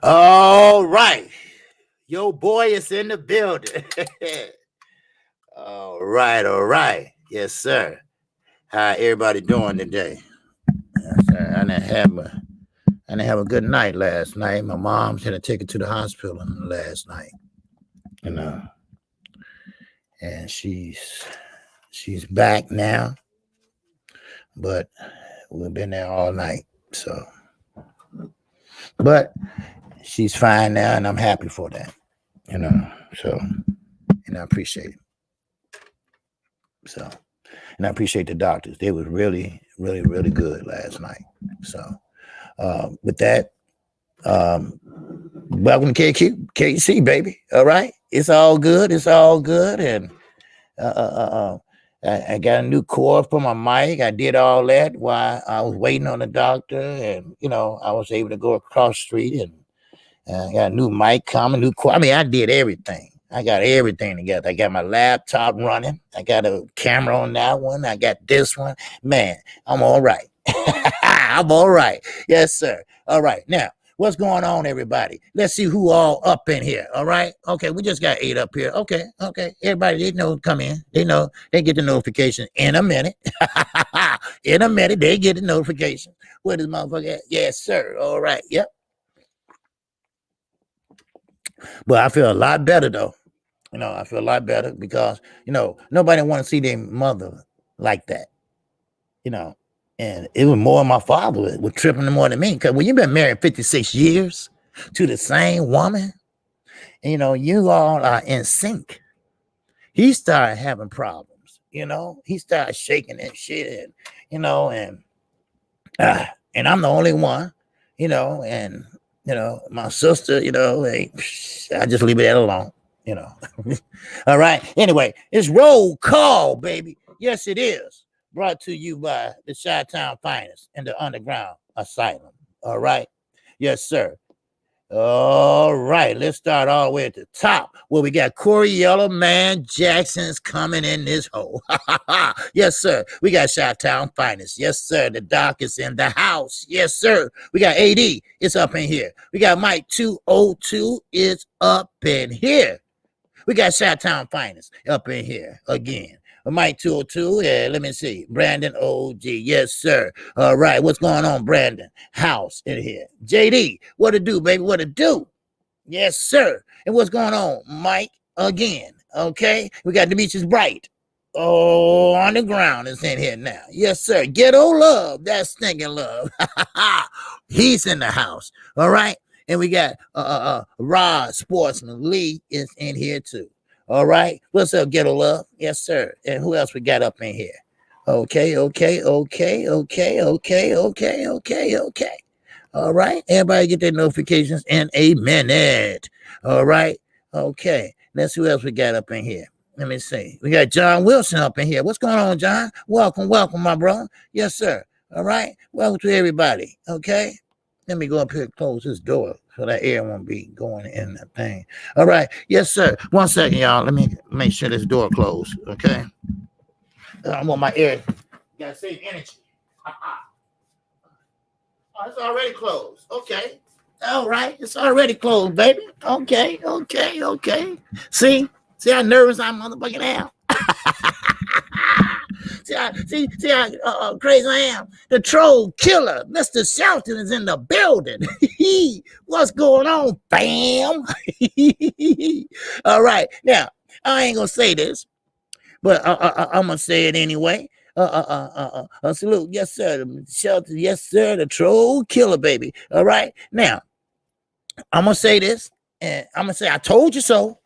All right. Your boy is in the building. All right, all right. Yes, sir. How everybody doing today? Yes, sir. I didn't have a good night last night. My mom's had to take her to the hospital last night. You know. And she's back now. But we've been there all night. So but she's fine now, and I'm happy for that. So and I appreciate it. So, and I appreciate the doctors. They were really, really, really good last night. So, with that, welcome to KC, baby. All right, it's all good. It's all good, and I got a new cord for my mic. I did all that while I was waiting on the doctor, and I was able to go across the street, and I got a new mic coming, new cord. I mean, I did everything. I got everything together. I got my laptop running. I got a camera on that one. I got this one. Man, I'm all right. I'm all right. Yes, sir. All right. Now, what's going on, everybody? Let's see who all up in here. All right. Okay. We just got 8 up here. Okay. Everybody, they know come in. They know they get the notification in a minute. In a minute, they get the notification. What is motherfucker at? Yes, sir. All right. Yep. But I feel a lot better though. I feel a lot better because, nobody want to see their mother like that, and it was more my father was tripping more than me. Because when you've been married 56 years to the same woman, you all are in sync. He started having problems, he started shaking and shit, and I'm the only one, and, my sister, I just leave it alone. All right. Anyway, it's roll call, baby. Yes, it is. Brought to you by the Chi-Town Finest and the Underground Asylum. All right. Yes, sir. All right. Let's start all the way at the top where we got Corey Yellow Man Jackson's coming in this hole. Yes, sir. We got Chi-Town Finest. Yes, sir. The doc is in the house. Yes, sir. We got AD. It's up in here. We got Mike 202. It's up in here. We got Chi-Town Finest up in here again. Mike 202. Yeah, let me see. Brandon OG. Yes, sir. All right. What's going on, Brandon? House in here. JD. What to do, baby? What to do? Yes, sir. And what's going on, Mike? Again. Okay. We got Demetrius Bright. Oh, on the ground is in here now. Yes, sir. Ghetto Love. That's stinking love. He's in the house. All right. And we got Rod Sportsman Lee is in here too. All right. What's up, Ghetto Love? Yes, sir. And who else we got up in here? Okay. All right. Everybody get their notifications in a minute. All right. Okay. Let's see who else we got up in here. Let me see. We got John Wilson up in here. What's going on, John? Welcome, my bro. Yes, sir. All right. Welcome to everybody. Okay. Let me go up here and close this door so that air won't be going in that thing. All right. Yes, sir. 1 second, y'all. Let me make sure this door closed. Okay. I want my air. You gotta save energy. Oh, it's already closed. Okay. All right. It's already closed, baby. Okay. See how nervous I motherfucking am. See how crazy I am. The troll killer, Mr. Shelton, is in the building. What's going on, fam? All right. Now, I ain't gonna say this, but I'm gonna say it anyway. Salute. Yes, sir. Shelton. Yes, sir. The troll killer, baby. All right. Now, I'm gonna say this, and I'm gonna say I told you so.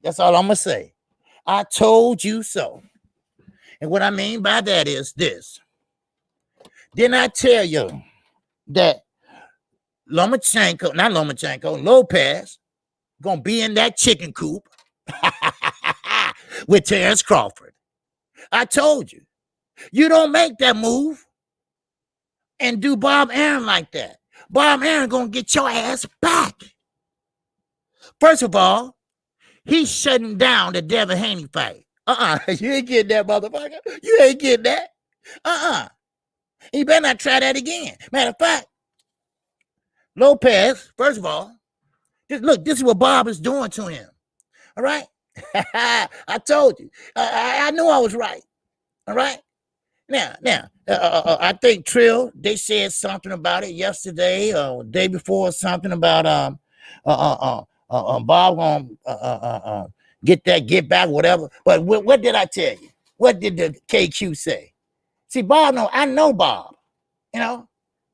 That's all I'm gonna say. I told you so. And what I mean by that is this. Didn't I tell you that Lopez gonna be in that chicken coop with Terrence Crawford? I told you. You don't make that move and do Bob Aaron like that. Bob Aaron gonna get your ass back. First of all, he's shutting down the Devin Haney fight. You ain't getting that, motherfucker. You ain't getting that. You better not try that again. Matter of fact, Lopez, first of all, Look, this is what Bob is doing to him. All right. I told you. I knew I was right. All right. Now, I think Trill, they said something about it yesterday or day before, something about Bob gonna get back, whatever. But what did I tell you? What did the KQ say? See, Bob, I know Bob, you know,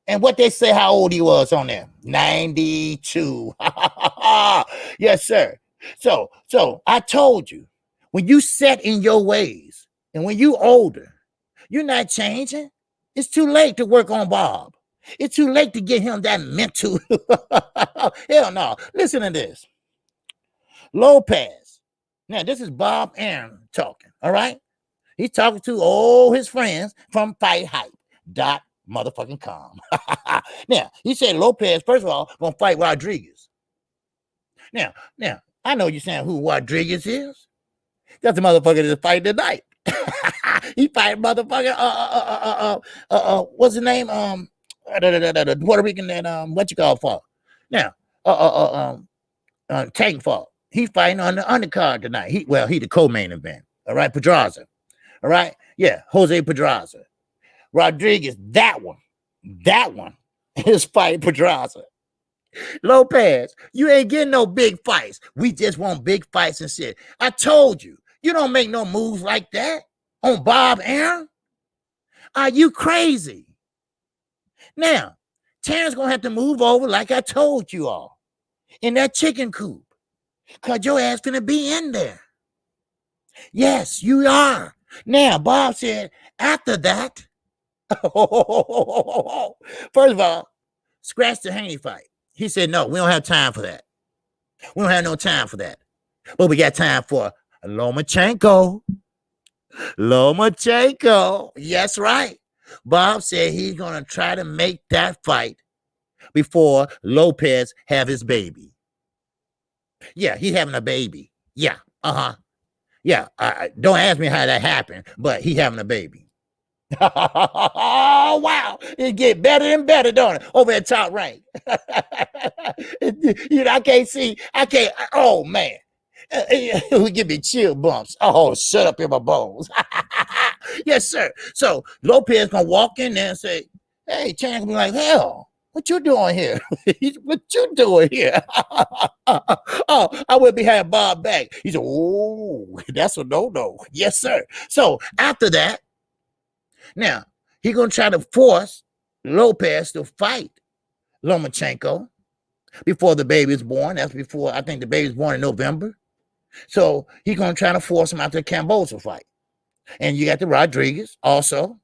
and what they say how old he was on there, 92. Yes, sir. So I told you, when you set in your ways and when you older, you're not changing. It's too late to work on Bob. It's too late to get him that mental. Hell no. Listen to this. Lopez. Now, this is Bob Arum talking, all right? He's talking to all his friends from Fight Hype. Motherfucking com. Now, he said Lopez, first of all, gonna fight Rodriguez. Now, I know you're saying who Rodriguez is. That's the motherfucker that's fighting tonight. He fight motherfucker. What's his name? The Puerto Rican that what you call for? Now, Tank Fall. He fighting on the undercard tonight. He the co-main event. All right, Pedraza. All right, yeah, Jose Pedraza. Rodriguez, that one is fighting Pedraza. Lopez, you ain't getting no big fights. We just want big fights and shit. I told you, you don't make no moves like that on Bob Arum. Are you crazy? Now, Terrence gonna have to move over like I told you all in that chicken coop, cause your ass gonna be in there. Yes, you are. Now, Bob said after that, first of all, scratch the Haney fight. He said, no, we don't have time for that. We don't have no time for that. But we got time for Lomachenko. Yes, right. Bob said he's going to try to make that fight before Lopez have his baby. Yeah, he's having a baby. Yeah, yeah, don't ask me how that happened, but he having a baby. Oh, wow. It get better and better, don't it? Over at Top Rank. You know, I can't, oh, man. We give me chill bumps. Oh, shut up in my bones. Yes, sir. So Lopez gonna walk in there and say, hey, Chance be like, hell, what you doing here? What you doing here? Oh, I will be having Bob back. He said, oh, that's a no-no. Yes, sir. So after that, now he gonna try to force Lopez to fight Lomachenko before the baby is born. That's before, I think the baby's born in November. So he gonna try to force him out to the Cambosa fight. And you got the Rodriguez also.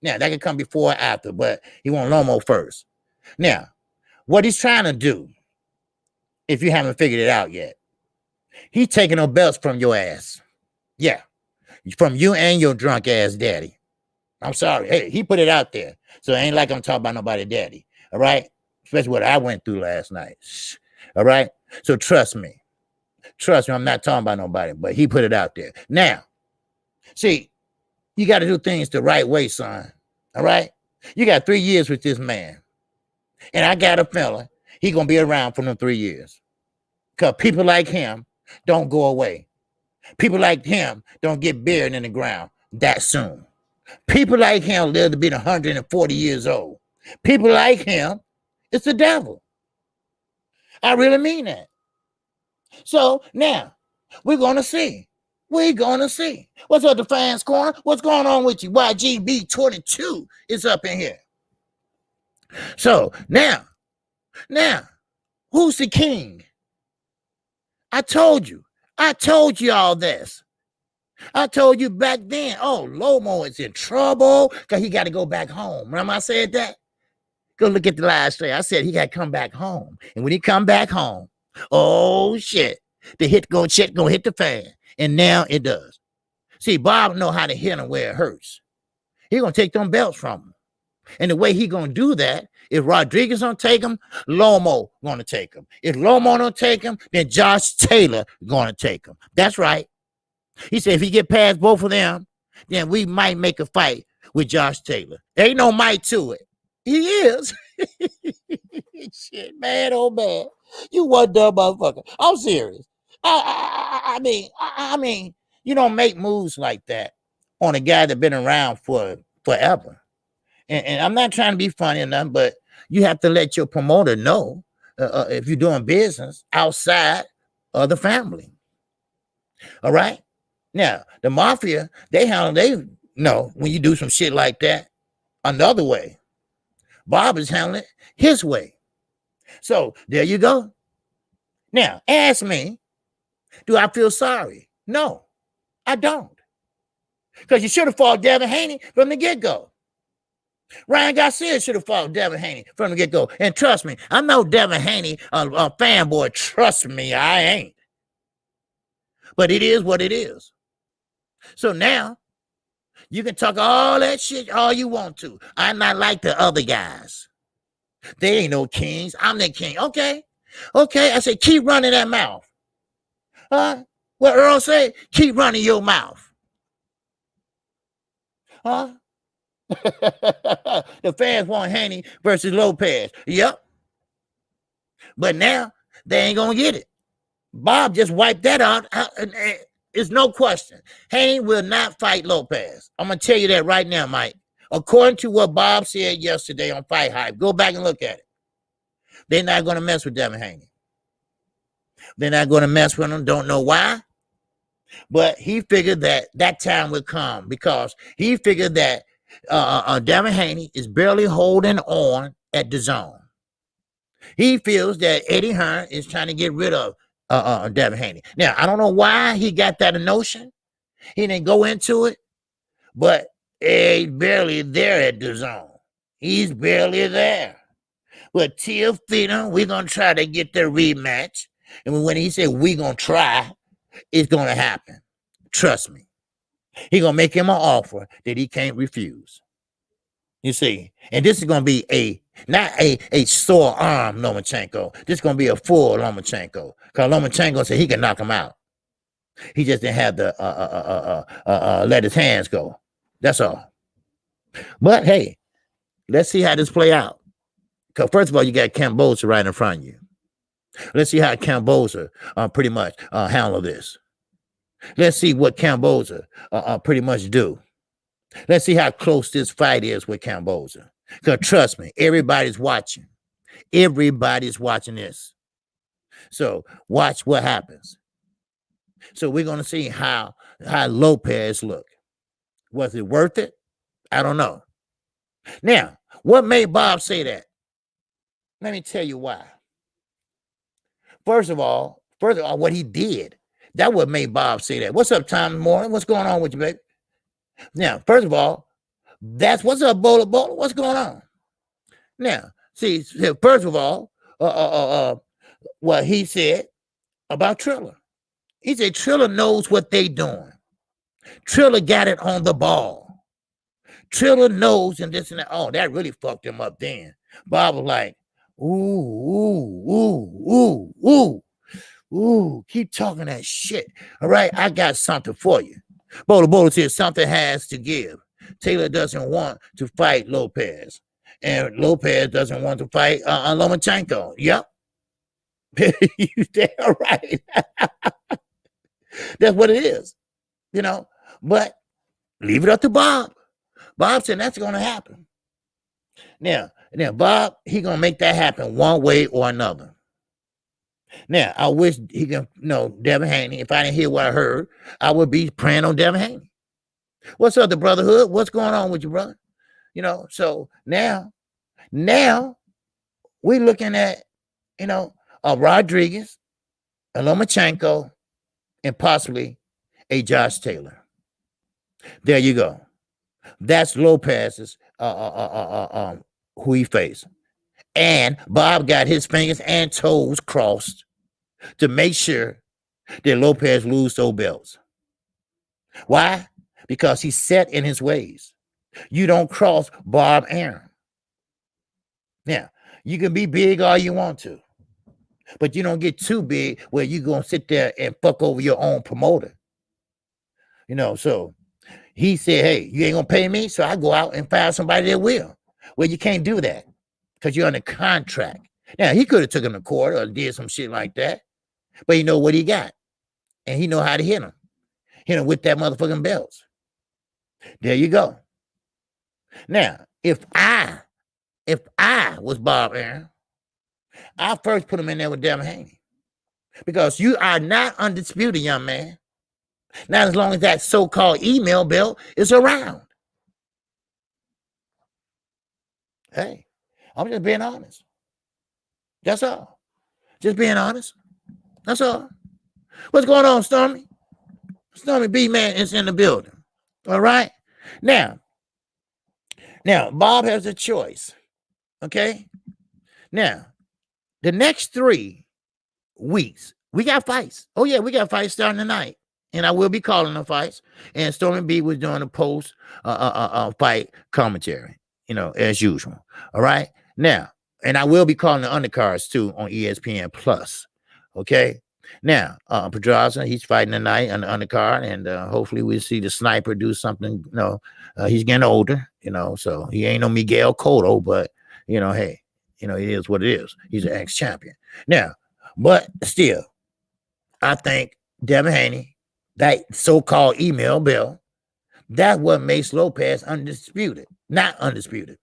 Now, that could come before or after, but he want Lomo first. Now, what he's trying to do, if you haven't figured it out yet, he's taking no belts from your ass. Yeah, from you and your drunk ass daddy. I'm sorry. Hey, he put it out there. So it ain't like I'm talking about nobody daddy. All right? Especially what I went through last night. All right? So trust me. I'm not talking about nobody, but he put it out there. Now, see, you got to do things the right way, son. All right? You got 3 years with this man. And I got a feeling he going to be around for them 3 years. Because people like him don't go away. People like him don't get buried in the ground that soon. People like him live to be 140 years old. People like him, it's the devil. I really mean that. So now, we're going to see. What's up, the fans corner? What's going on with you? YGB22 is up in here. So now, who's the king? I told you all this. I told you back then, oh, Lomo is in trouble because he got to go back home. Remember I said that? Go look at the live stream. I said he got to come back home. And when he come back home, oh, shit, the shit gonna hit the fan. And now it does. See, Bob know how to hit him where it hurts. He gonna take them belts from him. And the way he gonna do that, if Rodriguez don't take him, Lomo gonna take him. If Lomo don't take him, then Josh Taylor gonna take him. That's right. He said if he get past both of them, then we might make a fight with Josh Taylor. There ain't no might to it. He is. Shit, man, oh man, you one dumb motherfucker. I'm serious. I mean, you don't make moves like that on a guy that been around for forever. And I'm not trying to be funny or nothing, but you have to let your promoter know if you're doing business outside of the family. All right. Now, the mafia, they know when you do some shit like that another way. Bob is handling it his way. So there you go. Now, ask me, do I feel sorry? No, I don't. Because you should have fought Devin Haney from the get-go. Ryan Garcia should have fought Devin Haney from the get-go. And trust me, I'm no Devin Haney a fanboy. Trust me, I ain't. But it is what it is. So now, you can talk all that shit all you want to. I'm not like the other guys. They ain't no kings. I'm the king. Okay. I say, keep running that mouth. Huh? What Earl say? Keep running your mouth. Huh? The fans want Haney versus Lopez. Yep. But now they ain't gonna get it. Bob just wiped that out. It's no question. Haney will not fight Lopez. I'm gonna tell you that right now, Mike. According to what Bob said yesterday on Fight Hype, go back and look at it. They're not gonna mess with Devin Haney. They're not gonna mess with him. Don't know why. But he figured that time would come because he figured that Devin Haney is barely holding on at the zone. He feels that Eddie Hearn is trying to get rid of Devin Haney. Now, I don't know why he got that notion. He didn't go into it, but he's barely there at the zone. He's barely there. But Tia Fina, we're going to try to get the rematch. And when he said we're going to try, it's going to happen. Trust me. He's going to make him an offer that he can't refuse. You see, and this is going to be not a sore arm Lomachenko. This is going to be a full Lomachenko. Because Lomachenko said he can knock him out. He just didn't have to let his hands go. That's all. But hey, let's see how this play out. Because first of all, you got Cambosa right in front of you. Let's see how Cambosa pretty much handle this. Let's see what Cambosa pretty much do. Let's see how close this fight is with Cambosa. Because trust me, everybody's watching. Everybody's watching this. So watch what happens. So we're going to see how Lopez look. Was it worth it? I don't know. Now, what made Bob say that? Let me tell you why. First of all, what he did. That what made Bob say that. What's up, Tom Morning? What's going on with you, baby? Now, first of all, that's what's up, Bola. What's going on? Now, see, first of all, what he said about Triller. He said Triller knows what they doing. Triller got it on the ball. Triller knows and this and that. Oh, that really fucked him up then. Bob was like, ooh, keep talking that shit. All right, I got something for you. Bola said something has to give. Taylor doesn't want to fight Lopez. And Lopez doesn't want to fight Lomachenko. Yep. You damn right. That's what it is. You know, but leave it up to Bob. Bob said that's going to happen. Now, Bob, he going to make that happen one way or another. Now, I wish he can, Devin Haney. If I didn't hear what I heard, I would be praying on Devin Haney. What's up, the brotherhood? What's going on with you, brother? So now we're looking at, a Rodriguez, a Lomachenko, and possibly a Josh Taylor. There you go. That's Lopez's who he faced. And Bob got his fingers and toes crossed to make sure that Lopez lose those belts. Why? Because he's set in his ways. You don't cross Bob Arum. Now, you can be big all you want to, but you don't get too big where you're going to sit there and fuck over your own promoter. So he said, hey, you ain't going to pay me, so I go out and find somebody that will. Well, you can't do that. because you're under contract. Now, he could have took him to court or did some shit like that, but he know what he got, and he know how to hit him. Hit him with that motherfucking belts. There you go. Now, if I was Bob Arum, I first put him in there with Devin Haney, because you are not undisputed, young man. Not as long as that so-called email bill is around. Hey, I'm just being honest. That's all. Just being honest. That's all. What's going on, Stormy? Stormy B man is in the building. All right. Now, Bob has a choice. Okay. Now, the next 3 weeks, we got fights. Oh, yeah, we got fights starting tonight. And I will be calling the fights. And Stormy B was doing a post fight commentary, as usual. All right. Now, and I will be calling the undercards too on ESPN Plus. Okay. Now, Pedraza, he's fighting tonight on the undercard, and hopefully we'll see the sniper do something. He's getting older, so he ain't no Miguel Cotto, but hey, it is what it is. He's an ex-champion. Now, but still, I think Devin Haney, that so-called email bill, that's what makes Lopez undisputed, not undisputed.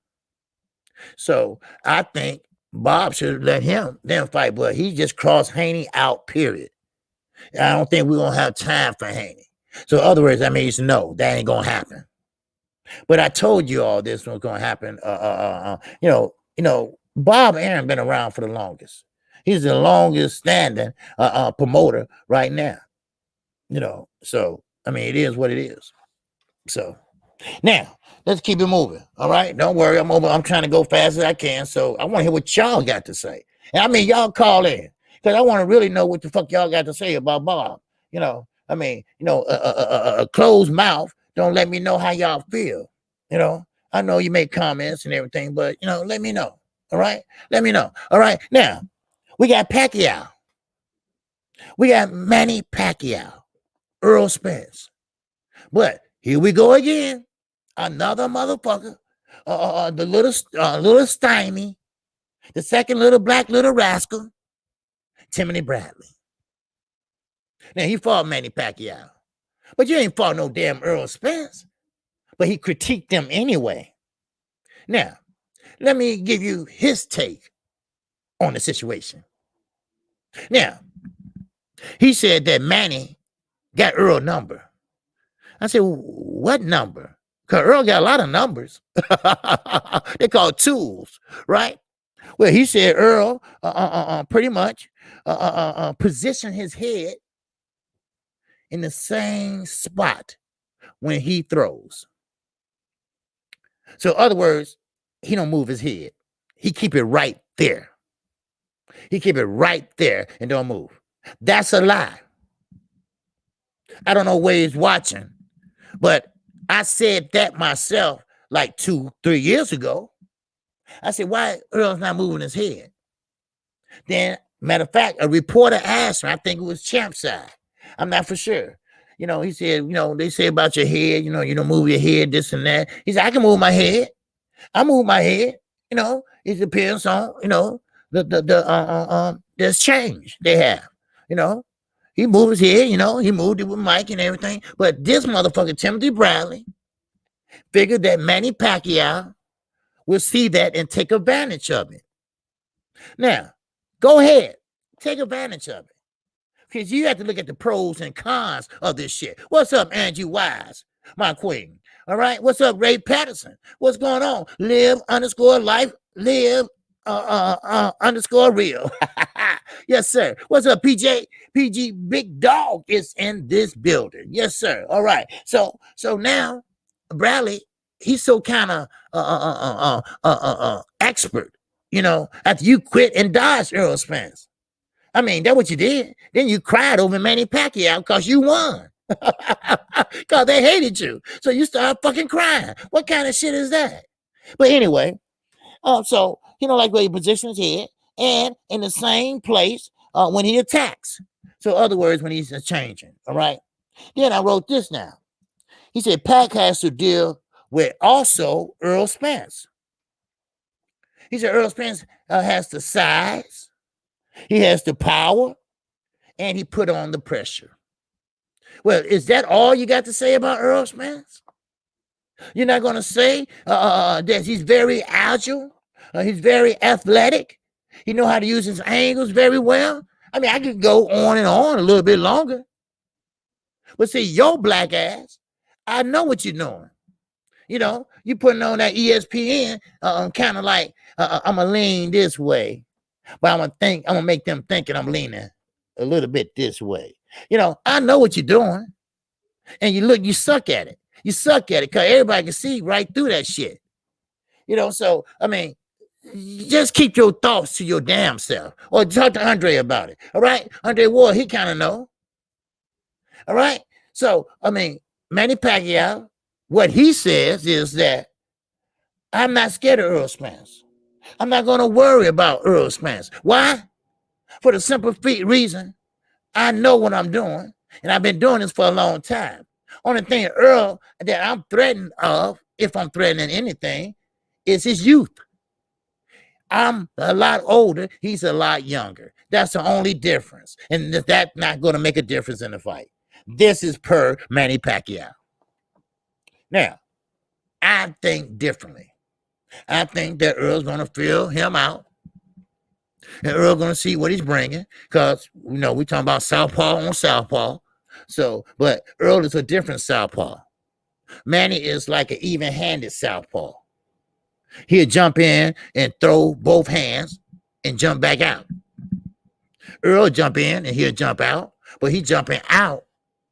So I think Bob should let him then fight, but he just crossed Haney out, period. I don't think we're going to have time for Haney. So in other words, that means no, that ain't going to happen. But I told you all this was going to happen. Bob Arum been around for the longest. He's the longest standing promoter right now. So, I mean, it is what it is. So now let's keep it moving. All right. Don't worry. I'm trying to go fast as I can. So I want to hear what y'all got to say. And I mean, y'all call in, because I want to really know what the fuck y'all got to say about Bob. A closed mouth don't let me know how y'all feel. I know you make comments and everything, but let me know. All right. Let me know. All right. Now we got Pacquiao. We got Manny Pacquiao, Earl Spence. But here we go again. Another motherfucker. The little stymie. The second little black little rascal. Timothy Bradley. Now, he fought Manny Pacquiao. But you ain't fought no damn Earl Spence. But he critiqued them anyway. Now, let me give you his take on the situation. Now, he said that Manny got Earl number. I said, what number? Because Earl got a lot of numbers. They call tools, right? Well, he said Earl pretty much positioned his head in the same spot when he throws. So in other words, he don't move his head. He keep it right there. He keep it right there and don't move. That's a lie. I don't know where he's watching, but I said that myself like 2-3 years ago. I said, why Earl's not moving his head? Then, matter of fact, a reporter asked me, I think it was Champside. I'm not for sure. He said, they say about your head, you don't move your head, this and that. He said, I can move my head. I move my head. It depends on, the exchange they have. He moved his head, he moved it with Mike and everything. But this motherfucker, Timothy Bradley, figured that Manny Pacquiao will see that and take advantage of it. Now, go ahead, take advantage of it. Because you have to look at the pros and cons of this shit. What's up, Angie Wise, my queen? All right. What's up, Ray Patterson? What's going on? Live_life, live_real. Yes, sir. What's up, PG Big Dog is in this building. Yes, sir. All right. So now Bradley, he's so kind of expert, after you quit and dodged Earl Spence. I mean, that's what you did. Then you cried over Manny Pacquiao because you won. Because they hated you. So you started fucking crying. What kind of shit is that? But anyway, so, like where he positions his head and in the same place when he attacks. So in other words, when he's changing. All right. Then I wrote this down. He said Pac has to deal with also Earl Spence. He said Earl Spence has the size, he has the power, and he put on the pressure. Well, is that all you got to say about Earl Spence? You're not going to say that he's very agile, he's very athletic, he know how to use his angles very well? I mean, I could go on and on a little bit longer. But see, your black ass, I know what you're doing. You know, you putting on that ESPN, kind of like, I'm going to lean this way, but I'm going to make them thinking I'm leaning a little bit this way. You know, I know what you're doing. And you suck at it. You suck at it because everybody can see right through that shit. You know, so, I mean, just keep your thoughts to your damn self. Or talk to Andre about it. All right? Andre Ward, he kind of know. All right? So, I mean, Manny Pacquiao, what he says is that I'm not scared of Earl Spence. I'm not going to worry about Earl Spence. Why? For the simple reason, I know what I'm doing, and I've been doing this for a long time. Only thing Earl that I'm threatened of, if I'm threatening anything, is his youth. I'm a lot older. He's a lot younger. That's the only difference. And that's not going to make a difference in the fight. This is per Manny Pacquiao. Now, I think differently. I think that Earl's going to fill him out. And Earl's going to see what he's bringing. Because, you know, we're talking about southpaw on southpaw. So, but Earl is a different southpaw. Manny is like an even-handed southpaw. He'll jump in and throw both hands and jump back out. Earl jump in and he'll jump out, but he's jumping out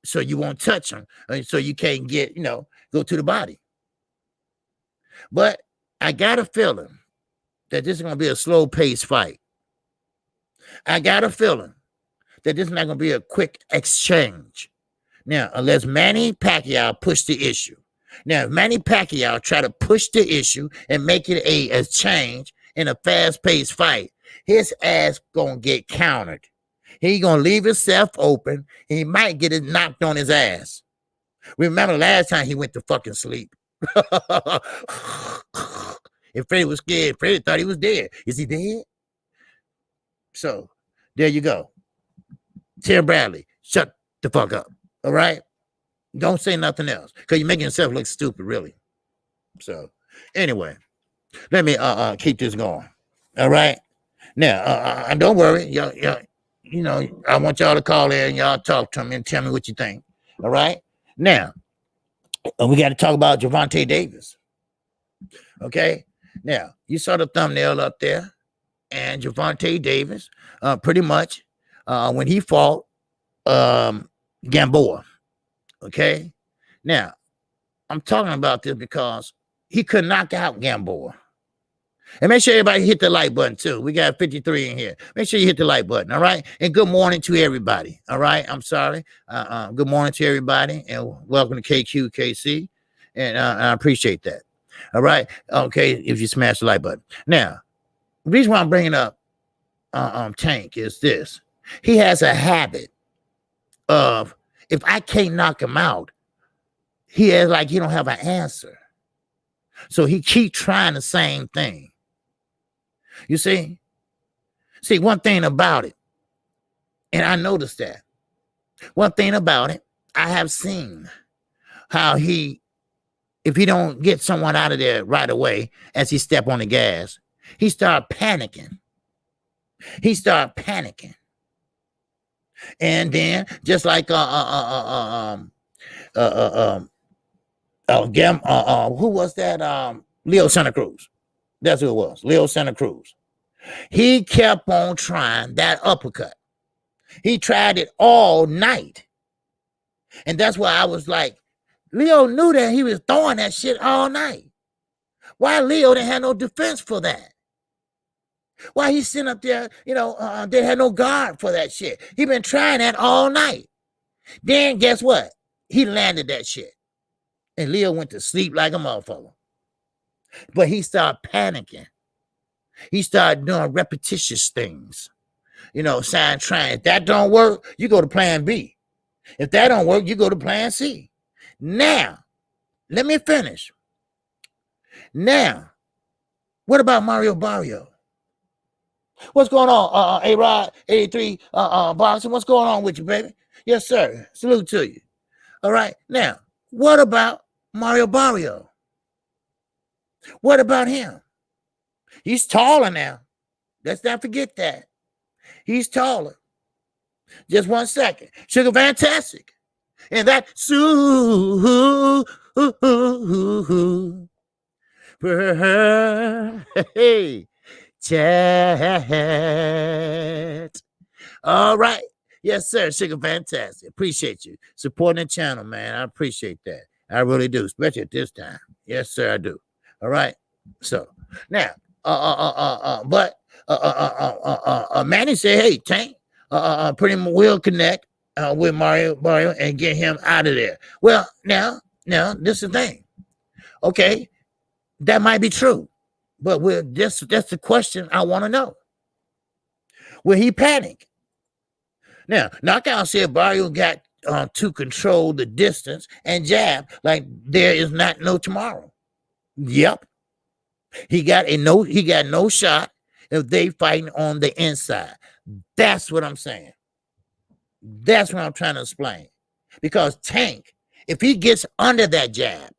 so you won't touch him, so you can't get, go to the body. But I got a feeling that this is going to be a slow-paced fight. I got a feeling that this is not going to be a quick exchange. Now, unless Manny Pacquiao push the issue. Now, if Manny Pacquiao try to push the issue and make it a change in a fast-paced fight, his ass going to get countered. He going to leave himself open, and he might get it knocked on his ass. Remember last time he went to fucking sleep. And Freddie was scared. Freddie thought he was dead. Is he dead? So, there you go. Tim Bradley, shut the fuck up. All right? Don't say nothing else. Because you're making yourself look stupid, really. So, anyway, let me keep this going. All right? Now, don't worry. Y'all, I want y'all to call in and y'all talk to me and tell me what you think. All right? Now, we got to talk about Gervonta Davis. Okay? Now, you saw the thumbnail up there. And Gervonta Davis, pretty much, when he fought Gamboa. Okay? Now, I'm talking about this because he could knock out Gamboa. And make sure everybody hit the like button, too. We got 53 in here. Make sure you hit the like button, all right? And good morning to everybody, all right? I'm sorry. Good morning to everybody, and welcome to KQKC. And I appreciate that, all right? Okay, if you smash the like button. Now, the reason why I'm bringing up Tank is this. He has a habit of, if I can't knock him out, he has like he don't have an answer. So he keep trying the same thing. You see? See, one thing about it, and I noticed that. One thing about it, I have seen how if he don't get someone out of there right away as he step on the gas, he start panicking. And then just like who was that? Leo Santa Cruz. That's who it was. Leo Santa Cruz. He kept on trying that uppercut. He tried it all night. And that's why I was like, Leo knew that he was throwing that shit all night. Why Leo didn't have no defense for that? Why he sitting up there, they had no guard for that shit. He been trying that all night. Then guess what? He landed that shit. And Leo went to sleep like a motherfucker. But he started panicking. He started doing repetitious things. Trying. If that don't work, you go to plan B. If that don't work, you go to plan C. Now, let me finish. Now, What about Mario Barrio? What's going on? A-Rod, 83, Boxing, what's going on with you, baby? Yes, sir. Salute to you. All right. Now, what about Mario Barrio? What about him? He's taller now. Let's not forget that. He's taller. Just 1 second. Sugar Fantastic. And that hey, chat. All right. Yes, sir. Sugar Fantastic. Appreciate you supporting the channel, man. I appreciate that. I really do, especially at this time. Yes, sir, I do. All right. So now, Manny said, "Hey, Tank, pretty much will connect with Mario and get him out of there." Well, now, this is the thing. Okay, that might be true, but that's the question I want to know. Will he panic? Now, Knockout said Barrio got to control the distance and jab like there is not no tomorrow. Yep. He got no shot if they fighting on the inside. That's what I'm saying. That's what I'm trying to explain. Because Tank, if he gets under that jab,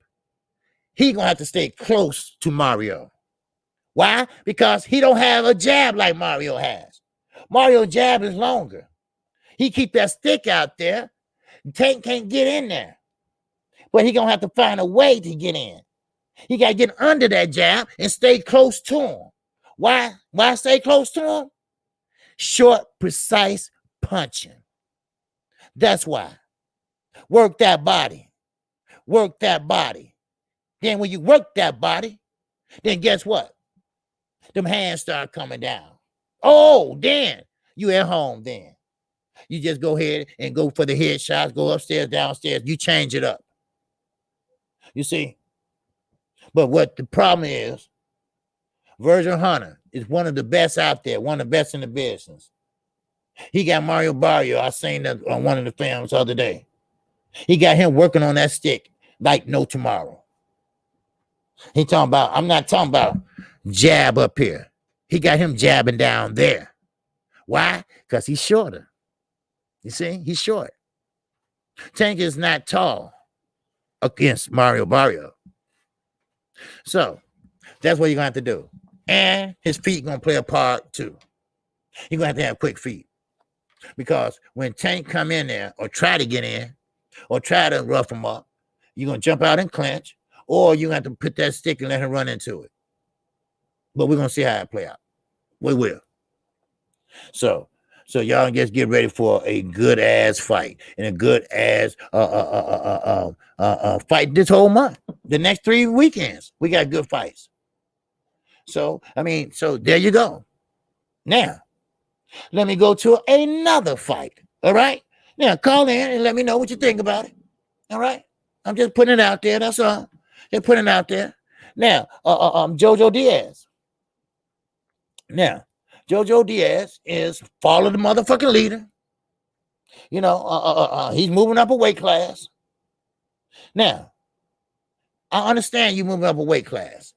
he gonna have to stay close to Mario. Why? Because he don't have a jab like Mario has. Mario's jab is longer. He keep that stick out there. Tank can't get in there. But he gonna have to find a way to get in. He got to get under that jab and stay close to him. Why stay close to him? Short, precise punching. That's why. Work that body. Work that body. Then when you work that body, then guess what? Them hands start coming down. Oh, then you at home then. You just go ahead and go for the headshots, go upstairs, downstairs. You change it up. You see? But what the problem is, Virgil Hunter is one of the best out there, one of the best in the business. He got Mario Barrio. I seen that on one of the films the other day. He got him working on that stick like no tomorrow. He talking about, I'm not talking about jab up here. He got him jabbing down there. Why? Because he's shorter. You see, he's short. Tank is not tall against Mario Barrio. So that's what you're going to have to do. And his feet going to play a part too. You're going to have quick feet. Because when Tank come in there or try to get in or try to rough him up, you're going to jump out and clinch, or you're going to have to put that stick and let him run into it. But we're going to see how it play out. We will. So y'all just get ready for a good ass fight and a good ass fight this whole month. The next 3 weekends, we got good fights. So there you go. Now, let me go to another fight. All right. Now call in and let me know what you think about it. All right. I'm just putting it out there. That's all. Just putting it out there. Now, Jojo Diaz. Now, Jojo Diaz is follow the motherfucking leader. You know, he's moving up a weight class. Now, I understand you moving up a weight class,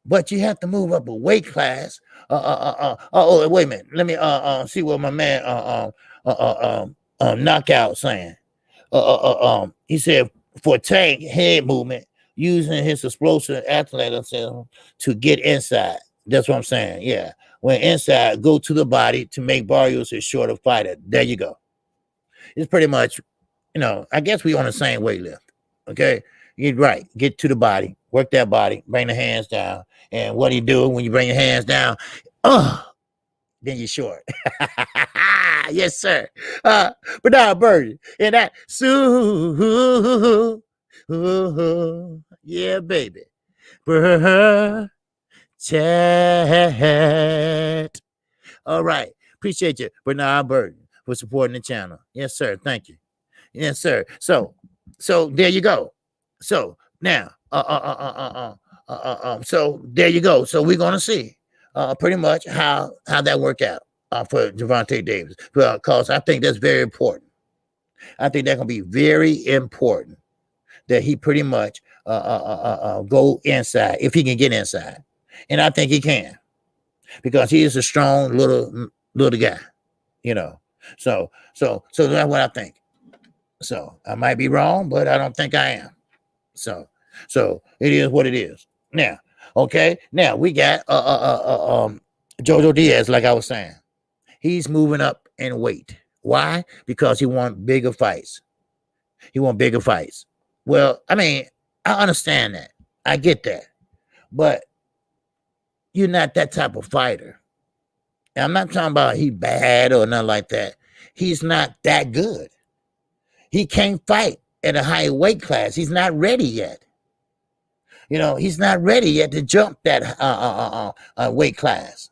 but you have to move up a weight class. Oh, wait a minute. Let me see what my man Knockout saying. He said for Tank head movement, using his explosive athleticism to get inside. That's what I'm saying. Yeah. When inside, go to the body to make Barrios a shorter fighter. There you go. It's pretty much, I guess we on the same weight lift. Okay. You're right. Get to the body, work that body, bring the hands down. And what do you do when you bring your hands down? Then you're short. Yes, sir. But now, Birdie, and that, yeah, baby. Chat. All right. Appreciate you, Bernard Burton, for supporting the channel. Yes, sir. Thank you. Yes, sir. So there you go. So now, so there you go. So we're gonna see pretty much how that worked out for Gervonta Davis, because I think that's very important. I think that's gonna be very important that he pretty much go inside if he can get inside. And I think he can because he is a strong little guy, you know. So that's what I think. So I might be wrong, but I don't think I am. So it is what it is. Now, okay. Now we got Jojo Diaz, like I was saying. He's moving up in weight. Why? Because he want bigger fights. He want bigger fights. Well, I mean, I understand that. I get that. But you're not that type of fighter. And I'm not talking about he bad or nothing like that. He's not that good. He can't fight at a higher weight class. He's not ready yet. You know, he's not ready yet to jump that weight class.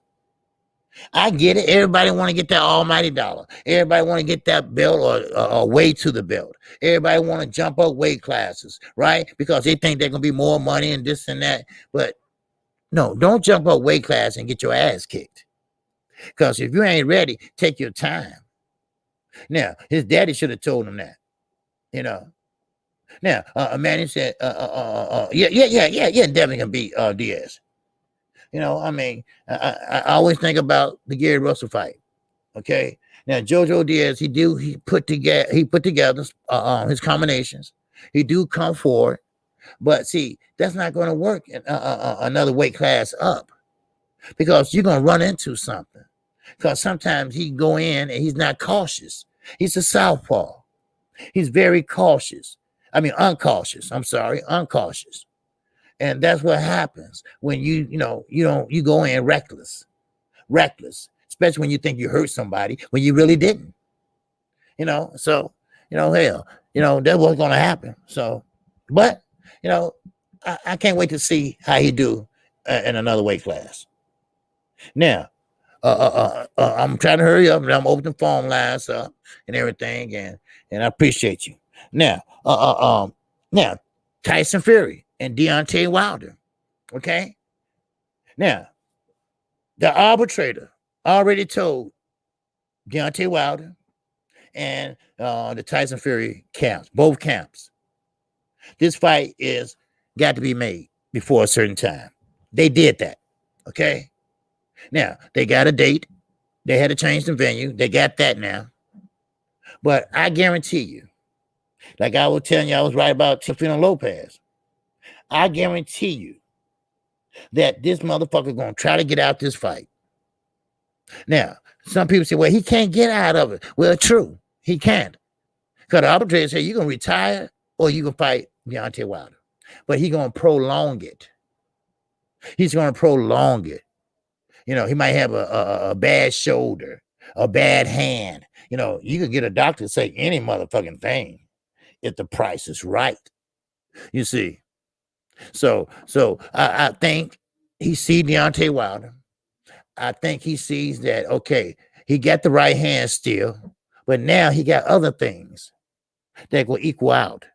I get it. Everybody want to get that almighty dollar. Everybody want to get that belt or way to the belt. Everybody want to jump up weight classes, right? Because they think they're going to be more money and this and that. But no, don't jump up weight class and get your ass kicked. Because if you ain't ready, take your time. Now, his daddy should have told him that, you know. Now, Manny said, yeah, definitely can beat Diaz. You know, I mean, I always think about the Gary Russell fight. Okay, now Jojo Diaz, he put together his combinations. He do come forward, but see, that's not going to work in another weight class up because you're going to run into something. Because sometimes he go in and he's not cautious. He's a southpaw. He's very cautious. I mean, uncautious. I'm sorry, uncautious. And that's what happens when you go in reckless, especially when you think you hurt somebody when you really didn't, you know. So, hell, that's what's going to happen. So, but, I can't wait to see how he do in another weight class. Now, I'm trying to hurry up and I'm opening phone lines up and everything. And I appreciate you. Now, now Tyson Fury and Deontay Wilder. Okay. Now, the arbitrator already told Deontay Wilder and the Tyson Fury camps, both camps, this fight is got to be made before a certain time. They did that. Okay. Now, they got a date. They had to change the venue. They got that now. But I guarantee you, like I was telling you, I was right about Teofimo Lopez. I guarantee you that this motherfucker going to try to get out this fight. Now, some people say, well, he can't get out of it. Well, true. He can't. Because the arbitrator said, you're going to retire or you can fight Deontay Wilder. But he's going to prolong it. He's going to prolong it. He might have a bad shoulder, a bad hand. You could get a doctor to say any motherfucking thing if the price is right. You see. So I think he sees Deontay Wilder. I think he sees that, okay, he got the right hand still, but now he got other things that will equal out.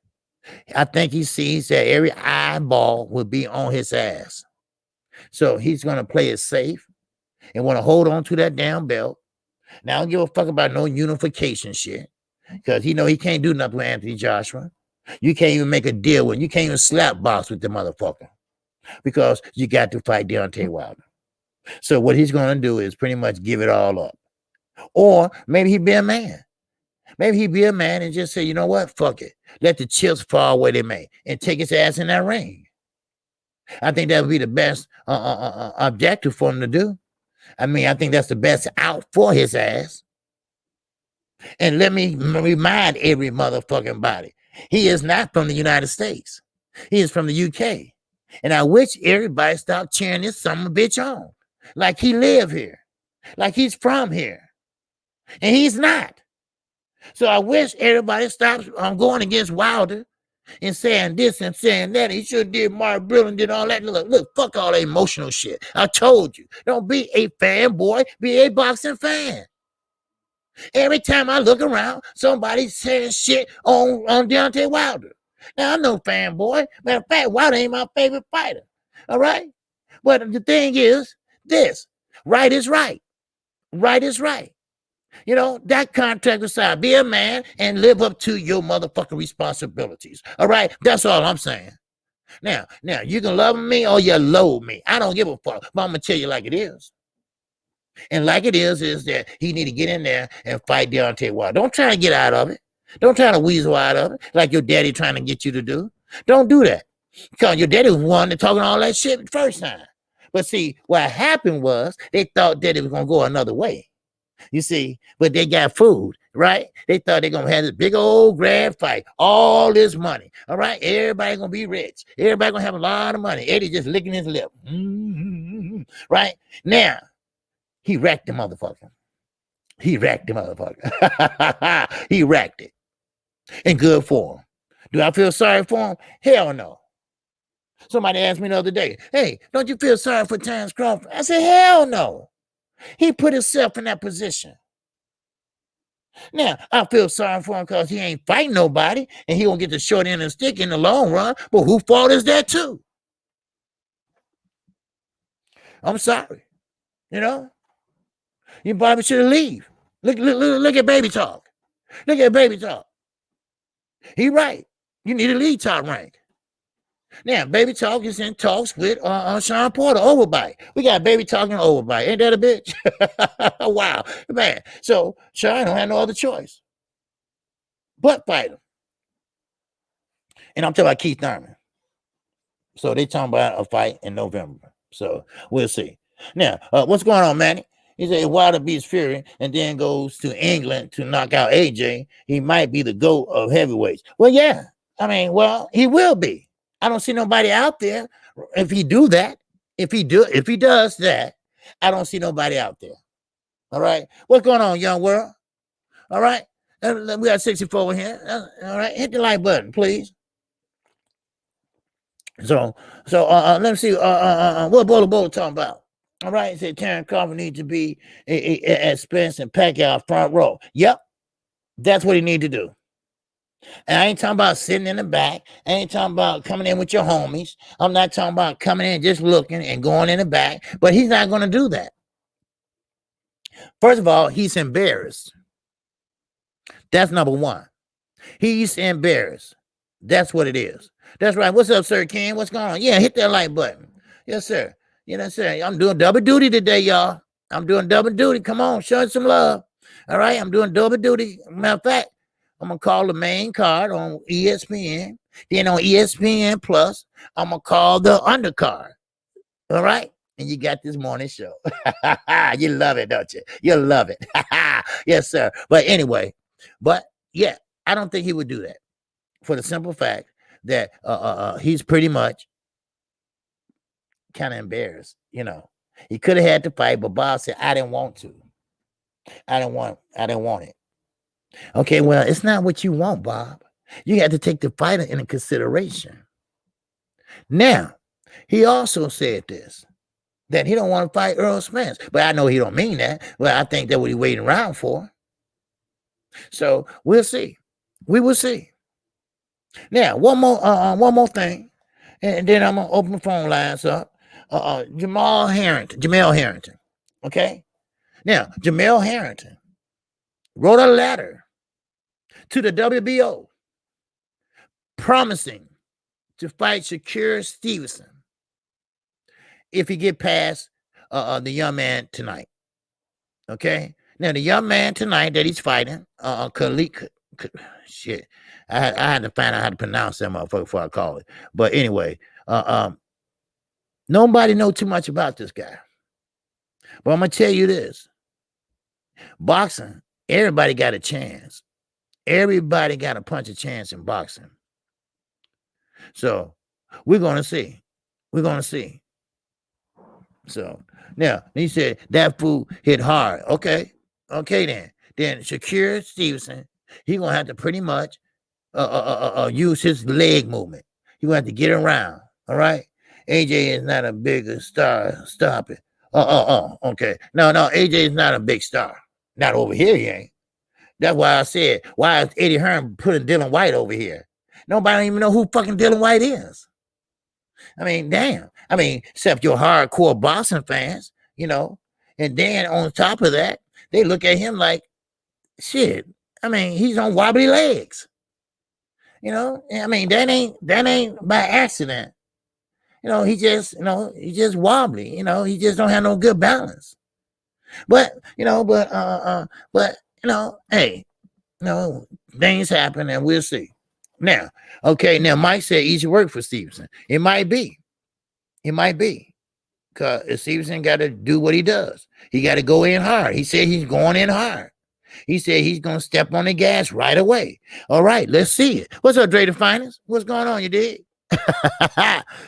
I think he sees that every eyeball will be on his ass. So he's going to play it safe and want to hold on to that damn belt. Now, I don't give a fuck about no unification shit because he can't do nothing with Anthony Joshua. You can't even make a deal with him. You can't even slap box with the motherfucker because you got to fight Deontay Wilder. So what he's going to do is pretty much give it all up. Or maybe he'd be a man. Maybe he'd be a man and just say, you know what? Fuck it. Let the chips fall where they may and take his ass in that ring. I think that would be the best objective for him to do. I mean, I think that's the best out for his ass. And let me remind every motherfucking body, he is not from the United States. He is from the UK. And I wish everybody stopped cheering this son of a bitch on. Like he live here. Like he's from here. And he's not. So I wish everybody stops going against Wilder and saying this and saying that. He should have did Mark Brill and did all that. Look, fuck all that emotional shit. I told you. Don't be a fanboy. Be a boxing fan. Every time I look around, somebody's saying shit on Deontay Wilder. Now, I'm no fanboy. Matter of fact, Wilder ain't my favorite fighter. All right? But the thing is this. Right is right. Right is right. That contract aside, be a man and live up to your motherfucking responsibilities. All right? That's all I'm saying. Now, you can love me or you loathe me. I don't give a fuck. But I'm gonna tell you like it is. And like it is that he need to get in there and fight Deontay Wilder. Don't try to get out of it. Don't try to weasel out of it like your daddy trying to get you to do. Don't do that. Because your daddy was one that talking all that shit the first time. But see, what happened was they thought that it was gonna go another way. You see, but they got food, right? They thought they're gonna have this big old grand fight, all this money. All right, everybody gonna be rich. Everybody gonna have a lot of money. Eddie just licking his lip. Right? Now, he wrecked the motherfucker. He wrecked the motherfucker. He wrecked it. In good form. Do I feel sorry for him? Hell no. Somebody asked me the other day, hey, don't you feel sorry for Terrence Crawford? I said, hell no. He put himself in that position. Now, I feel sorry for him because he ain't fighting nobody and he gonna get the short end of the stick in the long run. But who fault is that too? I'm sorry. You know? You probably should leave. Look at Baby Talk. Look at Baby Talk. He right. You need to leave Top Rank. Now, Baby Talk is in talks with Sean Porter, Overbite. We got Baby Talk and Overbite. Ain't that a bitch? Wow. Man, so Sean don't have no other choice but fight him. And I'm talking about Keith Thurman. So they talking about a fight in November. So we'll see. Now, what's going on, Manny? He said Wilder beats Fury and then goes to England to knock out AJ. He might be the GOAT of heavyweights. Well, yeah. I mean, well, he will be. I don't see nobody out there. If he do that, if he does that, I don't see nobody out there. All right. What's going on, young world? All right. We got 64 here. All right. Hit the like button, please. So let's see. What Bolo talking about? All right. He said Terrence Crawford needs to be at Spence and Pacquiao front row. Yep. That's what he need to do. And I ain't talking about sitting in the back. I ain't talking about coming in with your homies. I'm not talking about coming in just looking and going in the back. But he's not going to do that. First of all, he's embarrassed. That's number one. He's embarrassed. That's what it is. That's right. What's up, Sir Ken? What's going on? Yeah, hit that like button. Yes, sir. Yes, sir. I'm doing double duty today, y'all. I'm doing double duty. Come on, show us some love. All right, I'm doing double duty. Matter of fact, I'm going to call the main card on ESPN. Then on ESPN Plus, I'm going to call the undercard. All right? And you got this morning show. You love it, don't you? You love it. Yes, sir. But anyway, yeah, I don't think he would do that for the simple fact that he's pretty much kind of embarrassed. You know, he could have had to fight, but Bob said, I didn't want to. I didn't want it. Okay, well, it's not what you want, Bob. You have to take the fighter into consideration. Now, he also said this, that he don't want to fight Earl Spence. But I know he don't mean that. Well, I think that's what he's waiting around for. So we'll see. We will see. Now, one more thing, and then I'm gonna open the phone lines up. Jamel Harrington. Okay. Now, Jamel Harrington wrote a letter to the WBO promising to fight Shakur Stevenson if he get past the young man tonight. Okay. Now the young man tonight that he's fighting, shit. I had to find out how to pronounce that motherfucker before I call it. But anyway, nobody know too much about this guy. But I'm gonna tell you this: boxing, everybody got a chance. Everybody got a punch a chance in boxing. So we're gonna see. We're gonna see. So now he said that fool hit hard. Okay then. Then Shakur Stevenson, he gonna have to pretty much use his leg movement. He gonna have to get around. All right. AJ is not a big star. Stop it. Okay. No, AJ is not a big star. Not over here, he ain't. That's why I said, why is Eddie Hearn putting Dylan White over here? Nobody don't even know who fucking Dylan White is. I mean, damn. I mean, except your hardcore boxing fans, you know. And then on top of that, they look at him like, shit. I mean, he's on wobbly legs. You know, I mean, that ain't by accident. he just wobbly. He just don't have no good balance. But hey, things happen, and we'll see. Now, okay. Now, Mike said easy work for Stevenson. It might be. Because Stevenson got to do what he does. He got to go in hard. He said he's going in hard. He said he's going to step on the gas right away. All right, let's see it. What's up, Dre the Finest? What's going on, you dig?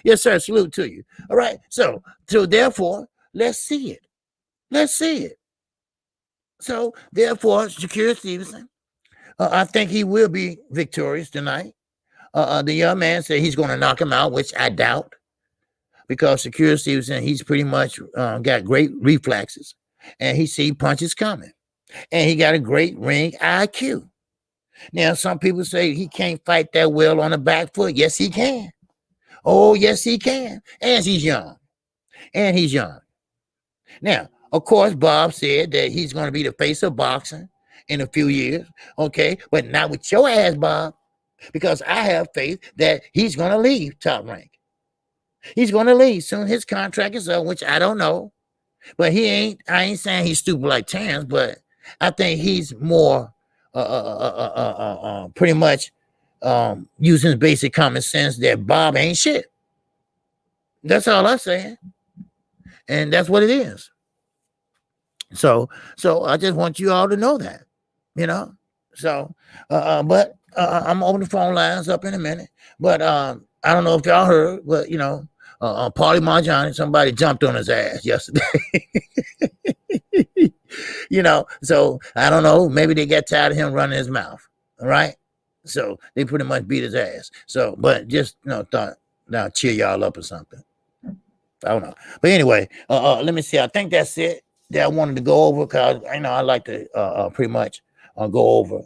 Yes, sir. Salute to you. All right. So therefore, let's see it. So therefore, Shakir Stevenson, I think he will be victorious tonight. The young man said he's going to knock him out, which I doubt. Because Shakir Stevenson, he's pretty much got great reflexes, and he see punches coming, and he got a great ring IQ. Now, some people say he can't fight that well on the back foot. Yes, he can. Oh, yes, he can. And he's young. Now, of course, Bob said that he's going to be the face of boxing in a few years. Okay, but not with your ass, Bob, because I have faith that he's going to leave Top Rank. He's going to leave soon. His contract is up, which I don't know. But I ain't saying he's stupid like Terrence, but I think he's more pretty much using his basic common sense that Bob ain't shit. That's all I'm saying. And that's what it is. So I just want you all to know that, So, but I'm opening the phone lines up in a minute. But I don't know if y'all heard, but Paulie Marjani, somebody jumped on his ass yesterday. So I don't know. Maybe they got tired of him running his mouth. All right. So they pretty much beat his ass. So, but just thought now cheer y'all up or something. I don't know. But anyway, let me see. I think that's it that I wanted to go over because I like to pretty much go over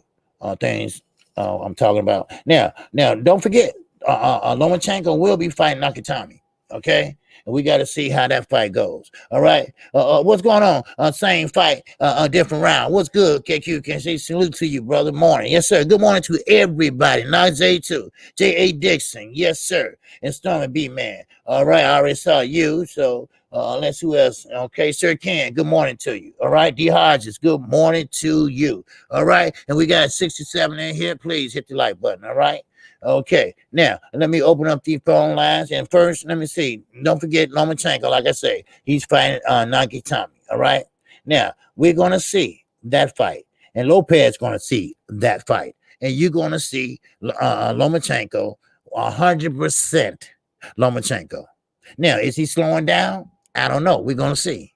things I'm talking about. Now, don't forget, Lomachenko will be fighting Nakatami. Okay, and we got to see how that fight goes. All right, what's going on? Same fight, different round. What's good, KQ? Can say salute to you, brother. Morning, yes sir. Good morning to everybody. Najee too, J.A. Dixon, yes sir, and Stormy B man. All right, I already saw you. So let's who else? Okay, Sir Ken. Good morning to you. All right, D Hodges. Good morning to you. All right, and we got 67 in here. Please hit the like button. All right. Okay, now let me open up the phone lines. And first, let me see. Don't forget Lomachenko, like I say, he's fighting Nakatami. All right. Now we're gonna see that fight, and Lopez gonna see that fight, and you're gonna see Lomachenko 100%. Lomachenko. Now, is he slowing down? I don't know. We're gonna see.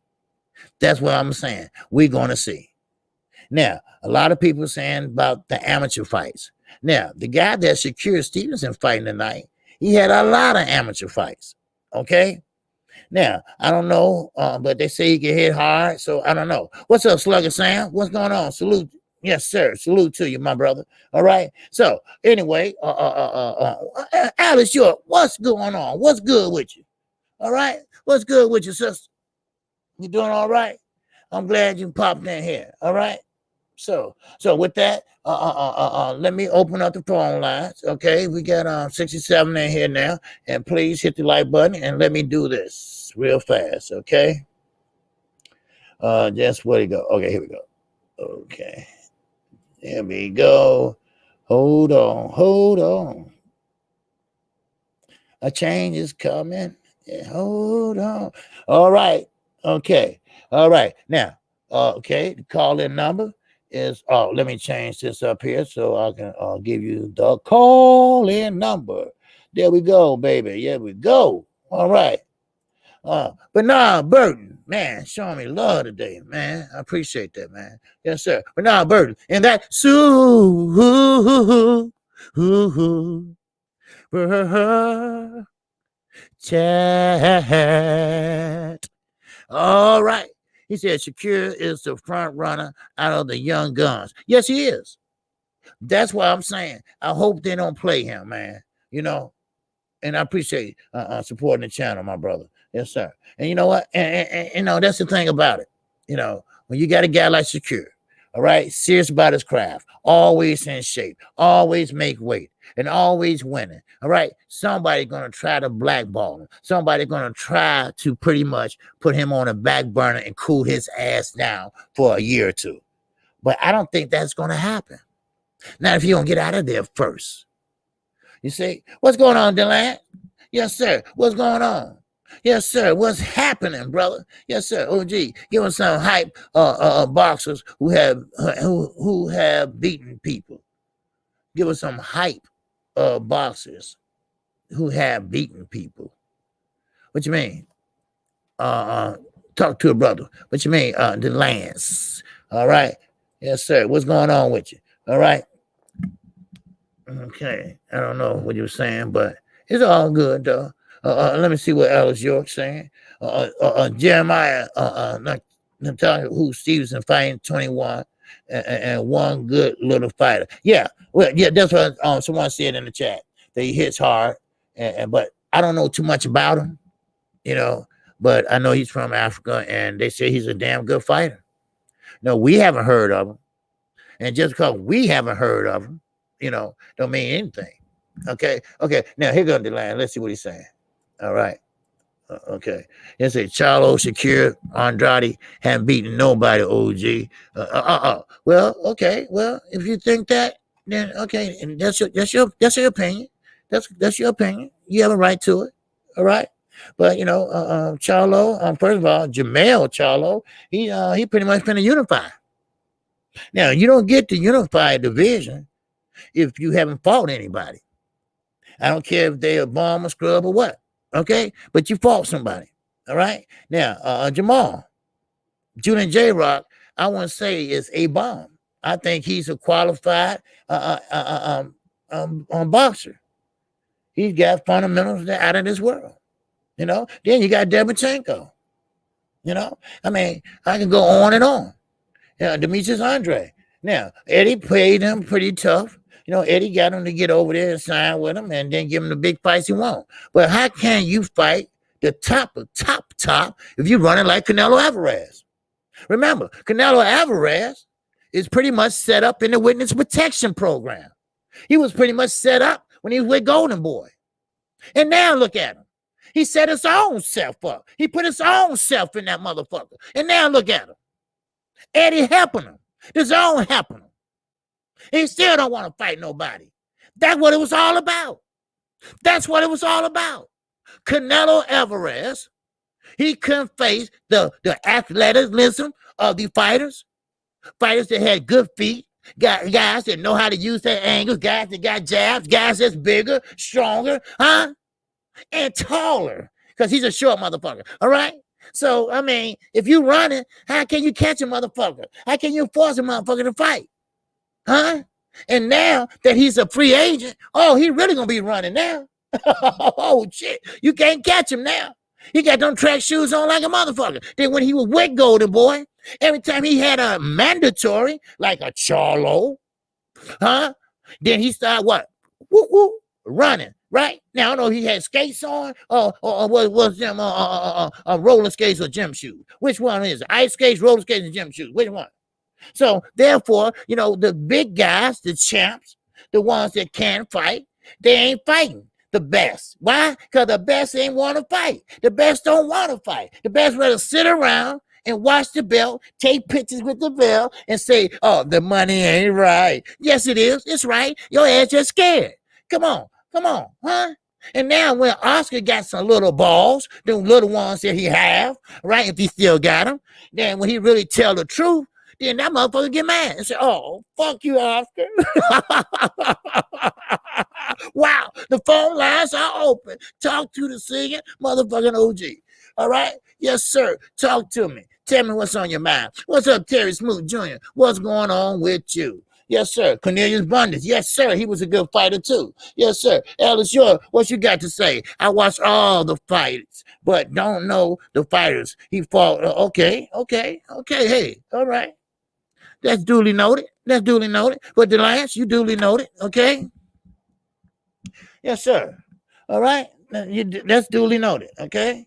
That's what I'm saying. We're gonna see. Now, a lot of people saying about the amateur fights. Now, the guy that Shakir Stevenson fighting tonight, he had a lot of amateur fights. Okay. Now, I don't know, but they say he can hit hard, so I don't know. What's up, Slugger Sam? What's going on? Salute. Yes, sir. Salute to you, my brother. All right. So, anyway, Alice York, what's going on? What's good with you? All right. What's good with you, sister? You doing all right? I'm glad you popped in here. All right. So with that, let me open up the phone lines. Okay, we got 67 in here now, and please hit the like button and let me do this real fast. Okay, just where to go? Okay, here we go. Okay, there we go. Hold on. A change is coming. Yeah, hold on. All right. Okay. All right. Now, okay, the call-in number is let me change this up here so I can give you the call-in number. There we go, baby. There we go. All right. Bernard Burton, man, showing me love today, man. I appreciate that, man. Yes, sir. Bernard Burton. And that chat. All right. He said Shakir is the front runner out of the young guns. Yes, he is. That's why I'm saying I hope they don't play him, man. And I appreciate supporting the channel, my brother. Yes, sir. And you know what? And that's the thing about it. When you got a guy like Shakir, All right, serious about his craft, always in shape, always make weight, and always winning. All right, somebody gonna try to blackball him. Somebody gonna try to pretty much put him on a back burner and cool his ass down for a year or two. But I don't think that's gonna happen. Not if you don't get out of there first. You see, what's going on, Deland? Yes, sir. What's going on? Yes, sir. What's happening, brother? Yes, sir. OG, give us some hype boxers who have beaten people. Give us some hype boxers who have beaten people. What you mean? Talk to a brother. What you mean? The Lance. All right. Yes, sir. What's going on with you? All right. Okay. I don't know what you were saying, but it's all good though. Let me see what Alice York's saying. Jeremiah Natalia, who Stevenson fighting 21 and one good little fighter. Yeah, well, yeah, that's what someone said in the chat. That he hits hard, but I don't know too much about him, you know. But I know he's from Africa, and they say he's a damn good fighter. No, we haven't heard of him, and just because we haven't heard of him, you know, don't mean anything. Okay. Now here goes the line. Let's see what he's saying. All right. Okay. It's a Charlo, Shakir, Andrade haven't beaten nobody. OG. Well, okay. Well, if you think that, then okay, and that's your opinion. That's your opinion. You have a right to it. All right. But you know, Charlo. First of all, Jamel Charlo. He pretty much been a unify. Now you don't get the unified division if you haven't fought anybody. I don't care if they're a bomb or scrub or what. Okay, but you fought somebody. All right. Now, Jamal, Junior J Rock, I wouldn't say is a bomb. I think he's a qualified boxer. He's got fundamentals that out of this world. You know. Then you got Debachenko. You know. I mean, I can go on and on. Demetrius Andre. Now, Eddie played him pretty tough. You know, Eddie got him to get over there and sign with him and then give him the big fights he wants. But how can you fight the top of top if you're running like Canelo Alvarez? Remember, Canelo Alvarez is pretty much set up in the witness protection program. He was pretty much set up when he was with Golden Boy. And now look at him. He set his own self up. He put his own self in that motherfucker. And now look at him. Eddie helping him. The zone helping him. He still don't want to fight nobody. That's what it was all about. That's what it was all about. Canelo Alvarez, he couldn't face the athleticism of the fighters that had good feet, guys that know how to use their angles, guys that got jabs, guys that's bigger, stronger, and taller, because he's a short motherfucker, all right? So, I mean, if you running, how can you catch a motherfucker? How can you force a motherfucker to fight? And now that he's a free agent, he really gonna be running now. Oh shit, you can't catch him now. He got them track shoes on like a motherfucker. Then when he was with Golden Boy, every time he had a mandatory, like a Charlo, then he started what? Woo, running. Right? Now, I don't know if he had skates on or was them roller skates or gym shoes. Which one is it? Ice skates, roller skates, and gym shoes? Which one? So, therefore, you know, the big guys, the champs, the ones that can fight, they ain't fighting the best. Why? Because the best ain't want to fight. The best don't want to fight. The best rather sit around and watch the belt, take pictures with the belt, and say, oh, the money ain't right. Yes, it is. It's right. Your ass just scared. Come on, And now when Oscar got some little balls, them little ones that he have, right, if he still got them, then when he really tell the truth, then that motherfucker get mad and say, oh, fuck you, Oscar. Wow, the phone lines are open. Talk to the singing motherfucking OG. All right? Yes, sir. Talk to me. Tell me what's on your mind. What's up, Terry Smoot Jr.? What's going on with you? Yes, sir. Cornelius Bundes. Yes, sir. He was a good fighter, too. Yes, sir. Alice York, what you got to say? I watched all the fights, but don't know the fighters. He fought. Okay. Hey, all right. That's duly noted. But the Lance, you duly noted. Okay. Yes, sir. All right. That's duly noted. Okay.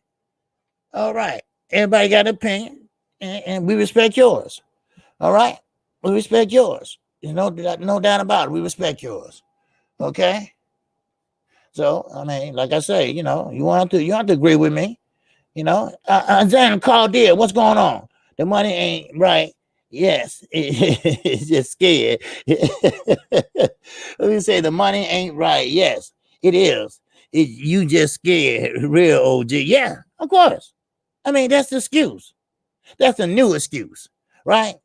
All right. Everybody got an opinion, and we respect yours. All right. We respect yours. You know, no doubt about it. We respect yours. Okay. So I mean, like I say, you know, you have to agree with me. You know, Zan called dear. What's going on? The money ain't right. Yes, it's just scared. Let me say the money ain't right. Yes, it is. You just scared, real OG. Yeah, of course. I mean, that's the excuse. That's a new excuse, right?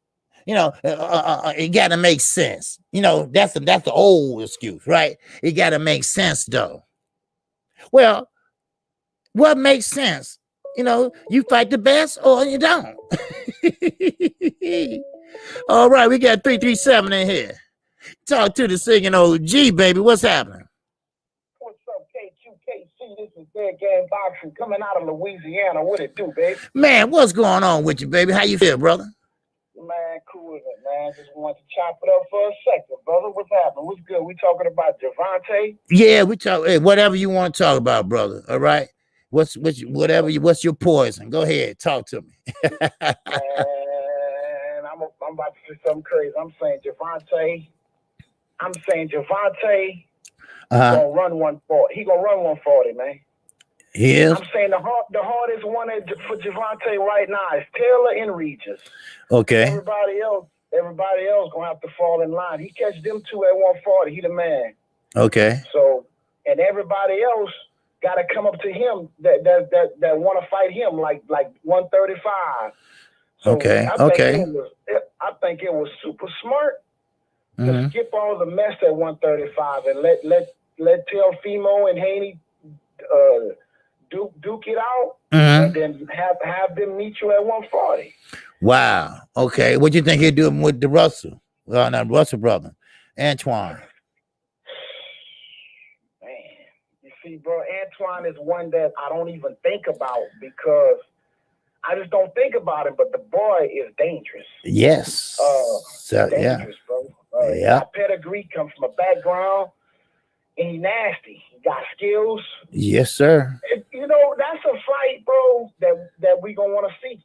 You know, it got to make sense. You know, that's the old excuse, right? It got to make sense, though. Well, what makes sense? You know, you fight the best or you don't. All right, we got 337 in here. Talk to the singing OG, baby. What's happening? What's up, KQKC? This is Dead Game Boxing coming out of Louisiana. What it do, baby? Man, what's going on with you, baby? How you feel, brother? Man, cool with it, man. Just wanted to chop it up for a second, brother. What's happening? What's good? We talking about Javante? Yeah, we talk. Hey, whatever you want to talk about, brother. All right. What's your poison? Go ahead, talk to me. Man, I'm about to say something crazy. I'm saying Javante gonna run 140. He gonna run 140, man. He is. I'm saying the hardest one for Javante right now is Taylor and Regis. Okay. Everybody else gonna have to fall in line. He catch them two at 140. He the man. Okay. So, and everybody else got to come up to him that want to fight him like 135. So okay. I think it was super smart to skip all the mess at 135 and let Teofimo and Haney duke it out, and then have them meet you at 140. Wow. Okay. What do you think he'll do with the Russell? Well, not Russell brother, Antoine. Man, you see, bro, Antoine is one that I don't even think about because I just don't think about him. But the boy is dangerous. Yes. Dangerous, bro. That pedigree comes from a background. And he nasty. He got skills. Yes, sir. You know, that's a fight, bro, that we gonna want to see.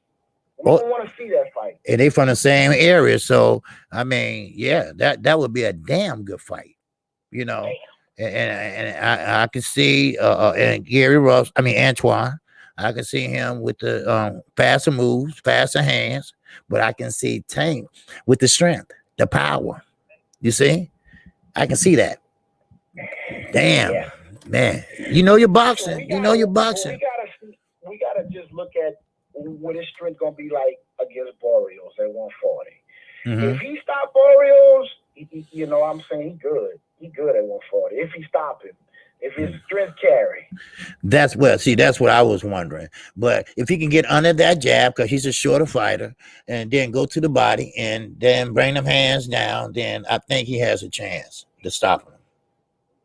We don't want to see that fight. And they from the same area, so I mean, yeah, that would be a damn good fight. You know, and I can see and Gary Russ. I mean Antoine. I can see him with the faster moves, faster hands, but I can see Tank with the strength, the power. You see, I can see that. Damn, man. You know your boxing. So we gotta just look at what his strength gonna be like against Barrios at 140. If he stop Barrios, you know what I'm saying, he good. He good at 140. If he stop him. If his strength carry. That's what I was wondering. But if he can get under that jab, because he's a shorter fighter, and then go to the body and then bring them hands down, then I think he has a chance to stop him.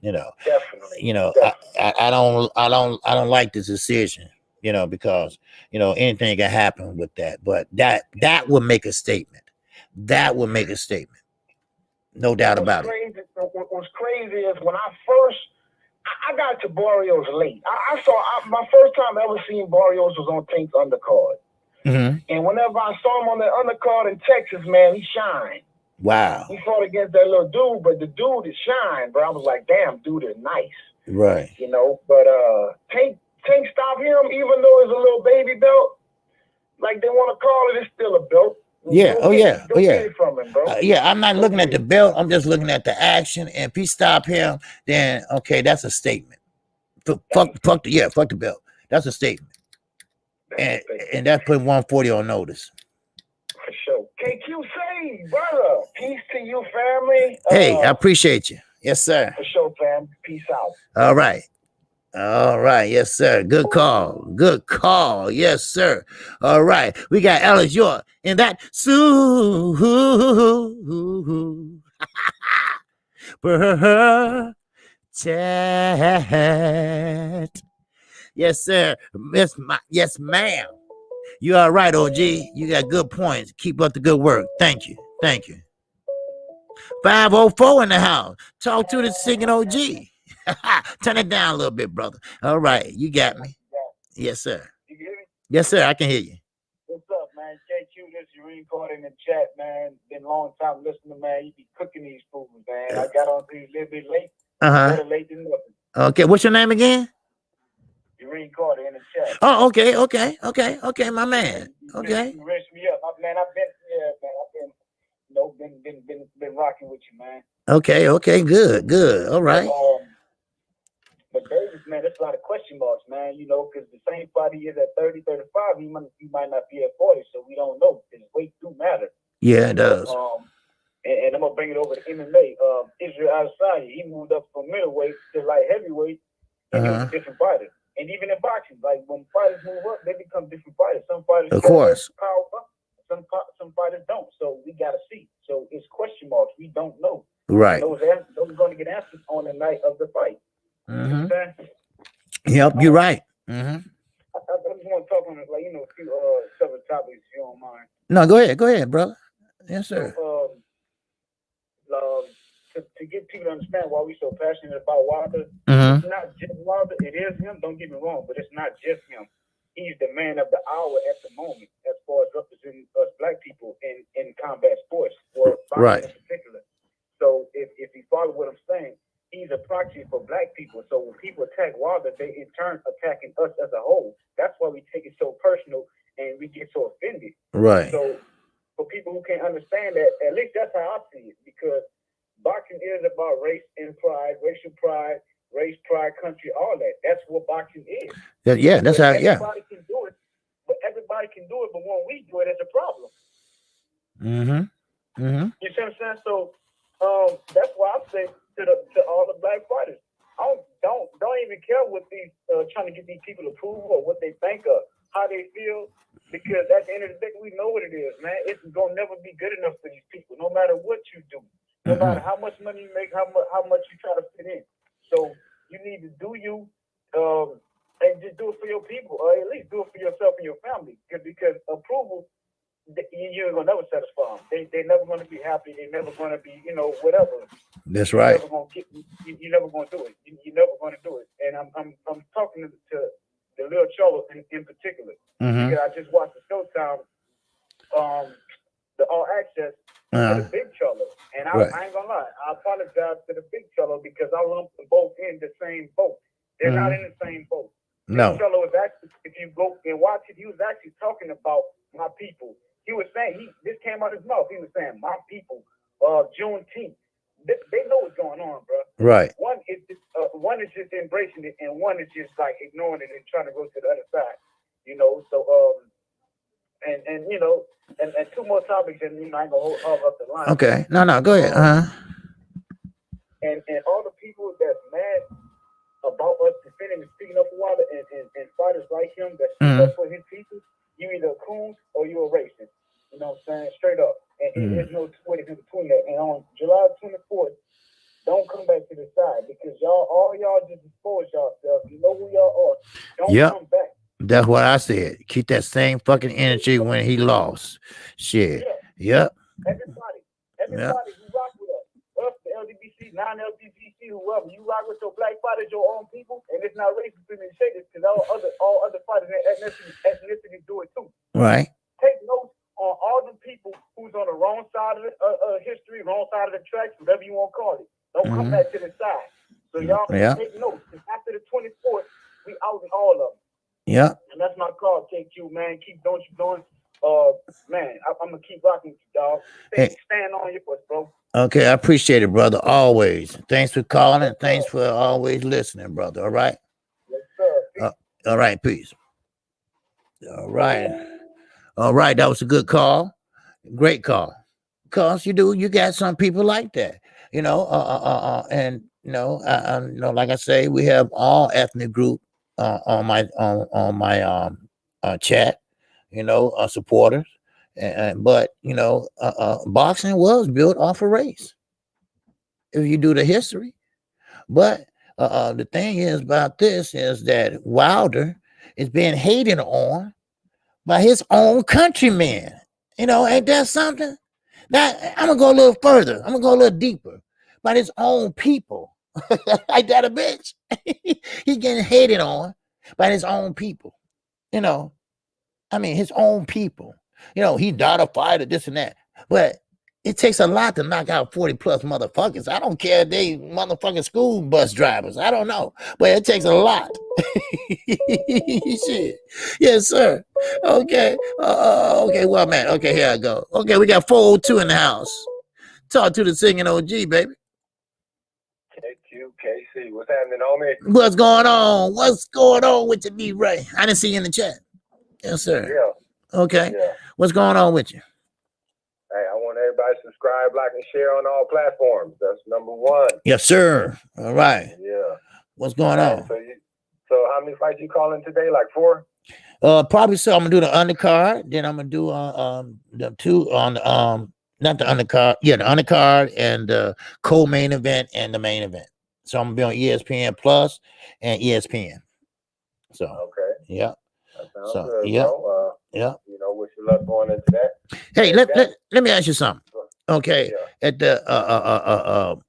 You know, definitely. You know, definitely. I don't like this decision. You know, because you know anything can happen with that. But that would make a statement. That would make a statement. No doubt about it. What's crazy is when I got to Barrios late. My first time ever seeing Barrios was on Tank's undercard. And whenever I saw him on that undercard in Texas, man, he shined. Wow. He fought against that little dude, but the dude is shine, bro. I was like, damn, dude is nice. Right. You know, but Tank stopped him, even though it's a little baby belt. Like they want to call it, it's still a belt. Yeah. Go get it from him, bro. I'm not looking at the belt. I'm just looking at the action. And if he stop him, then okay, that's a statement. Fuck the belt. That's a statement. And that's putting 140 on notice. For sure. KQC, brother. Peace to you, family. Hey, I appreciate you. Yes, sir. For sure, fam. Peace out. All right. Yes, sir. Good call. Yes, sir. All right. We got Ellis York in that chat. Yes, sir. Yes, ma'am. You are right, OG. You got good points. Keep up the good work. Thank you. 504 in the house. Talk to the singing OG. Turn it down a little bit, brother. All right. You got me. Yes, sir. You hear me? Yes, sir. I can hear you. What's up, man? KQ, this is your Marine Carter in the chat, man. Been a long time listening, man. You be cooking these foods, man. I got on to you a little bit late. Better late than nothing. Okay, what's your name again? Marine Carter in the chat. Oh, okay, my man. Okay. You raised me up, man. I've been rocking with you, man. Okay, good. All right. But Davis, man, there's a lot of question marks, man. You know, because the same fight he is at 30, 35, he might not be at 40, so we don't know. His weight do matter. Yeah, it does. And I'm gonna bring it over to MMA. Israel Adesanya, he moved up from middleweight to light heavyweight, and he was a different fighter. And even in boxing, like when fighters move up, they become different fighters. Some fighters, of course, power up. Some fighters don't. So we gotta see. So it's question marks. We don't know. Right. Those are going to get answers on the night of the fight. Mm-hmm. Yep, you're right. Mm-hmm. I just want to talk on a few several topics if you don't mind. No, go ahead, brother. Yes, sir. So, to get people to understand why we're so passionate about Wilder, it's not just Wilder. It is him. Don't get me wrong, but it's not just him. He's the man of the hour at the moment, as far as representing us black people in combat sports, or boxing in particular. So if you follow what I'm saying, he's a proxy for black people. So when people attack Wilder, they in turn attacking us as a whole. That's why we take it so personal and we get so offended. Right. So for people who can't understand that, at least that's how I see it, because boxing is about race and pride, racial pride, race, pride, country, all that. That's what boxing is. Yeah, that's how. Everybody can do it, but everybody can do it. But when we do it, it's a problem. You see what I'm saying? So that's why I say to all the black fighters, don't even care what these trying to get these people to prove or what they think of, how they feel, because at the end of the day, we know what it is, man. It's gonna never be good enough for these people, no matter what you do, no matter how much money you make, how much you try to fit in. So you need to do you, and just do it for your people, or at least do it for yourself and your family, because approval, you're gonna never satisfy them. They're never gonna be happy. They're never gonna be, whatever. That's right. You're never gonna do it. You're never gonna do it. And I'm talking to the little Cholo in particular, because I just watched the Showtime, the All Access for the Big Cholo, and I ain't gonna lie, I apologize to the Big Cholo because I lumped them both in the same boat. They're not in the same boat. No. Big Cholo was actually, if you go and watch it, he was actually talking about my people. He was saying, this came out of his mouth. He was saying, my people, Juneteenth. They know what's going on, bro. Right. One is just embracing it, and one is just like ignoring it and trying to go to the other side. So and two more topics, and I ain't gonna hold up the line. Okay. No, go ahead. And all the people that's mad about us defending and speaking up for Wilder, and fighters like him that speak up for his people, you either a coon or you a racist. You know what I'm saying? Straight up. And there's no twitting in between that. And on July 24th, don't come back to the side, because all y'all just expose yourselves. You know who y'all are. Don't come back. That's what I said. Keep that same fucking energy when he lost. Shit. Yep. Everybody who rock with us, the LGBT, non-LGBT, whoever, you rock with your black fighters, your own people, and it's not racist for me to say this, because all other fighters and ethnicity do it too. Right. Take notes on all the people who's on the wrong side of the history, wrong side of the tracks, whatever you want to call it. Don't come back to the side. So y'all take notes. After the 24th, we out in all of them. Yeah. And that's my call, KQ, man. Keep doing what you're doing. Man, I'm gonna keep rocking with you, dog. Stand on your foot, bro. Okay, I appreciate it, brother. Always. Thanks for calling, and thanks for always listening, brother. All right. Yes, sir. All right, peace. All right. That was a good call. Great call. Because you got some people like that, and like I say, we have all ethnic group on my chat, supporters, but boxing was built off of race. If you do the history, but the thing is about this is that Wilder is being hated on by his own countrymen. Ain't that something? Now, I'm going to go a little further. I'm going to go a little deeper. By his own people. Like that a bitch. He getting hated on by his own people. His own people. He daughter fighter, this and that. But it takes a lot to knock out 40 plus motherfuckers. I don't care if they motherfucking school bus drivers. I don't know. But it takes a lot. Shit. Yes, sir. Okay. Okay, well, man. Okay, here I go. Okay, we got 402 in the house. Talk to the singing OG, baby. KC, what's happening, homie? What's going on? What's going on with you, D-Ray? I didn't see you in the chat. Yes, sir. Yeah. Okay. Yeah. What's going on with you? Hey, I want everybody to subscribe, like, and share on all platforms. That's number one. Yes, sir. All right. Yeah. What's going on? So how many fights you calling today? Like 4? Probably so. I'm gonna do the undercard. Then I'm gonna do the 2 on not the undercard. Yeah, the undercard and the co-main event and the main event. So I'm gonna be on ESPN Plus and ESPN. So okay. Yeah. That sounds good, bro. Yeah. Wish you luck going into that. Hey, let me ask you something. Okay. Yeah. At the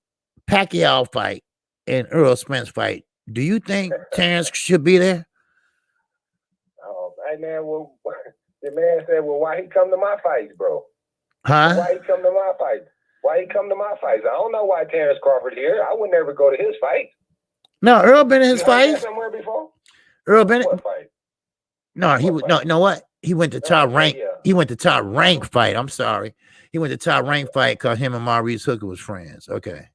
Pacquiao fight and Earl Spence fight, do you think Terrence should be there? Hey man, well, the man said, well, why he come to my fights, bro? Huh? Why he come to my fights? Why he come to my fights? I don't know why Terrence Crawford here. I would never go to his fight. No, Earl been in his fight somewhere before. Earl been. What fight? No, he was no. You know what? He went to top rank. Yeah. He went to top rank fight. I'm sorry. He went to top rank fight because him and Maurice Hooker was friends. Okay.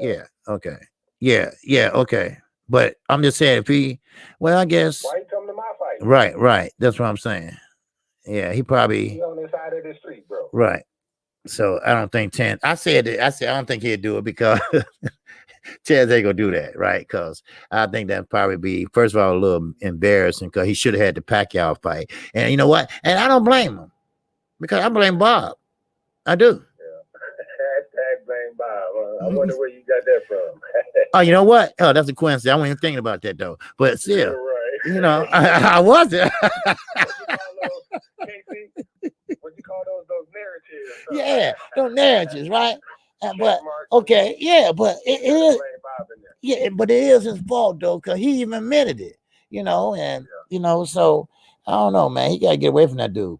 Yeah. Okay. Yeah. Okay. But I'm just saying, if he, well, I guess. Why he come to my fight? Right. That's what I'm saying. Yeah, he probably. He's on the side of the street, bro. Right. So I don't think I said I don't think he'd do it because Chaz ain't gonna do that, right? Because I think that'd probably be, first of all, a little embarrassing because he should have had the Pacquiao fight. And you know what? And I don't blame him because I blame Bob. I do. Hashtag blame Bob. I wonder where you got that from. Oh, you know what? Oh, that's a coincidence. I wasn't even thinking about that though. But still, right. I wasn't. What you call those narratives? Yeah, those narratives, right? But okay, yeah, but it is. Yeah, but it is his fault though, because he even admitted it. And so I don't know, man. He gotta get away from that dude.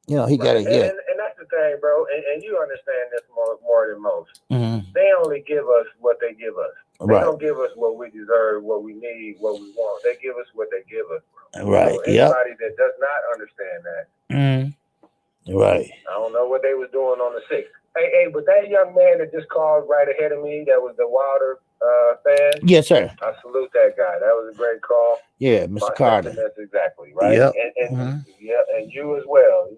He gotta. Yeah. And that's the thing, bro. And you understand this more than most. Mm-hmm. They only give us what they give us. They don't give us what we deserve, what we need, what we want. They give us what they give us, bro. Right. So anybody that does not understand that. Mm-hmm. Right. I don't know what they was doing on the 6th. Hey, but that young man that just called right ahead of me, that was the Wilder fan. Yes, sir. I salute that guy. That was a great call. Yeah, Mr. Carter. That's exactly right. Yep. And and you as well.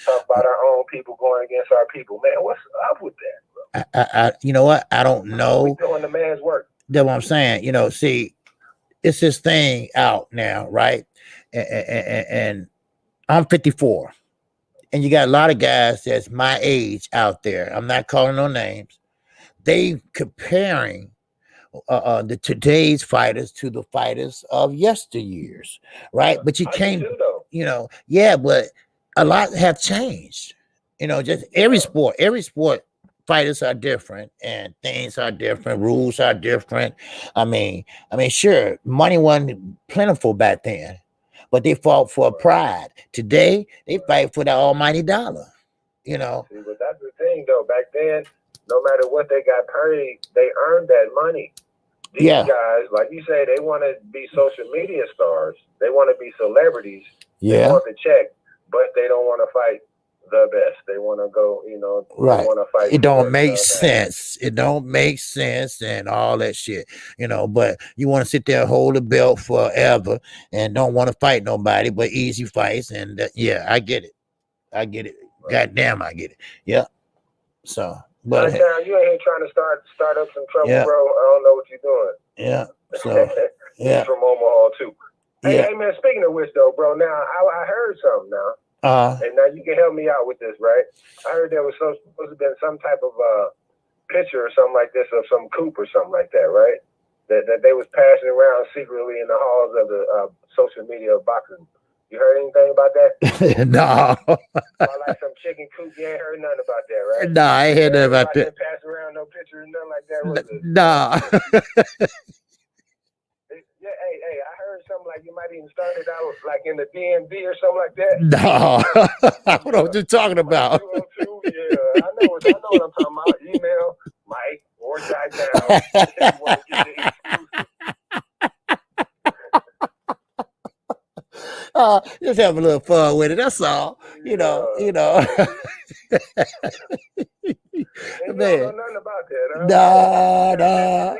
Talk about our own people going against our people. Man, what's up with that, bro? I you know what? I don't know. We're doing the man's work. That's what I'm saying. See, it's this thing out now, right? And I'm 54. And you got a lot of guys that's my age out there. I'm not calling no names. They comparing the today's fighters to the fighters of yesteryears, right? But you can't, but a lot have changed. Just every sport fighters are different and things are different, rules are different. I mean, sure, money wasn't plentiful back then, but they fought for pride. Today, they fight for the almighty dollar, See, but that's the thing, though. Back then, no matter what they got paid, they earned that money. These guys, like you say, they want to be social media stars. They want to be celebrities. Yeah. They want the check, but they don't want to fight the best. They want to go, right. They want to fight. It don't make sense. It don't make sense and all that shit, but you want to sit there and hold the belt forever and don't want to fight nobody but easy fights. And I get it. Right. God damn, I get it. Yeah. So, but you ain't here trying to start up some trouble, bro. I don't know what you're doing. Yeah. So, He's from Omaha too. Hey, man, speaking of which though, bro, now I heard something now. And now you can help me out with this, right? I heard there was supposed to have been some type of picture or something like this of some coup or something like that, right? That they was passing around secretly in the halls of the social media of boxing. You heard anything about that? No. Like some chicken coop, you ain't heard nothing about that, right? No, I ain't heard nothing about that. Pass around no picture and nothing like that. No. Hey, I heard something like you might even start it out like in the DMV or something like that. No, I don't know what you're talking about. 202, yeah, I know what I'm talking about. Email Mike or Jai Down if you want to get the exclusive. Just have a little fun with it. That's all. You know. And you don't know nothing about that, huh? Nah.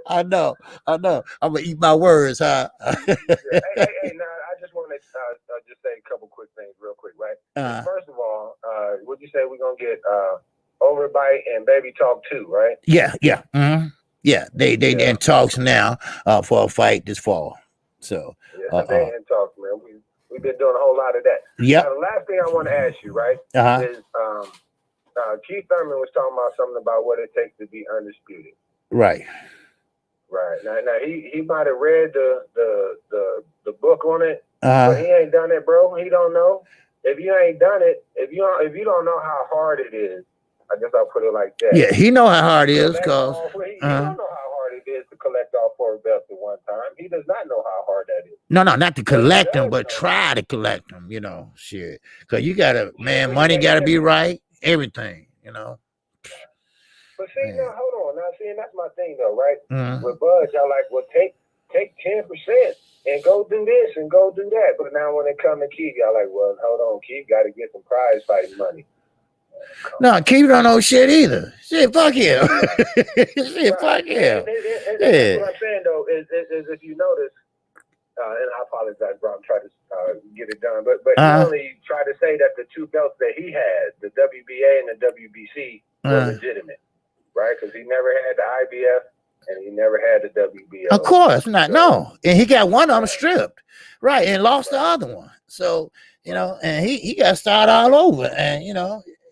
I know. I'm gonna eat my words, huh? Hey, now I just want to just say a couple quick things real quick, right? First of all, would you say we're gonna get Overbite and Baby Talk 2, right? Yeah. Mm-hmm. Yeah, they in talks now for a fight this fall. So they in talks, man. We've been doing a whole lot of that. Yeah. The last thing I want to ask you, right, is Keith Thurman was talking about something about what it takes to be undisputed. Right. Now he might have read the book on it, but he ain't done it, bro. He don't know. If you ain't done it, if you don't know how hard it is, I guess I'll put it like that. Yeah, he know how hard it is because he don't know how hard it is to collect all 4 belts at one time. He does not know how hard that is. No, not to collect them, but try to collect them. You know, shit. Because you gotta, money gotta be right. Everything, you know. But see, now hold on. Now, see, and that's my thing, though, right? With Bud, y'all like, well, take 10% and go do this and go do that. But now when it comes to Keith, y'all like, well, hold on, Keith got to get some prize fighting money. No, Keith don't know shit either. Shit, fuck him. Fuck him. That's what I'm saying, though, is if you notice, and I apologize, bro, I'm trying to get it done, but he only tried to say that the 2 belts that he had, the WBA and the WBC, were legitimate. Right, because he never had the IBF and he never had the WBO. Of course not. No, and he got one of them stripped, right, and lost the other one. So and he got to start all over, and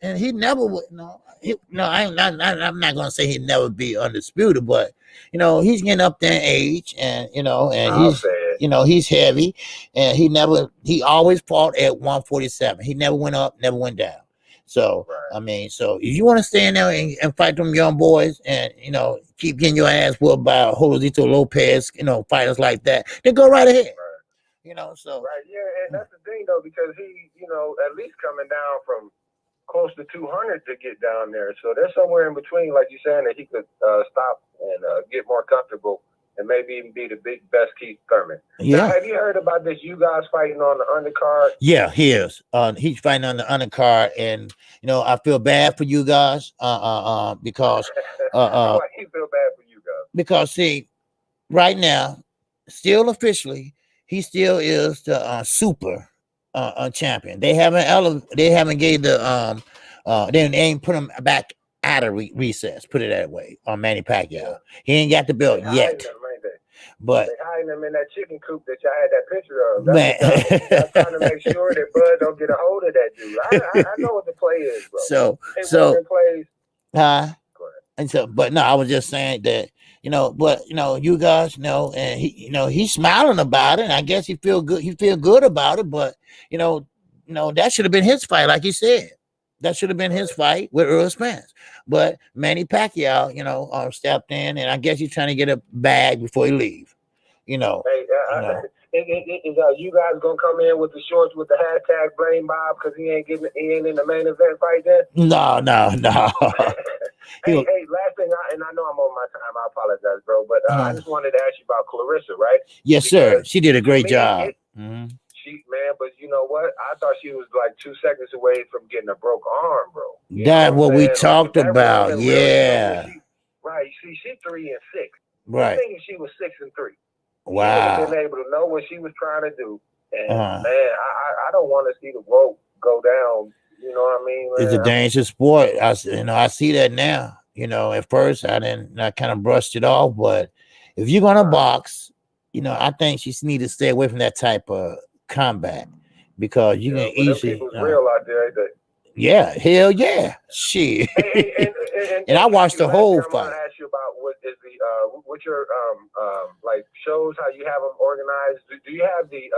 and he never would. I'm not gonna say he'd never be undisputed, but he's getting up there in age, and he's heavy, and he always fought at 147. He never went up, never went down. So so if you want to stand there and fight them young boys, and keep getting your ass whooped by Josito Lopez, fighters like that, then go right ahead. And that's the thing though, because he, at least coming down from close to 200 to get down there, so there's somewhere in between, like you're saying, that he could stop and get more comfortable. And maybe even be the best Keith Thurman. Yeah. Now, have you heard about this? You guys fighting on the undercard? Yeah, he is. He's fighting on the undercard, and I feel bad for you guys. Because why you feel bad for you guys? Because see, right now, still officially, he still is the super champion. They haven't gave the they ain't put him back out of recess. Put it that way on Manny Pacquiao. Yeah. He ain't got the belt yet. But they hiding him in that chicken coop that y'all had that picture of. That's trying to make sure that Bud don't get a hold of that dude. I know what the play is, bro. But no, I was just saying that but you guys know, and he's smiling about it. And I guess he feel good about it. But that should have been his fight, like he said. That should have been his fight with Earl Spence. But Manny Pacquiao, stepped in, and I guess he's trying to get a bag before he leave. Hey, is you guys gonna come in with the shorts with the hashtag blame Bob because he ain't in the main event fight then? No. Hey, last thing, and I know I'm on my time. I apologize, bro, but I just wanted to ask you about Clarissa, right? Yes, sir. She did a great job. But you know what? I thought she was like 2 seconds away from getting a broke arm, bro. That's what we talked about. Yeah. Right. You see, she's 3-6. Right. I'm thinking she was 6-3. Wow. She would have been able to know what she was trying to do. And man, I don't want to see the rope go down. You know what I mean? Man? It's a dangerous sport. I see that now. At first I kind of brushed it off, but if you're gonna box, I think she needs to stay away from that type of combat, because you can easily real out there, ain't they? Yeah, hell yeah, shit. And I watched the whole fight. I want to ask you about what is what's your like shows, how you have them organized. Do you have the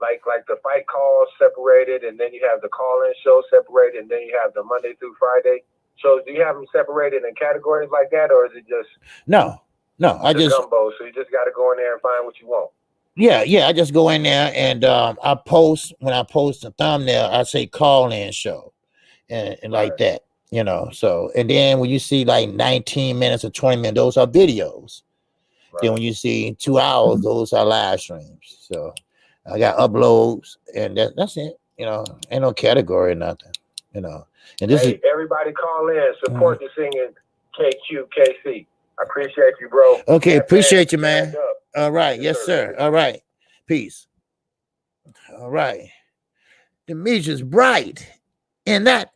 like the fight calls separated, and then you have the call-in show separated, and then you have the Monday through Friday shows? Do you have them separated in categories like that, or is it just no? No, I just gumbo. So you just got to go in there and find what you want. yeah. I just go in there and I post when I post a thumbnail, I say call in show and like that, you know. So and then when you see like 19 minutes or 20 minutes, those are videos. Then when you see 2 hours, those are live streams. So I got uploads and that's it. You know, ain't no category or nothing. You know, and this is everybody call in, support the singing KQKC. I appreciate you, bro. Okay, appreciate you, man. All right, yes, sir. All right, peace. All right, the music's bright, and that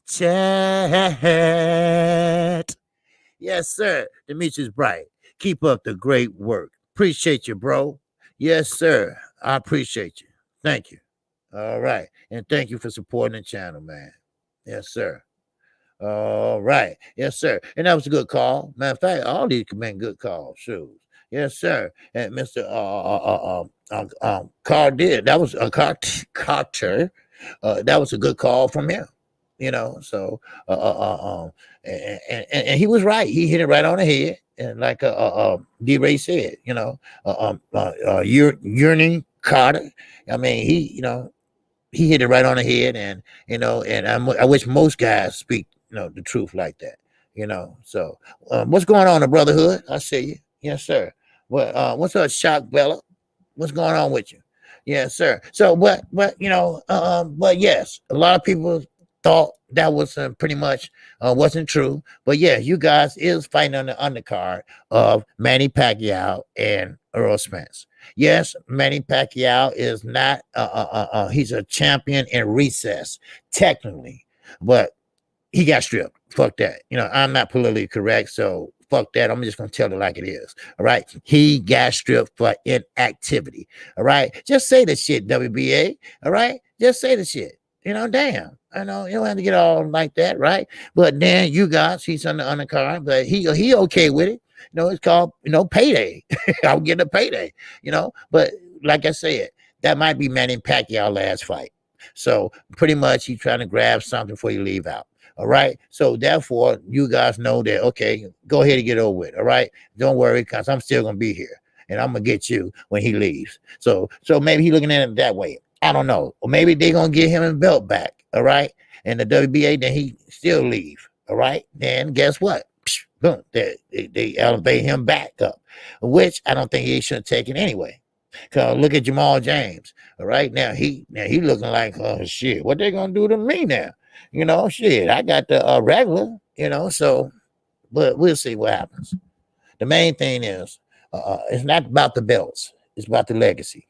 chat. Yes, sir. The music's bright. Keep up the great work. Appreciate you, bro. Yes, sir. I appreciate you. Thank you. All right, and thank you for supporting the channel, man. Yes, sir. All right. Yes, sir. And that was a good call. Matter of fact, all these have been good calls. Shoes. Yes, sir. And Mr. Carr did. That was a Carter. That was a good call from him. You know, so and he was right. He hit it right on the head. And like D-Ray said, you know, yearning Carter. I mean, he hit it right on the head, and you know, and I wish most guys speak, you know, the truth like that, you know. So, what's going on in the brotherhood? I see you, yes, sir. What's up, Shock Bella? What's going on with you? Yes, sir. So, but you know, but yes, a lot of people thought that was pretty much wasn't true. But yeah, you guys is fighting on the undercard of Manny Pacquiao and Earl Spence. Yes, Manny Pacquiao is not he's a champion in recess, technically, but he got stripped. Fuck that. You know, I'm not politically correct, so fuck that. I'm just gonna tell it like it is. All right. He got stripped for inactivity. All right. Just say the shit, WBA. All right. Just say the shit. You know, damn. I know you don't have to get all like that, right? But then you guys, he's on the undercard, but he okay with it. You know, it's called, you know, payday. I'll get a payday, you know. But like I said, that might be Manny Pacquiao last fight. So pretty much he's trying to grab something before you leave out. All right. So therefore, you guys know that, okay, go ahead and get over it. All right. Don't worry, because I'm still gonna be here and I'm gonna get you when he leaves. So maybe he's looking at it that way. I don't know. Or maybe they're gonna get him his belt back. All right. And the WBA, then he still leave. All right. Then guess what? Boom. They elevate him back up, which I don't think he should have taken anyway. Cause look at Jamal James. All right. Now he looking like, oh shit, what they gonna do to me now? You know, shit, I got the regular, you know, so but we'll see what happens. The main thing is it's not about the belts, it's about the legacy.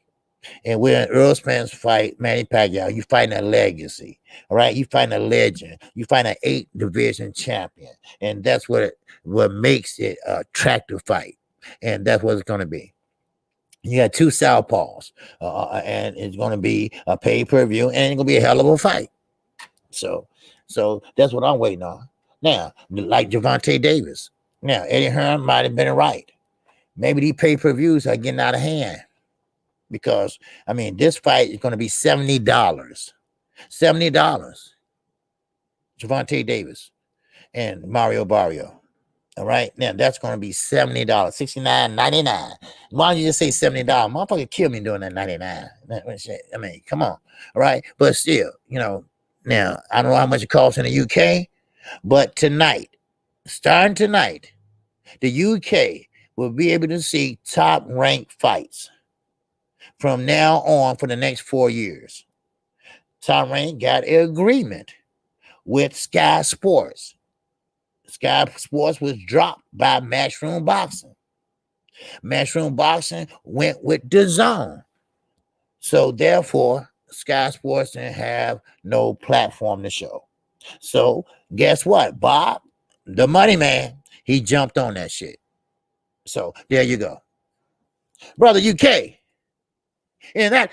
And when Earl Spence fight Manny Pacquiao, you fighting a legacy. All right, you fighting a legend. You fight an 8 division champion, and that's what makes it an attractive fight, and that's what it's going to be. You got 2 southpaws, and it's going to be a pay-per-view, and it's going to be a hell of a fight. So that's what I'm waiting on. Now, like Gervonta Davis. Now, Eddie Hearn might have been right. Maybe these pay-per-views are getting out of hand. Because, I mean, this fight is going to be $70. $70. Gervonta Davis and Mario Barrios. All right. Now, that's going to be $70. $69.99. Why don't you just say $70? Motherfucker kill me doing that 99. I mean, come on. All right. But still, you know, now, I don't know how much it costs in the UK, but tonight, starting tonight, the UK will be able to see top-ranked fights from now on for the next 4 years. Top Rank got an agreement with Sky Sports. Sky Sports was dropped by Matchroom Boxing. Matchroom Boxing went with DAZN. So therefore, Sky Sports didn't have no platform to show. So guess what? Bob, the money man, he jumped on that shit. So there you go. Brother UK. And that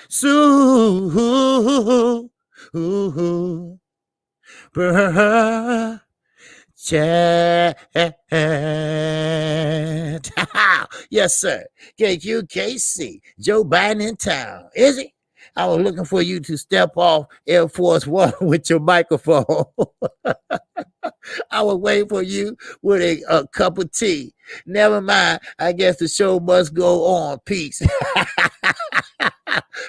chat. Yes, sir. KQKC. Joe Biden in town. Is he? I was looking for you to step off Air Force One with your microphone. I was waiting for you with a cup of tea. Never mind. I guess the show must go on. Peace.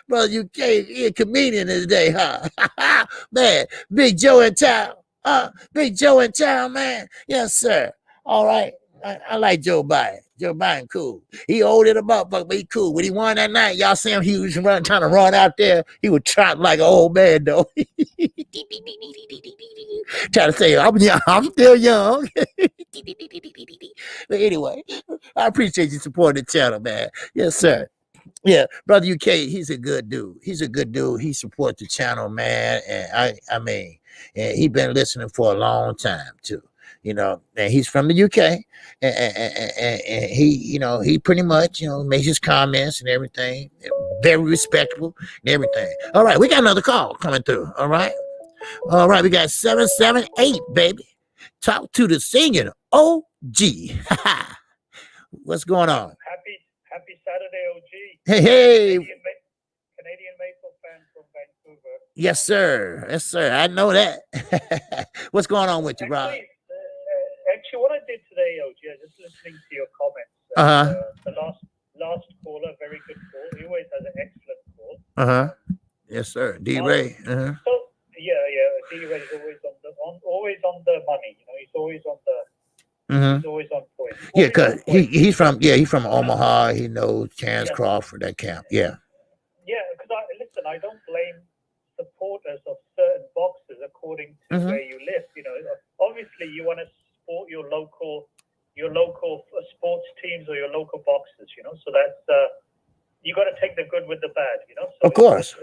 Brother, you came a comedian today, huh? Man, Big Joe in town. Big Joe in town, man. Yes, sir. All right. I like Joe Biden. Joe Biden, cool. He old in a motherfucker, but he cool. When he won that night, y'all see him, he was trying to run out there. He was trotting like an old man, though. Trying to say, I'm young, I'm still young. But anyway, I appreciate you supporting the channel, man. Yes, sir. Yeah, brother UK, he's a good dude. He's a good dude. He supports the channel, man. And I mean, and he been listening for a long time too. You know, and he's from the UK, and he, you know, he pretty much, you know, makes his comments and everything, very respectable and everything. All right, we got another call coming through. All right, we got 778, baby. Talk to the singing OG. What's going on? Happy Saturday, OG. Hey. Canadian Maple fan from Vancouver. Yes, sir. Yes, sir. I know that. What's going on with you, Rob? Actually, what I did today, OG, I was just listening to your comments. The last caller, very good call. He always has an excellent call. Yes, sir. D Ray. So yeah, D Ray is always on the money. You know, he's always on the. He's always on point. Yeah, cause he's from Omaha. He knows Chance Crawford, that camp. Yeah. Yeah, because I don't blame supporters of certain boxers according to where you live. You know, obviously you want to support your local sports teams or your local boxers. You know, so that's you got to take the good with the bad. You know, so of course.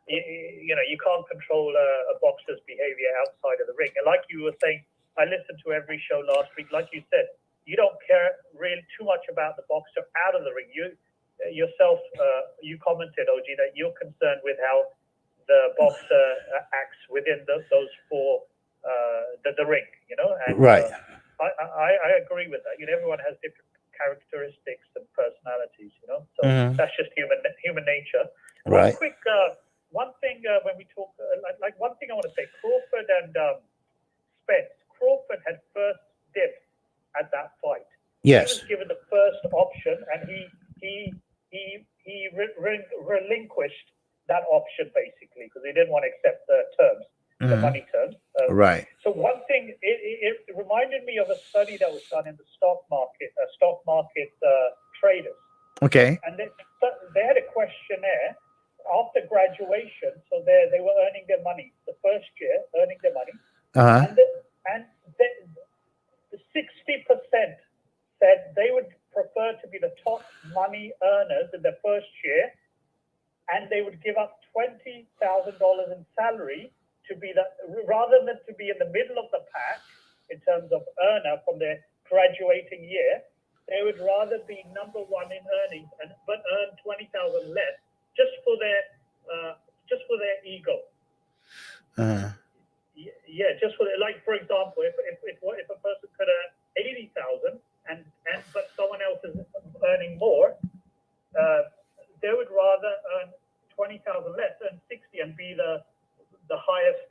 You know, you can't control a boxer's behavior outside of the ring. And like you were saying, I listened to every show last week. Like you said, you don't care really too much about the boxer out of the ring. You yourself, you commented, OG, that you're concerned with how the boxer acts within those four, the ring, you know? And, right. I agree with that. You know, everyone has different characteristics and personalities, you know? So that's just human nature. Right. One thing when we talk, like one thing I want to say, Crawford and Spence. Crawford had first dibs at that fight. Yes. He was given the first option, and he relinquished that option basically because he didn't want to accept the terms, the money terms. Right. So one thing, it reminded me of a study that was done in the stock market traders. Okay. And they had a questionnaire after graduation, so they were earning their money the first year, earning their money. And the 60% said they would prefer to be the top money earners in their first year, and they would give up $20,000 in salary to be rather than to be in the middle of the pack in terms of earner from their graduating year. They would rather be number one in earnings, but earn $20,000 less just for their ego. Yeah, just for example, if a person could earn 80,000 but someone else is earning more, they would rather earn 20,000 less, earn 60, and be the highest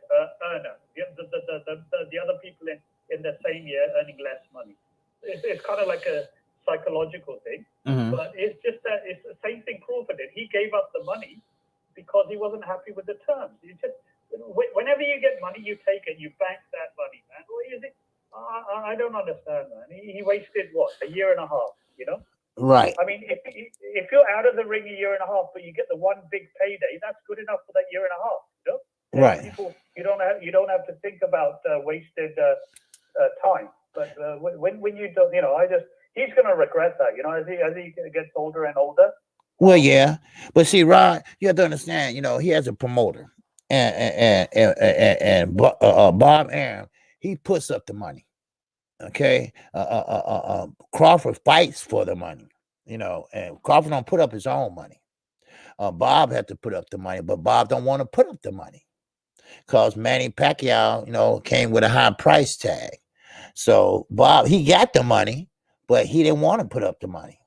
earner. The other people in the same year earning less money. It's kind of like a psychological thing, but it's just that it's the same thing Crawford did. He gave up the money because he wasn't happy with the terms. Whenever you get money, you take it, you bank that money, man. What is it? I don't understand, man. He wasted a year and a half, you know? Right. I mean, if you're out of the ring a year and a half, but you get the one big payday, that's good enough for that year and a half, you know? Right. People, you don't have to think about wasted time. But when you don't, you know, he's going to regret that, you know, as he gets older and older. Well, yeah, but see, Rod, you have to understand, you know, he has a promoter. And Bob Arum, he puts up the money. Okay, Crawford fights for the money, you know, and Crawford don't put up his own money. Bob had to put up the money, but Bob don't want to put up the money because Manny Pacquiao, you know, came with a high price tag. So Bob, he got the money, but he didn't want to put up the money,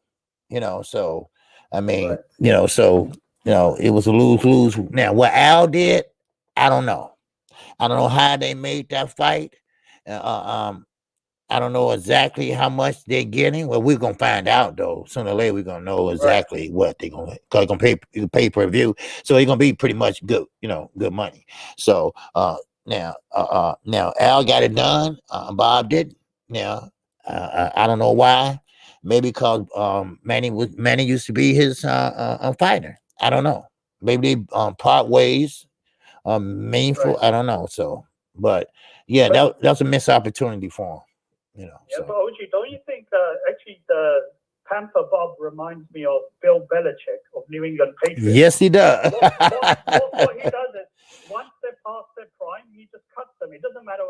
you know. So I mean, you know, so it was a lose-lose. Now, what Al did, I don't know. I don't know how they made that fight. I don't know exactly how much they're getting. Well, we're gonna find out though. Sooner or later, we're gonna know exactly what they're gonna. Cause they're gonna pay per view, so it's gonna be pretty much good, good money. So now Al got it done. Bob didn't. Now I don't know why. Maybe because Manny used to be his fighter. I don't know. Maybe they part ways. Meaningful. Right. I don't know. So, but yeah, that's a missed opportunity for him. Yeah, So. but OG, don't you think actually the Pamper Bob reminds me of Bill Belichick of New England Patriots? Yes, he does. What he does is once they're past their prime, he just cuts them. It doesn't matter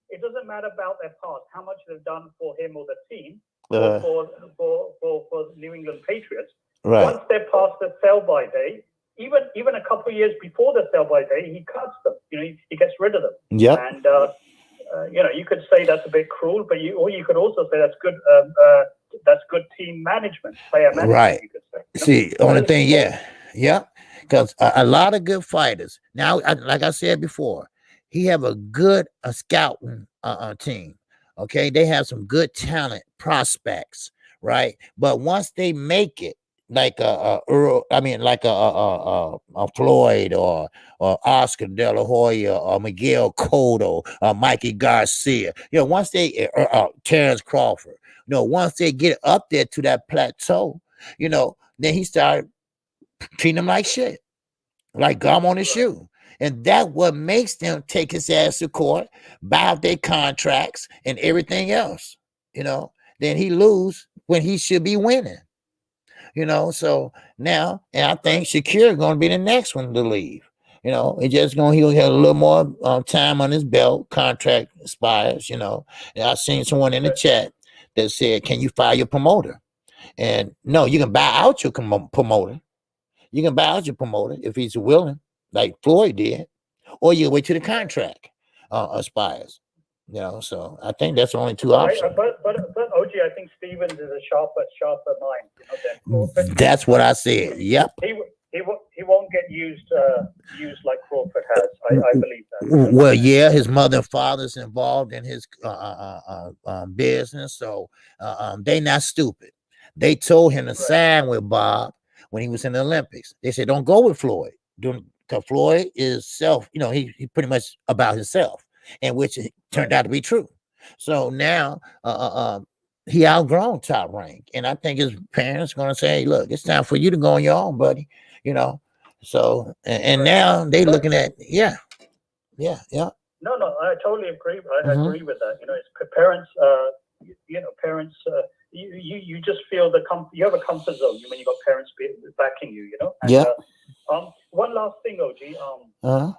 it doesn't matter about their past, how much they've done for him or the team, or for New England Patriots. Right. Once they're past the sell-by day, even a couple of years before the sell-by day, he cuts them. He gets rid of them. Yep. And you could say that's a bit cruel, but you could also say that's good. That's good team management, player management. Right. You could say. See, only thing, yeah, because a lot of good fighters. Now, like I said before, he have a good scouting team. Okay, they have some good talent prospects, right? But once they make it, like a Floyd or Oscar De La Hoya or Miguel Cotto or Mikey Garcia, once they Terrence Crawford, once they get up there to that plateau, then he started treating them like shit, like gum on his shoe. And that's what makes them take his ass to court, buy out their contracts and everything else. Then he lose when he should be winning. So now, and I think Shakir going to be the next one to leave. He'll have a little more time on his belt. Contract expires. And I seen someone in the chat that said, "Can you fire your promoter?" And no, you can buy out your promoter. You can buy out your promoter if he's willing, like Floyd did, or you wait till the contract expires. So I think that's the only two options. But OG, I think Stevens is a sharper mind. That's what I said. Yep. He won't get used like Crawford has. I believe that. Well, yeah, his mother and father's involved in his business, so they not stupid. They told him to sign with Bob when he was in the Olympics. They said, "Don't go with Floyd." Because Floyd is self. He pretty much about himself, and which turned out to be true. So now, he outgrown Top Rank, and I think his parents going to say, "Hey, look, it's time for you to go on your own, buddy." So and now they looking at yeah. No, I totally agree. I agree with that. It's parents. Parents. You just feel you have a comfort zone when you got parents backing you. And, one last thing, OG. What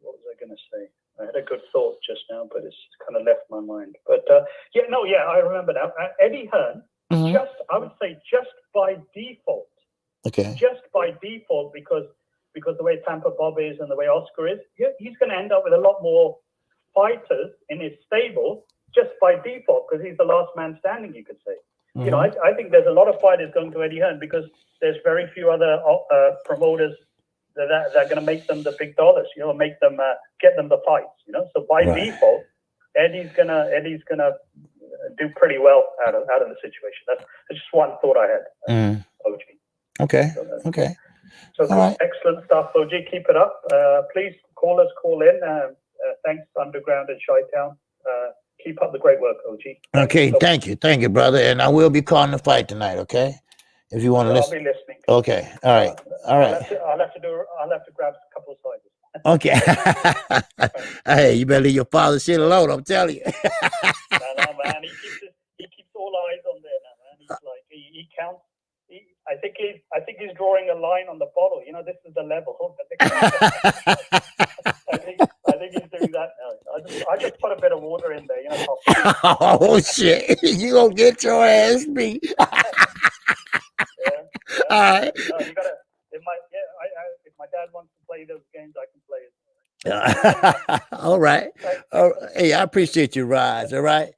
was I going to say? I had a good thought just now, but it's kind of left my mind. But I remember now. Eddie Hearn, I would say just by default. Okay. Just by default, because the way Tampa Bob is and the way Oscar is, he's going to end up with a lot more fighters in his stable just by default, because he's the last man standing, you could say. I think there's a lot of fighters going to Eddie Hearn because there's very few other promoters that are going to make them the big dollars, make them get them the fights, So by default, Eddie's gonna do pretty well out of the situation. That's just one thought I had. OG. Okay. So excellent stuff, OG. Keep it up. Please call in. Thanks, Underground and Chi-Town. Keep up the great work, OG. Okay, thank you, brother. And I will be calling the fight tonight. Okay, if you want to listen. I'll be listening. Okay, all right. I'll have to grab a couple of sizes. Okay. Hey, you better leave your father's shit alone. I'm telling you. No, man. He keeps all eyes on there now, man. He's like he counts. I think he's drawing a line on the bottle. This is the level. I think he's doing that now. I just put a bit of water in there. Oh shit! You gonna get your ass beat. All right. No, you gotta. If my dad wants to play those games, I can play it. All right. Hey, I appreciate your rise. All right.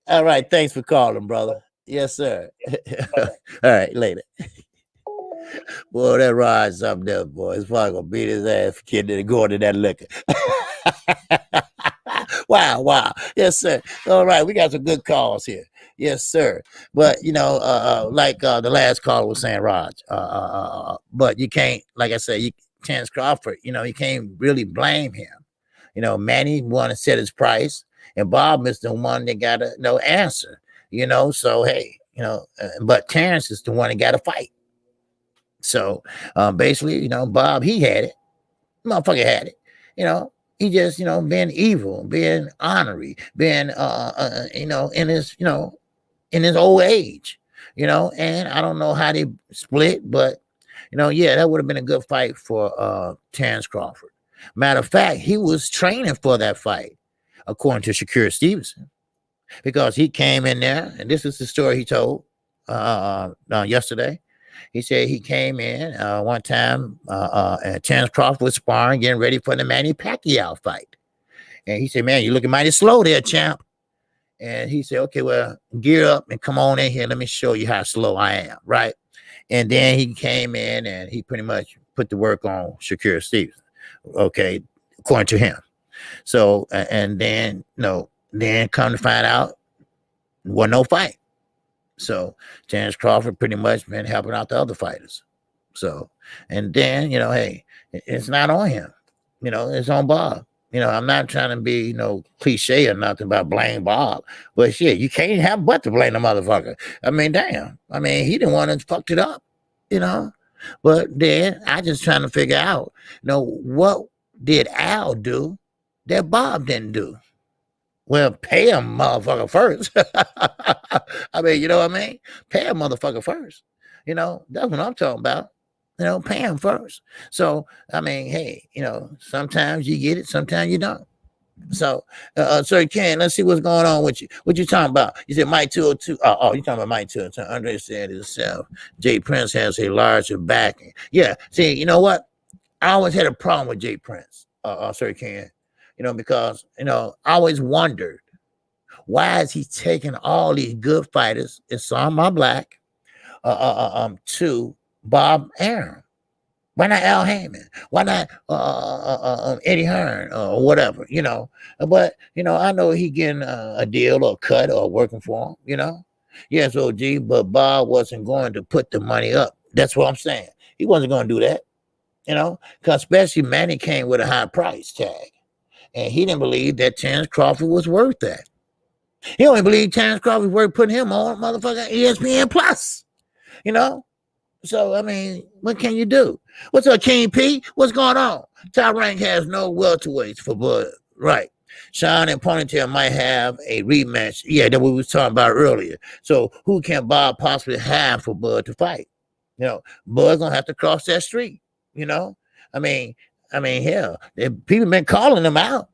All right. Thanks for calling, brother. Yes, sir. All right. Later. Boy, that ride's something else, boy. It's probably gonna beat his ass for getting going to that liquor. Wow. Yes, sir. All right, we got some good calls here. Yes, sir. But like the last caller was saying, Raj. But you can't, like I said, Terrence Crawford. You can't really blame him. Manny wanted to set his price, and Bob is the one that got no answer. So hey, but Terrence is the one that got to fight. So basically, Bob, he had it. Motherfucker had it. He just, being evil, being ornery, being in his old age, and I don't know how they split, but yeah, that would have been a good fight for Terrence Crawford. Matter of fact, he was training for that fight, according to Shakur Stevenson, because he came in there, and this is the story he told yesterday. He said he came in one time, and Terrence Crawford was sparring, getting ready for the Manny Pacquiao fight. And he said, man, you're looking mighty slow there, champ. And he said, okay, well, gear up and come on in here. Let me show you how slow I am, right? And then he came in and he pretty much put the work on Shakur Stevenson, okay, according to him. So, and then, then come to find out, there wasn't no fight. So Terrence Crawford pretty much been helping out the other fighters. So, and then, hey, it's not on him. It's on Bob. I'm not trying to be, cliche or nothing about blame Bob. But shit, you can't have but to blame the motherfucker. I mean, damn. I mean, he the one that fucked it up, But then I just trying to figure out, what did Al do that Bob didn't do? Well, pay him, motherfucker, first. I mean, you know what I mean? Pay him, motherfucker, first. That's what I'm talking about. Pay him first. So, I mean, hey, sometimes you get it, sometimes you don't. So, Sir Ken, let's see what's going on with you. What you talking about? You said Mike 202. Oh, you talking about Mike 202. Andre said himself, Jay Prince has a larger backing. Yeah, see, you know what? I always had a problem with Jay Prince, Sir Ken. Because, I always wondered, why is he taking all these good fighters, and some are black, to Bob Arum? Why not Al Heyman? Why not Eddie Hearn or whatever, But, I know he getting a deal or a cut or working for him, Yes, OG, but Bob wasn't going to put the money up. That's what I'm saying. He wasn't going to do that, because especially Manny came with a high price tag. And he didn't believe that Terrence Crawford was worth that. He only believed Terrence Crawford was worth putting him on motherfucking ESPN Plus. So, I mean, what can you do? What's up, King P? What's going on? Top Rank has no welterweights for Bud. Right. Sean and Ponytail might have a rematch. Yeah, that we was talking about earlier. So who can Bob possibly have for Bud to fight? Bud's going to have to cross that street. I mean, hell, people been calling him out.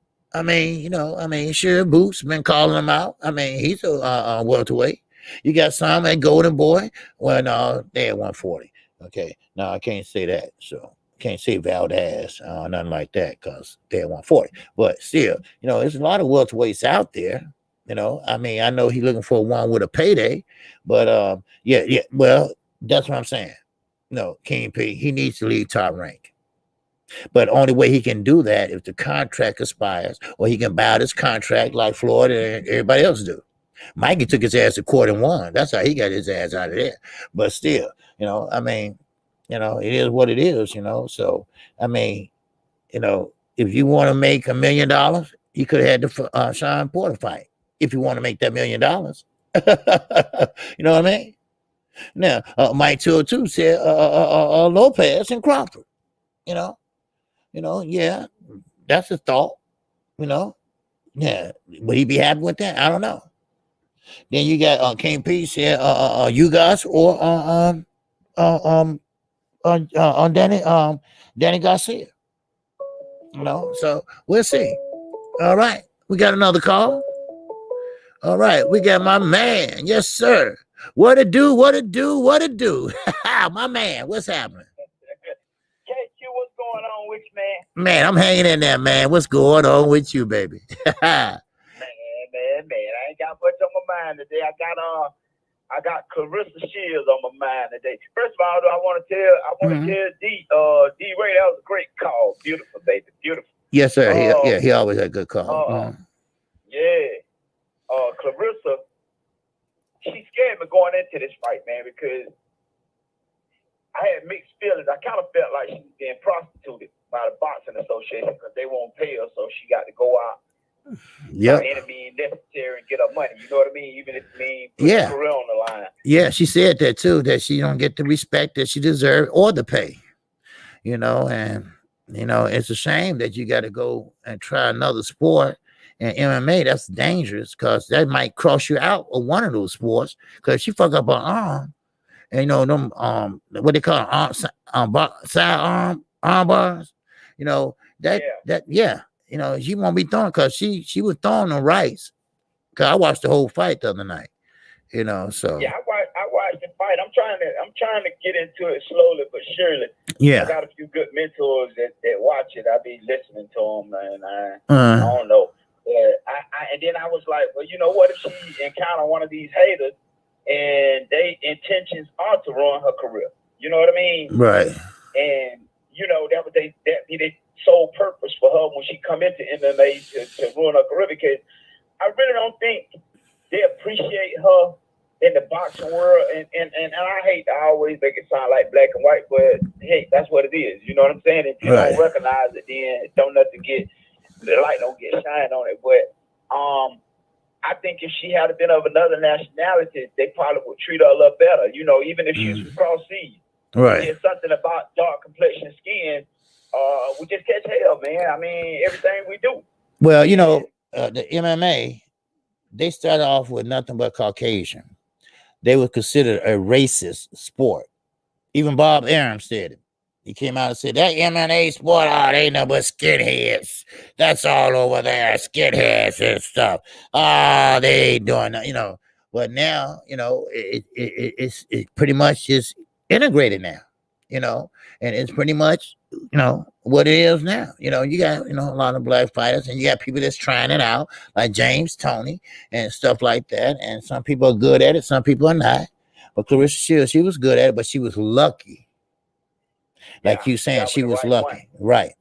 Sure, Boots been calling him out. I mean, he's a welterweight. You got some at Golden Boy. Well, no, they at 140. Okay, no, I can't say that. So can't say Valdez, nothing like that, because they're 140. But still, there's a lot of welterweights out there. I mean, I know he's looking for one with a payday, but yeah. Well, that's what I'm saying. No, King P, he needs to leave Top Rank. But only way he can do that if the contract expires, or he can buy out his contract like Floyd and everybody else do. Mikey took his ass to court and won. That's how he got his ass out of there. But still, I mean, it is what it is, So, I mean, if you want to make $1 million, you could have had the Sean Porter fight. If you want to make that $1 million. You know what I mean? Now, Mike 202 said Lopez and Crawford, yeah, that's a thought, Yeah, would he be happy with that? I don't know. Then you got King P said you guys or Danny Garcia. So we'll see. All right, we got another call. All right, we got my man. Yes, sir. What it do? My man, what's happening? What's going on with you, man? Man, I'm hanging in there, man. What's going on with you, baby? man, I ain't got much on my mind today. I got Clarissa Shields on my mind today. First of all, I want to tell D Ray, that was a great call. Beautiful, baby, beautiful. Yes, sir. He always had a good call. Yeah. Clarissa, she scared me going into this fight, man, because I had mixed feelings. I kind of felt like she was being prostituted by the boxing association because they won't pay her, so she got to go out. By any means necessary and get her money. You know what I mean? Even if it means put her career on the line. Yeah, she said that too, that she don't get the respect that she deserves or the pay. You know, and you know, it's a shame that you got to go and try another sport. And MMA, that's dangerous because that might cross you out of one of those sports because she fuck up her arm. And you know, them what they call sidearm arm bars, you know, you know, she won't be throwing because she was throwing the rights. Cause I watched the whole fight the other night, you know. So yeah, I watched the fight. I'm trying to get into it slowly but surely. Yeah, I got a few good mentors that watch it. I be listening to them, and I don't know. And then I was like, well, you know what? If she encounter one of these haters, and they intentions are to ruin her career, you know what I mean? Right. And you know that be their sole purpose for her when she come into MMA to ruin her career, because I really don't think they appreciate her in the boxing world. And I hate to always make it sound like black and white, but hey, that's what it is. You know what I'm saying? If you don't recognize it, then the light don't get shine on it. But I think if she had been of another nationality, they probably would treat her a little better. You know, even if she's from cross seas. Right. There's something about dark complexion skin. We just catch hell, man. I mean, everything we do. Well, you know, the MMA, they started off with nothing but Caucasian. They were considered a racist sport. Even Bob Arum said it. He came out and said, that MMA sport, they ain't nothing but skinheads. That's all over there, skinheads and stuff. They ain't doing that, you know. But now, you know, it's pretty much just integrated now, you know, and it's pretty much, you know, what it is now. You know, you got, you know, a lot of black fighters, and you got people that's trying it out, like James Toney and stuff like that. And some people are good at it, some people are not. But Clarissa Shields, she was good at it, but she was lucky. Like you saying, she was lucky, right?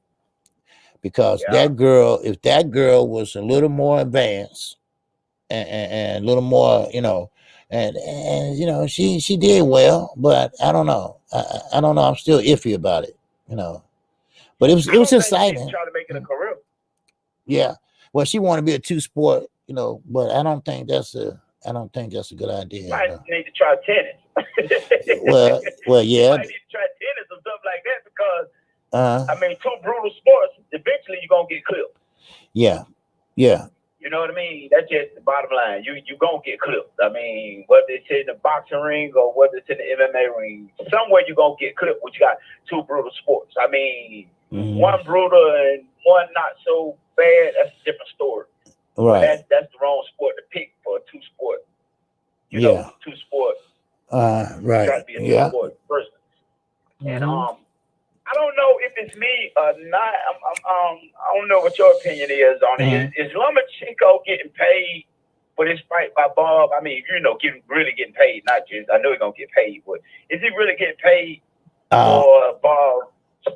Because that girl, if that girl was a little more advanced and a little more, you know, and you know, she did well, but I don't know. I don't know. I'm still iffy about it, you know. But it was exciting. Trying to make it a career. Yeah. Well, she wanted to be a two-sport, you know, but I don't think that's a good idea. Might need to try tennis. well, yeah. You might need to try tennis or something like that, because I mean, two brutal sports. Eventually, you're gonna get clipped. Yeah. You know what I mean? That's just the bottom line. You gonna get clipped. I mean, whether it's in the boxing ring or whether it's in the MMA ring, somewhere you're gonna get clipped. Which you got two brutal sports. I mean, one brutal and one not so bad. That's a different story. Right. That's the wrong sport to pick for a two sport. You know, two sport. Right. Try to be a two sport person. And I don't know if it's me or not. I don't know what your opinion is on it. Is Lomachenko getting paid for this fight by Bob? I mean, you know, really getting paid, not just, I know he's going to get paid, but is he really getting paid or Bob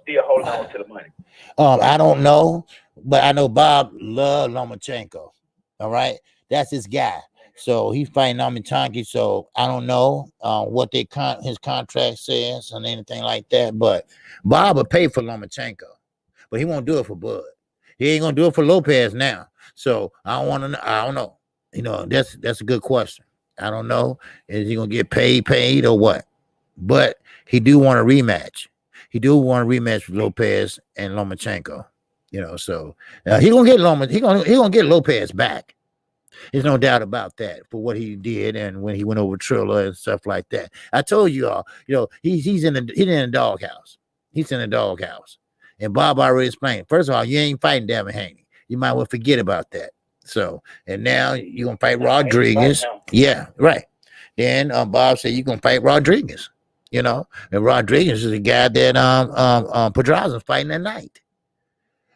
still holding on to the money? I don't know, but I know Bob loved Lomachenko. All right. That's his guy. So he's fighting Lomachenko. So I don't know what his contract says and anything like that. But Bob will pay for Lomachenko, but he won't do it for Bud. He ain't gonna do it for Lopez now. So I don't want to know. I don't know. You know, that's a good question. I don't know. Is he gonna get paid or what? But he do want a rematch. He do want a rematch with Lopez and Lomachenko. You know, so he gonna get he gonna get Lopez back. There's no doubt about that for what he did and when he went over Triller and stuff like that. I told you all, you know, he's in the doghouse. He's in the doghouse. And Bob already explained. First of all, you ain't fighting Devin Haney. You might well forget about that. So, and now you're gonna fight Rodriguez. Yeah, right. Then Bob said you're gonna fight Rodriguez. You know, and Rodriguez is the guy that Pedraza's fighting that night.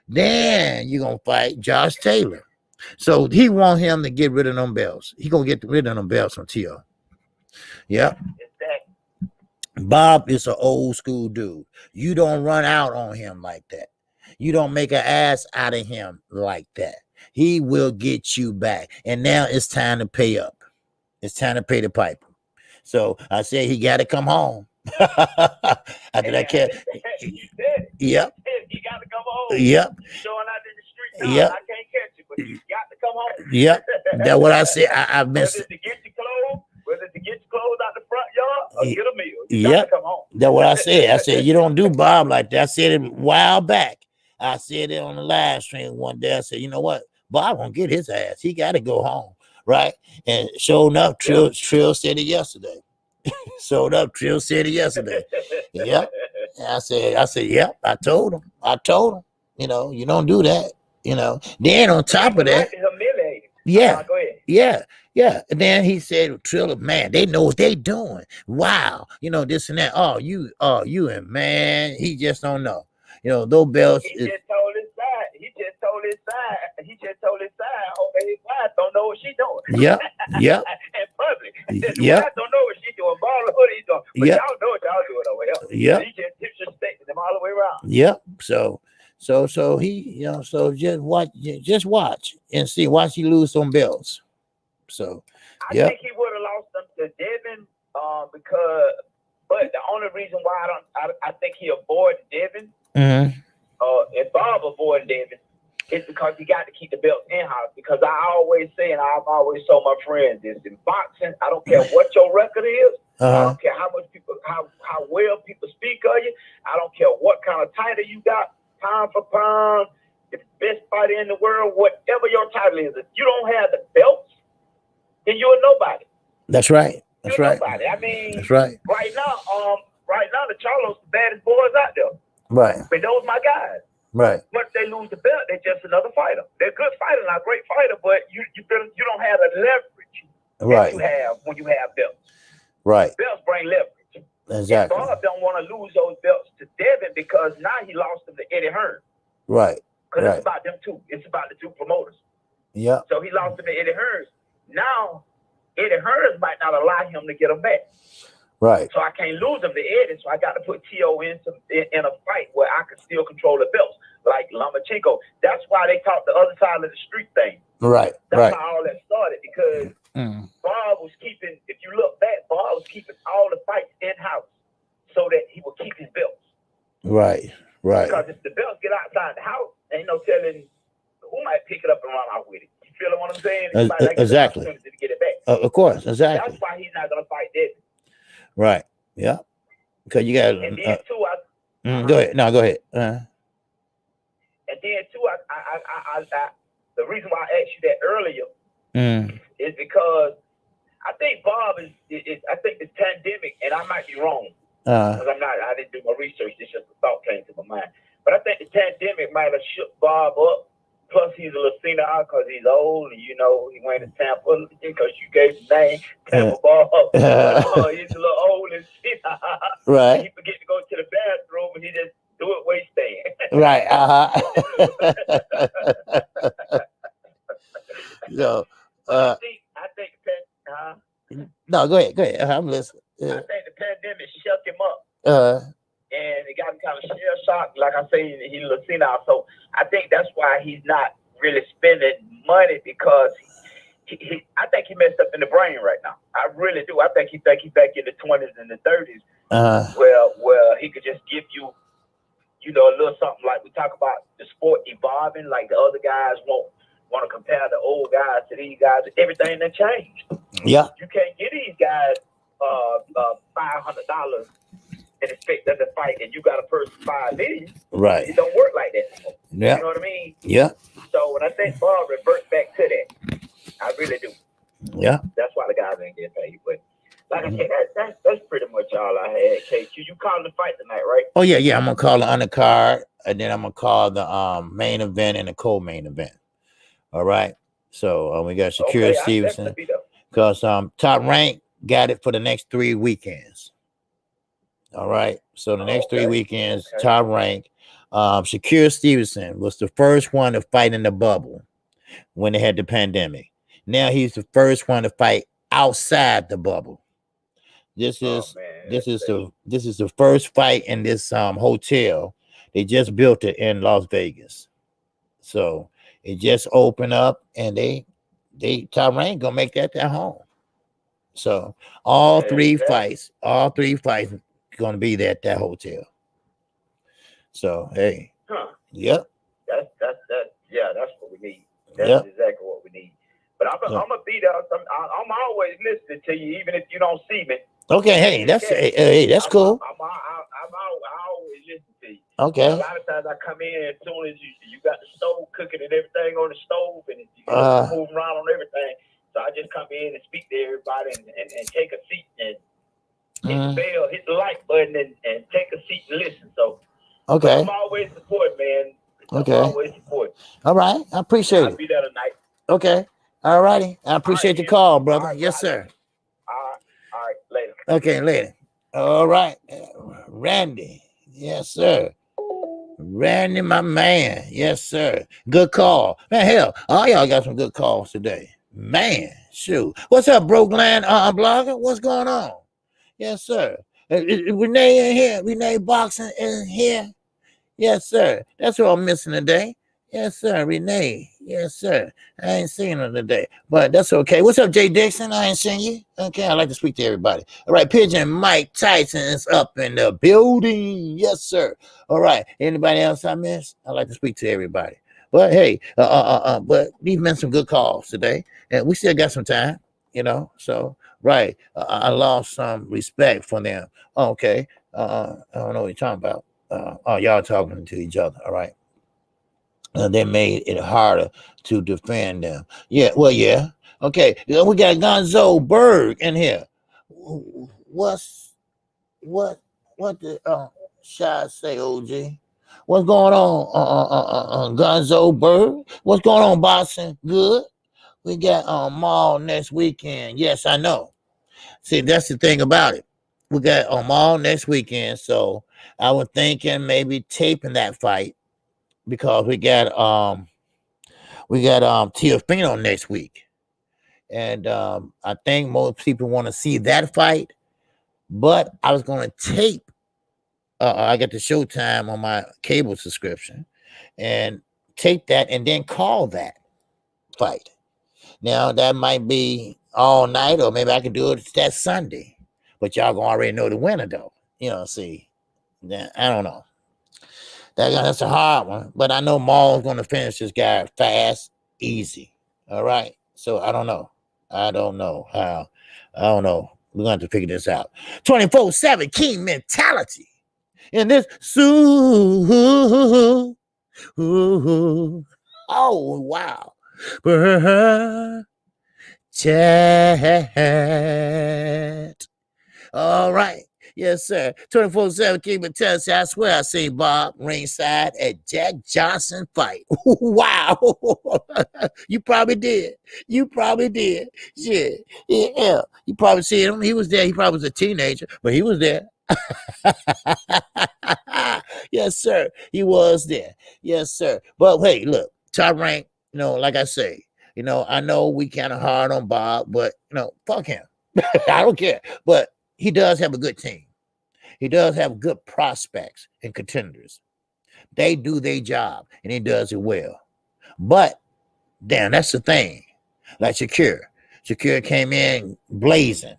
Then you're gonna fight Josh Taylor. So he want him to get rid of them belts. He gonna get rid of them belts from Tio. Yep. Exactly. Bob is an old school dude. You don't run out on him like that. You don't make an ass out of him like that. He will get you back. And now it's time to pay up. It's time to pay the piper. So I said he got to come home. After that cat. You said it. Yep. You got to come home. Yep. You showing out in the street now. Yep. I can't catch you, but you got to come home. Yep. That's what I said. I've been. Whether it's to get your clothes, whether it's to get your clothes out the front yard or get a meal, you Yep. got to come home. That's what I said. I said, you don't do Bob like that. I said it a while back. I said it on the live stream one day. I said, you know what? Bob won't get his ass. He got to go home. Right. And showing up, Trill said it yesterday. Showed up, Trill said it yesterday. Yep. And I said, yep. I told him. You know, you don't do that. You know. Then on top of that, yeah. Go ahead. Yeah. Yeah. And then he said, Triller, man, they know what they doing. Wow. You know, this and that. You and man, he just don't know. You know, those belts. He just told his side. He just told his side. Okay, his wife don't know what she doing. Yep. Yep. In public. His Yep. wife don't know what she doing. Ball what he doing. But Yep. y'all know what y'all doing over here. Yep. He just disrespecting them all the way around. Yep. So he, you know, so just watch and see. Watch he lose some belts. So I think he would have lost them to Devin, but the only reason why I think he avoided Devin, and Bob avoided Devin, is because he got to keep the belts in house. Because I always say, and I've always told my friends this: in boxing, I don't care what your record is. I don't care how much people, how well people speak of you. I don't care what kind of title you got, pound for pound, the best fighter in the world, whatever your title is. If you don't have the belts, then you're nobody. That's right. That's you're right. Nobody. I mean, that's right. Right now, the Charlos the baddest boys out there. Right. But those my guys. Right. Once they lose the belt, they're just another fighter. They're good fighter, not a great fighter, but you don't have the leverage that you have when you have belts. Right. Belts bring leverage. Exactly. And Bob don't want to lose those belts to Devin because now he lost them to Eddie Hearn. Right. Because it's about them two. It's about the two promoters. Yeah. So he lost them to Eddie Hearn. Now Eddie Hearn might not allow him to get him back. Right. So I can't lose him to Eddie, so I got to put T.O. in a fight where I can still control the belts, like Lomachenko. That's why they talk the other side of the street thing. Right. That's how all that started, because Bob was keeping, if you look back, Bob was keeping all the fights in-house so that he would keep his belts. Right. Right. Because if the belts get outside the house, ain't no telling who might pick it up and run out with it. You feel what I'm saying? Exactly. To get it back. Of course. Exactly. That's why he's not going to fight Devin. Right. Yeah. Because you got. And then too, go ahead. No, go ahead. And then too, I the reason why I asked you that earlier is because I think Bob is I think this pandemic, and I might be wrong because I didn't do my research. It's just a thought came to my mind. But I think the pandemic might have shook Bob up. Plus, he's a Latino because he's old, and you know he went to Tampa because you gave the name Tampa Bob. He's a little old and shit. Right. He forget to go to the bathroom, and he just do it where he stand. Right. So, I think. No, go ahead. I'm listening. I think the pandemic shook him up. And it got him kind of shell shocked. Like I say, he's Latino. So I think that's why he's not really spending money, because I think he messed up in the brain right now. I really do. I think he's back in the 20s and the 30s, where he could just give you, a little something like we talk about the sport evolving, like the other guys want to compare the old guys to these guys. Everything that changed. Yeah. You can't get these guys $500 and expect them to fight, and you got a person $5 million. Right. It don't work like that. Yeah. You know what I mean? Yeah. So when I think Bob reverts back to that, I really do. Yeah. That's why the guys ain't getting paid. But like I said, that's pretty much all I had. KQ, you calling the fight tonight, right? Oh yeah. I'm gonna call the undercard, and then I'm gonna call the main event and the co-main event. All right. So we got Shakira Stevenson, because Top Rank got it for the next 3 weekends. All right. So the next 3 weekends, Top Rank. Shakira Stevenson was the first one to fight in the bubble when they had the pandemic. Now he's the first one to fight outside the bubble. This is man, this is the first fight in this hotel. They just built it in Las Vegas, so it just opened up, and they Tyrann gonna make that their home. So all three fights gonna be there at that hotel. So hey, yep. That's what we need. That's exactly what we need. But I'm gonna be there. I'm always listening to you, even if you don't see me. Okay, hey, that's cool. I always listen to you. Okay. A lot of times I come in as soon as you got the stove cooking and everything on the stove, and you moving around on everything. So I just come in and speak to everybody and take a seat and hit the bell, hit the like button, and take a seat and listen. So I'm always supporting, man. Always support. All right, I appreciate it. I'll be there tonight. Okay. All righty. I appreciate the call, brother. Right, yes, sir. All right, later. Okay, later. All right. Randy. Yes, sir. Randy, my man. Yes, sir. Good call. Man, hell, all y'all got some good calls today. Man, shoot. What's up, Brokeland blogger? What's going on? Yes, sir. Renee in here. Renee Boxing in here. Yes, sir. That's what I'm missing today. Yes, sir. Renee. Yes, sir. I ain't seen her today, but that's okay. What's up, Jay Dixon? I ain't seen you. Okay, I like to speak to everybody. All right, Pigeon Mike Tyson is up in the building. Yes, sir. All right. Anybody else I missed? I like to speak to everybody. But hey, but these been some good calls today, and we still got some time, you know. So right, I lost some respect for them. Okay, I don't know what you're talking about. Y'all talking to each other. All right. They made it harder to defend them. Yeah, well, yeah. Okay, we got Gonzo Berg in here. What the Shy say, OG? What's going on, Gonzo Berg? What's going on, Boston? Good. We got Mall next weekend. Yes, I know. See, that's the thing about it. We got Mall next weekend, so I was thinking maybe taping that fight because we got Teofimo next week, and I think most people want to see that fight. But I was going to tape. I got the Showtime on my cable subscription, and tape that, and then call that fight. Now that might be all night, or maybe I could do it that Sunday. But y'all gonna already know the winner, though. You know, see, I don't know. That's a hard one, but I know Maul's going to finish this guy fast, easy. All right. So I don't know. I don't know how. I don't know. We're going to have to figure this out. 24/7 King mentality. In this oh wow. Chat. All right. Yes, sir. 24/7 King mentality. I swear I seen Bob ringside at Jack Johnson fight. Wow. You probably did. You probably did. Shit. Yeah. You probably seen him. He was there. He probably was a teenager, but he was there. Yes, sir. He was there. Yes, sir. But hey, look, Tyrann, like I say, I know we kind of hard on Bob, but fuck him. I don't care. But he does have a good team. He does have good prospects and contenders. They do their job, and he does it well. But damn, that's the thing. Like Shakir came in blazing,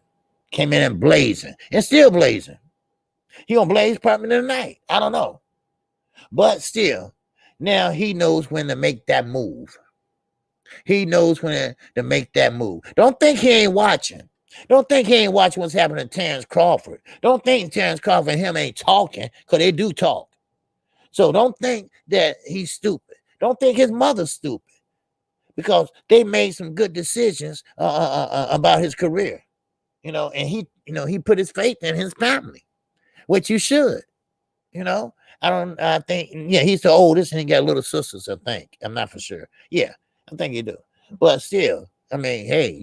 and still blazing. He gonna blaze probably tonight. I don't know, but still, now he knows when to make that move. He knows when to make that move. Don't think he ain't watching. Don't think he ain't watching what's happening to Terrence Crawford. Don't think Terrence Crawford and him ain't talking, because they do talk. So don't think that he's stupid. Don't think his mother's stupid, because they made some good decisions about his career. And he put his faith in his family, which you should. I think, he's the oldest, and he got little sisters, I think. I'm not for sure. Yeah, I think he do. But still, I mean, hey,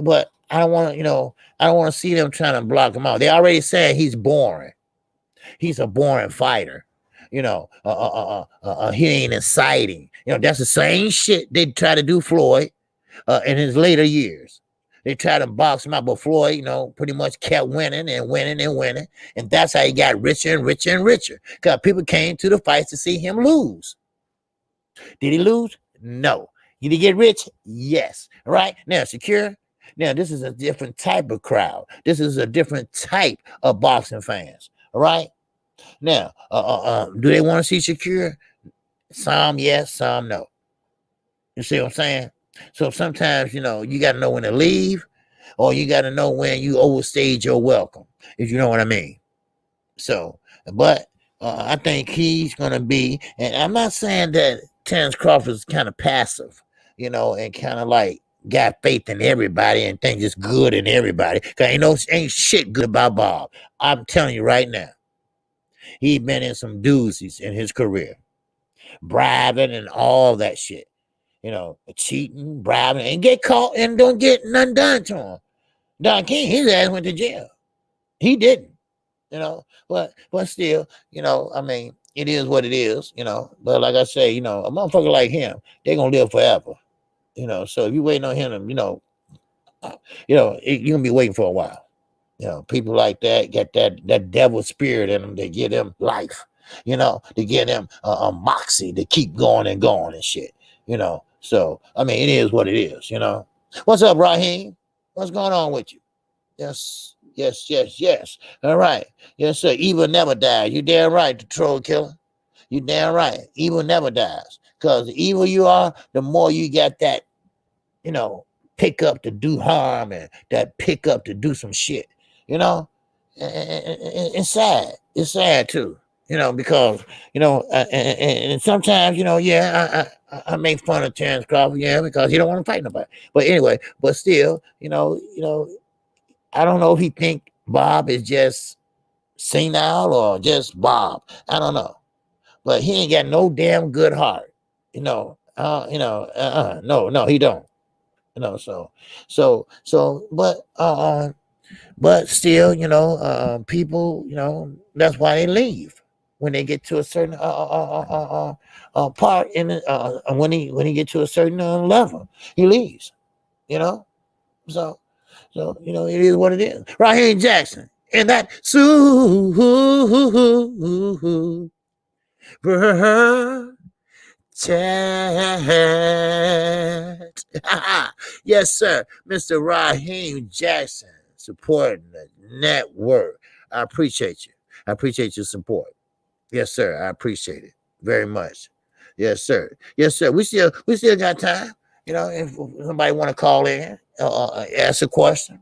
but I don't want to see them trying to block him out. They already said he's boring. He's a boring fighter. He ain't exciting. That's the same shit they try to do Floyd in his later years. They tried to box him out, but Floyd, pretty much kept winning and winning and winning. And that's how he got richer and richer and richer. Because people came to the fights to see him lose. Did he lose? No. Did he get rich? Yes. All right. Now, Secure. Now, this is a different type of crowd. This is a different type of boxing fans. All right. Now, do they want to see Secure? Some yes, some no. You see what I'm saying? So sometimes, you got to know when to leave, or you got to know when you overstayed your welcome, if you know what I mean. So, but I think he's going to be, and I'm not saying that Terrence Crawford is kind of passive, and kind of like got faith in everybody and thinks it's good in everybody. Because ain't shit good about Bob. I'm telling you right now. He's been in some doozies in his career. Bribing and all that shit. Cheating, bribing, and get caught and don't get nothing done to him. Don King, his ass went to jail. He didn't, but still, I mean, it is what it is, but like I say, a motherfucker like him, they're going to live forever, so if you're waiting on him, you're going to be waiting for a while. People like that get that devil spirit in them. They give them life, they give them a moxie to keep going and shit, So, I mean, it is what it is, What's up, Raheem? What's going on with you? Yes. All right. Yes, sir. Evil never dies. You damn right, the troll killer. You damn right. Evil never dies. Because the evil you are, the more you got that, pick up to do harm and that pick up to do some shit, It's sad. It's sad, too. Because, and sometimes, I make fun of Terrence Crawford, because he don't want to fight nobody. But anyway, but still, I don't know if he think Bob is just senile or just Bob. I don't know. But he ain't got no damn good heart. No, he don't. But still, people, that's why they leave when they get to a certain part in when he get to a certain level, he leaves. So it is what it is. Raheem Jackson and that chat. Yes, sir. Mr. Raheem Jackson supporting the network. I appreciate you. I appreciate your support. Yes, sir. I appreciate it very much. Yes, sir. Yes, sir. We still got time. If somebody want to call in, ask a question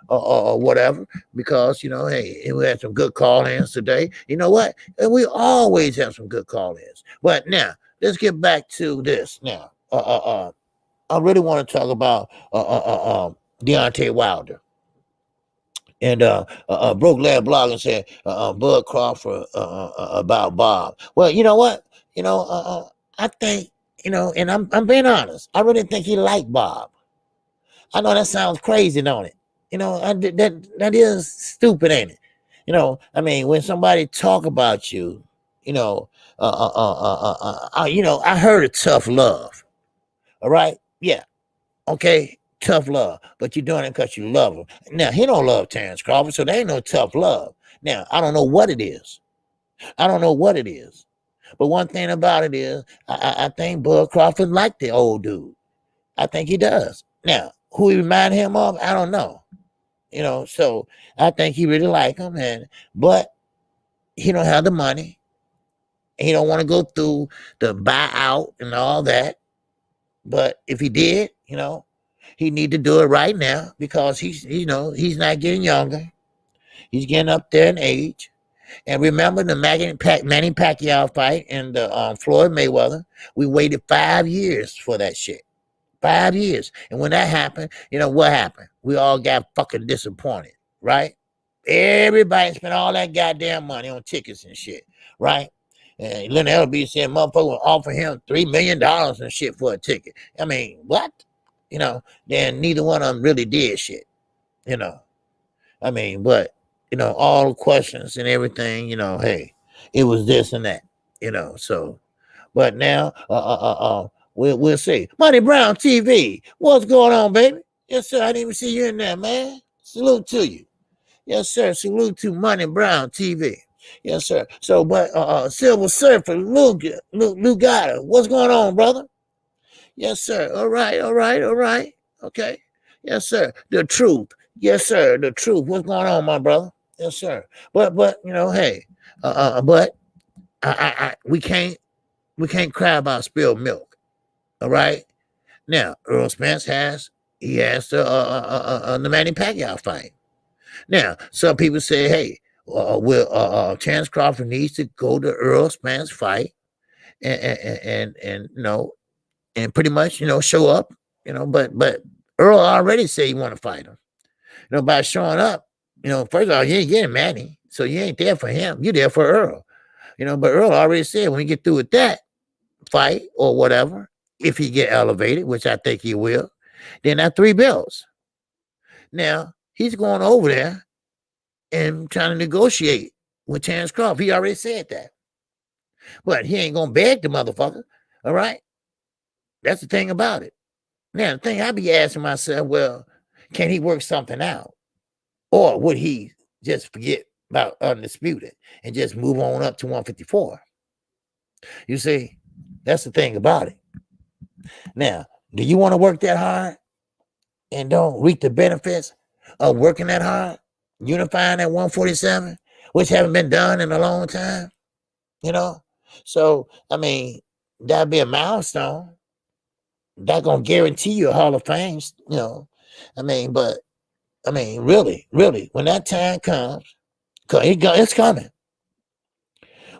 or whatever, because hey, we had some good call-ins today. You know what? And we always have some good call-ins. But now let's get back to this. Now, I really want to talk about Deontay Wilder. And Broke Lad Blog and said Bud Crawford about Bob. Well, you know what? I think and I'm being honest. I really think he liked Bob. I know that sounds crazy, don't it? That is stupid, ain't it? I mean, when somebody talk about you, I heard of tough love. All right, yeah, okay, tough love, but you're doing it because you love him. Now he don't love Terrence Crawford, so there ain't no tough love. Now I don't know what it is. But one thing about it is, I think Bud Crawford liked the old dude. I think he does. Now, who he remind him of, I don't know. So I think he really like him, but he don't have the money. He don't want to go through the buyout and all that. But if he did, he need to do it right now, because he's not getting younger. He's getting up there in age. And remember the Manny Pacquiao fight and the Floyd Mayweather? We waited 5 years for that shit. 5 years. And when that happened, what happened? We all got fucking disappointed, right? Everybody spent all that goddamn money on tickets and shit, right? And Leonard LB said motherfucker would offer him $3 million and shit for a ticket. I mean, what? Then neither one of them really did shit. I mean, but all the questions and everything, hey, it was this and that, so but now we'll see. Money Brown TV, what's going on, baby? Yes, sir. I didn't even see you in there, man. Salute to you. Yes, sir. Salute to Money Brown TV. Yes, sir. So, but Silver Surfer, Lugata, what's going on, brother? Yes, sir. All right, all right, all right. Okay. Yes, sir. The truth. Yes, sir. The truth. What's going on, my brother? Yes, sir. But you know, hey, but we can't cry about spilled milk. All right. Now, Earl Spence has the Manny Pacquiao fight. Now, some people say, hey, Terence Crawford needs to go to Earl Spence fight and and pretty much show up, but Earl already said he want to fight him. By showing up, first of all, you ain't getting Manny, so you ain't there for him. You're there for Earl. But Earl already said when you get through with that fight or whatever, if he get elevated, which I think he will, then that 3 belts. Now he's going over there and trying to negotiate with Terence Crawford. He already said that. But he ain't gonna beg the motherfucker. All right. That's the thing about it. Now, the thing I be asking myself, well, can he work something out? Or would he just forget about Undisputed and just move on up to 154? You see, that's the thing about it. Now, do you want to work that hard and don't reap the benefits of working that hard, unifying at 147, which haven't been done in a long time? So I mean, that'd be a milestone. That gonna guarantee you a Hall of Fame. But really, when that time comes, it's coming.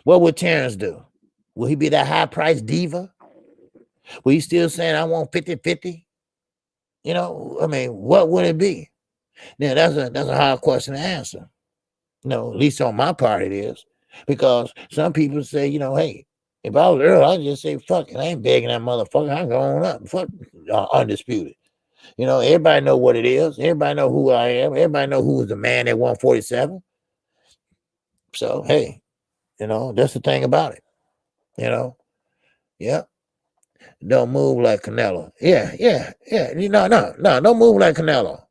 What would Terrence do? Will he be that high priced diva? Will he still saying I want 50-50? What would it be? Now that's a hard question to answer. At least on my part it is. Because some people say, hey, if I was Earl, I'd just say, fuck it. I ain't begging that motherfucker. I'm going up. Fuck Undisputed. Everybody know what it is. Everybody know who I am. Everybody know who was the man at 147. So, hey, that's the thing about it. Yeah. Don't move like Canelo. Yeah. No. Don't move like Canelo.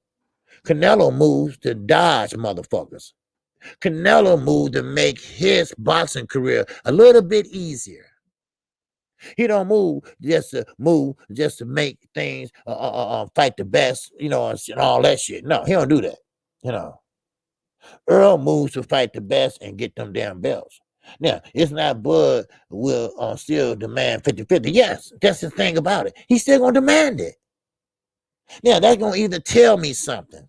Canelo moves to dodge motherfuckers. Canelo moved to make his boxing career a little bit easier. He don't move just to make things fight the best, and all that shit. No, he don't do that. Earl moves to fight the best and get them damn belts. Now, it's not Bud will still demand 50-50. Yes, that's the thing about it. He's still gonna demand it. Now, they're gonna either tell me something.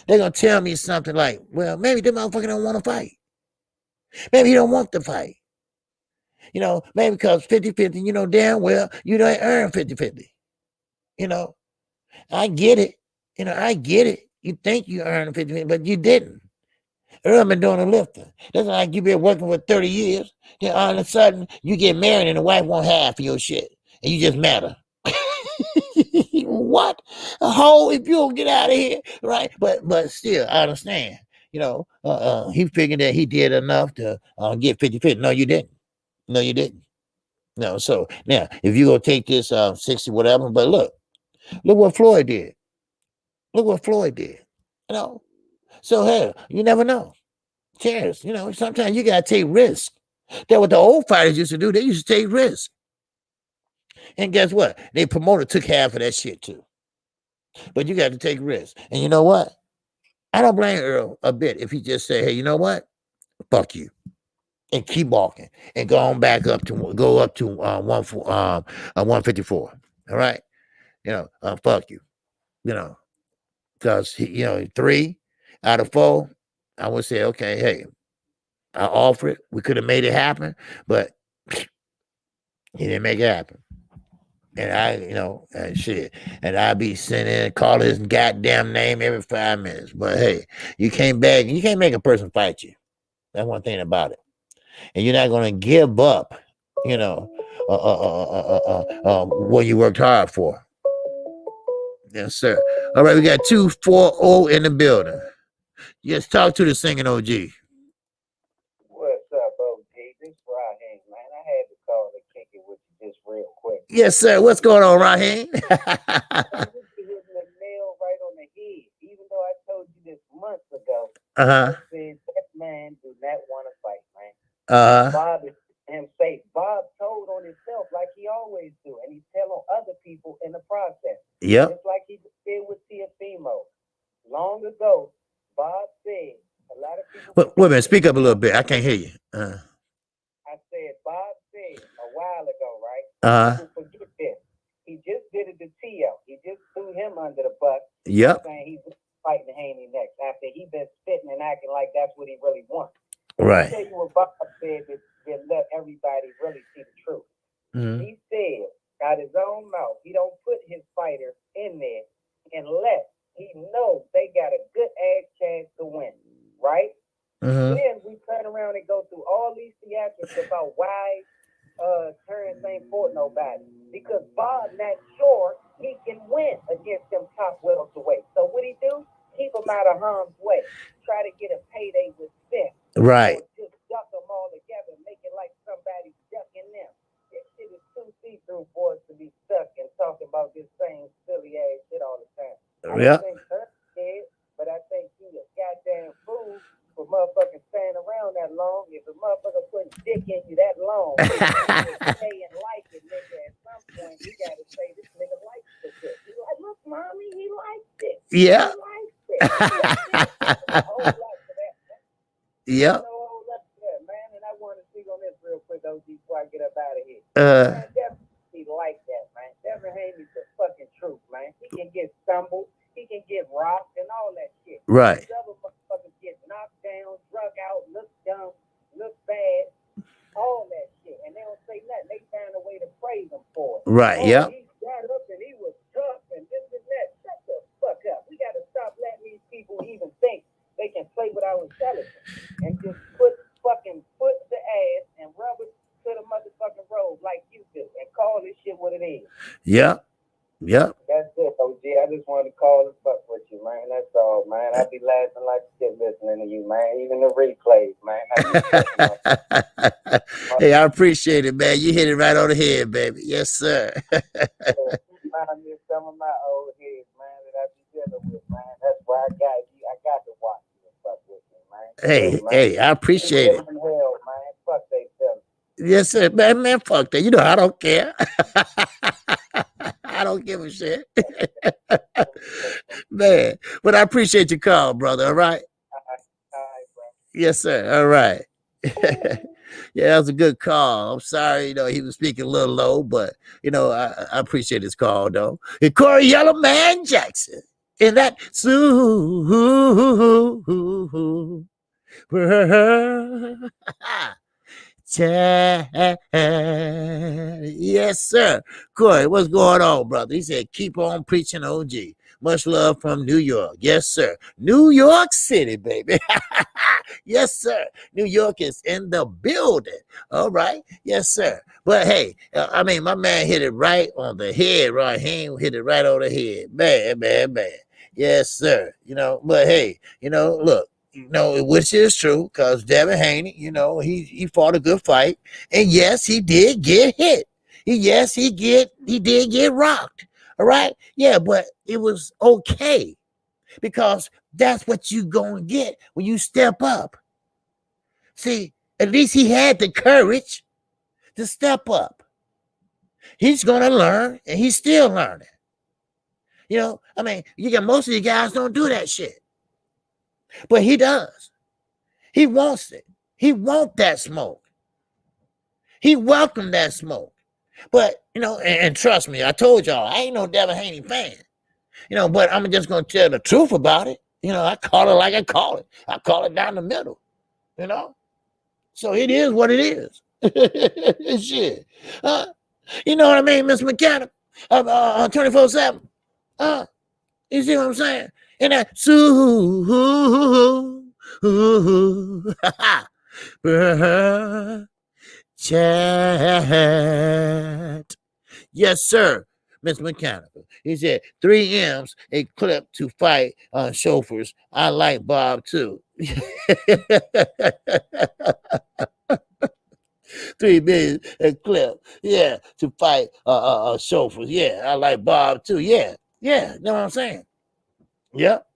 They're gonna tell me something like, well, maybe the motherfucker don't want to fight. Maybe he don't want to fight. Maybe because 50-50, damn well you don't earn 50-50. I get it. I get it. You think you earned 50-50, but you didn't. Earl been doing the lifting. That's like you been working for 30 years. Then all of a sudden you get married and the wife want half of your shit. And you just matter. What? A hoe if you don't get out of here, right? But still, I understand. He figured that he did enough to get 50-50. No, you didn't. No, you didn't. No, so now if you go take this 60 whatever, but look what Floyd did. Look what Floyd did. So hell, you never know. Cheers. Sometimes you gotta take risks. That's what the old fighters used to do. They used to take risks. And guess what? They promoter took half of that shit too. But you got to take risks. And you know what? I don't blame Earl a bit if he just say, hey, you know what? Fuck you. And keep walking and go up to 154. All right. Fuck you. Because 3 out of 4, I would say, okay, hey, I offer it. We could have made it happen, but he didn't make it happen. And shit. And I'd be sitting there and call his goddamn name every 5 minutes. But hey, you can't make a person fight you. That's one thing about it. And you're not gonna give up, what you worked hard for. Yes, sir. All right, we got 240 in the building. Yes, talk to the singing OG. What's up, OG? This Raheem, man. I had to call to kick it with you just real quick. Yes, sir. What's going on, Raheem? This is hitting the nail Uh-huh. I said, that man do not want to fight, man. Uh-huh. Bob is him say, Bob told on himself like he always do, and he tell on other people in the process. Yep. Just like he did with Tiafimo. Long ago, Bob said, a lot of people. Wait a minute, speak up a little bit. I can't hear you. I said, Bob said a while ago, right? Uh-huh. People forget this. He just did it to Tio. He just threw him under the bus. Yep. Saying he's fighting Haney next after he been spitting and acting like that's what he really wants. Right. I'll tell you what Bob said that let everybody really see the truth. Mm-hmm. He said out his own mouth, he don't put his fighter in there unless he knows they got a good ass chance to win, right? Mm-hmm. Then we turn around and go through all these theatrics about why Terrence ain't fought nobody. Because Bob not sure he can win against them top welterweights. So what he do? Keep them out of harm's way. Try to get a payday with them. Right. Or just duck them all together and make it like somebody's ducking them. This shit is too see-through for us to be stuck and talking about this same silly ass shit all the time. I don't think Terrence did, but I think he a goddamn fool for motherfucking staying around that long. If a motherfucker putting dick in you that long, stay and like it, nigga. At some point, you gotta say this nigga likes this shit. He like, look, mommy, he likes it. Yeah. He likes it. A whole lot to that. Yep. A whole lot to that, man. And I want to speak on this real quick, OG, before I get up out of here. Man, definitely like that, man. Devin Haney's the fucking truth, man. He can get stumbled. He can get rocked and all that shit. Right. These other motherfuckers get knocked down, drug out, look dumb, look bad, all that shit. And they don't say nothing. They find a way to praise him for it. Right, yeah. He got up and he was tough and this and that. Shut the fuck up. We got to stop letting these people even think they can play with our intelligence and just put fucking foot to ass and rub it to the motherfucking road like you do and call this shit what it is. Yep. Yep. That's it, OG. I just wanted to call and fuck with you, man. That's all, man. I be laughing like shit listening to you, man. Even the replays, man. Hey, I appreciate it, man. You hit it right on the head, baby. Yes, sir. Remind me of some of my old heads, man, that I be dealing with, man. That's why I got you. I got to watch you and fuck with me, man. Hey, I appreciate it. Hell, man. Fuck they self. Yes, sir. Man, fuck that. You know, I don't care. I don't give a shit. Man, but I appreciate your call, brother. All right. All right, bro. Yes, sir. All right. Yeah, that was a good call. I'm sorry, he was speaking a little low, but I appreciate his call though. And Corey Yellow Man Jackson. And that yes, sir. Corey, what's going on, brother? He said, keep on preaching, OG. Much love from New York. Yes, sir. New York City, baby. Yes, sir. New York is in the building. All right. Yes, sir. But hey, my man hit it right on the head, right? He hit it right on the head. Man. Yes, sir. But hey, look. Which is true, because Devin Haney, he fought a good fight, and yes, he did get hit. He did get rocked. All right, yeah, but it was okay, because that's what you gonna get when you step up. See, at least he had the courage to step up. He's gonna learn, and he's still learning. You got most of you guys don't do that shit. But he does. He wants it. He wants that smoke. He welcomed that smoke. But, and trust me, I told y'all, I ain't no Devin Haney fan. But I'm just going to tell the truth about it. I call it like I call it. I call it down the middle. So it is what it is. Shit. You know what I mean, Miss McKenna? 24/7. You see what I'm saying? And that chat. Yes, sir, Miss Mechanical. He said 3 M's a clip to fight chauffeurs. I like Bob too. 3 million a clip. Yeah, to fight chauffeurs. Yeah, I like Bob too. Yeah. You know what I'm saying? Yep.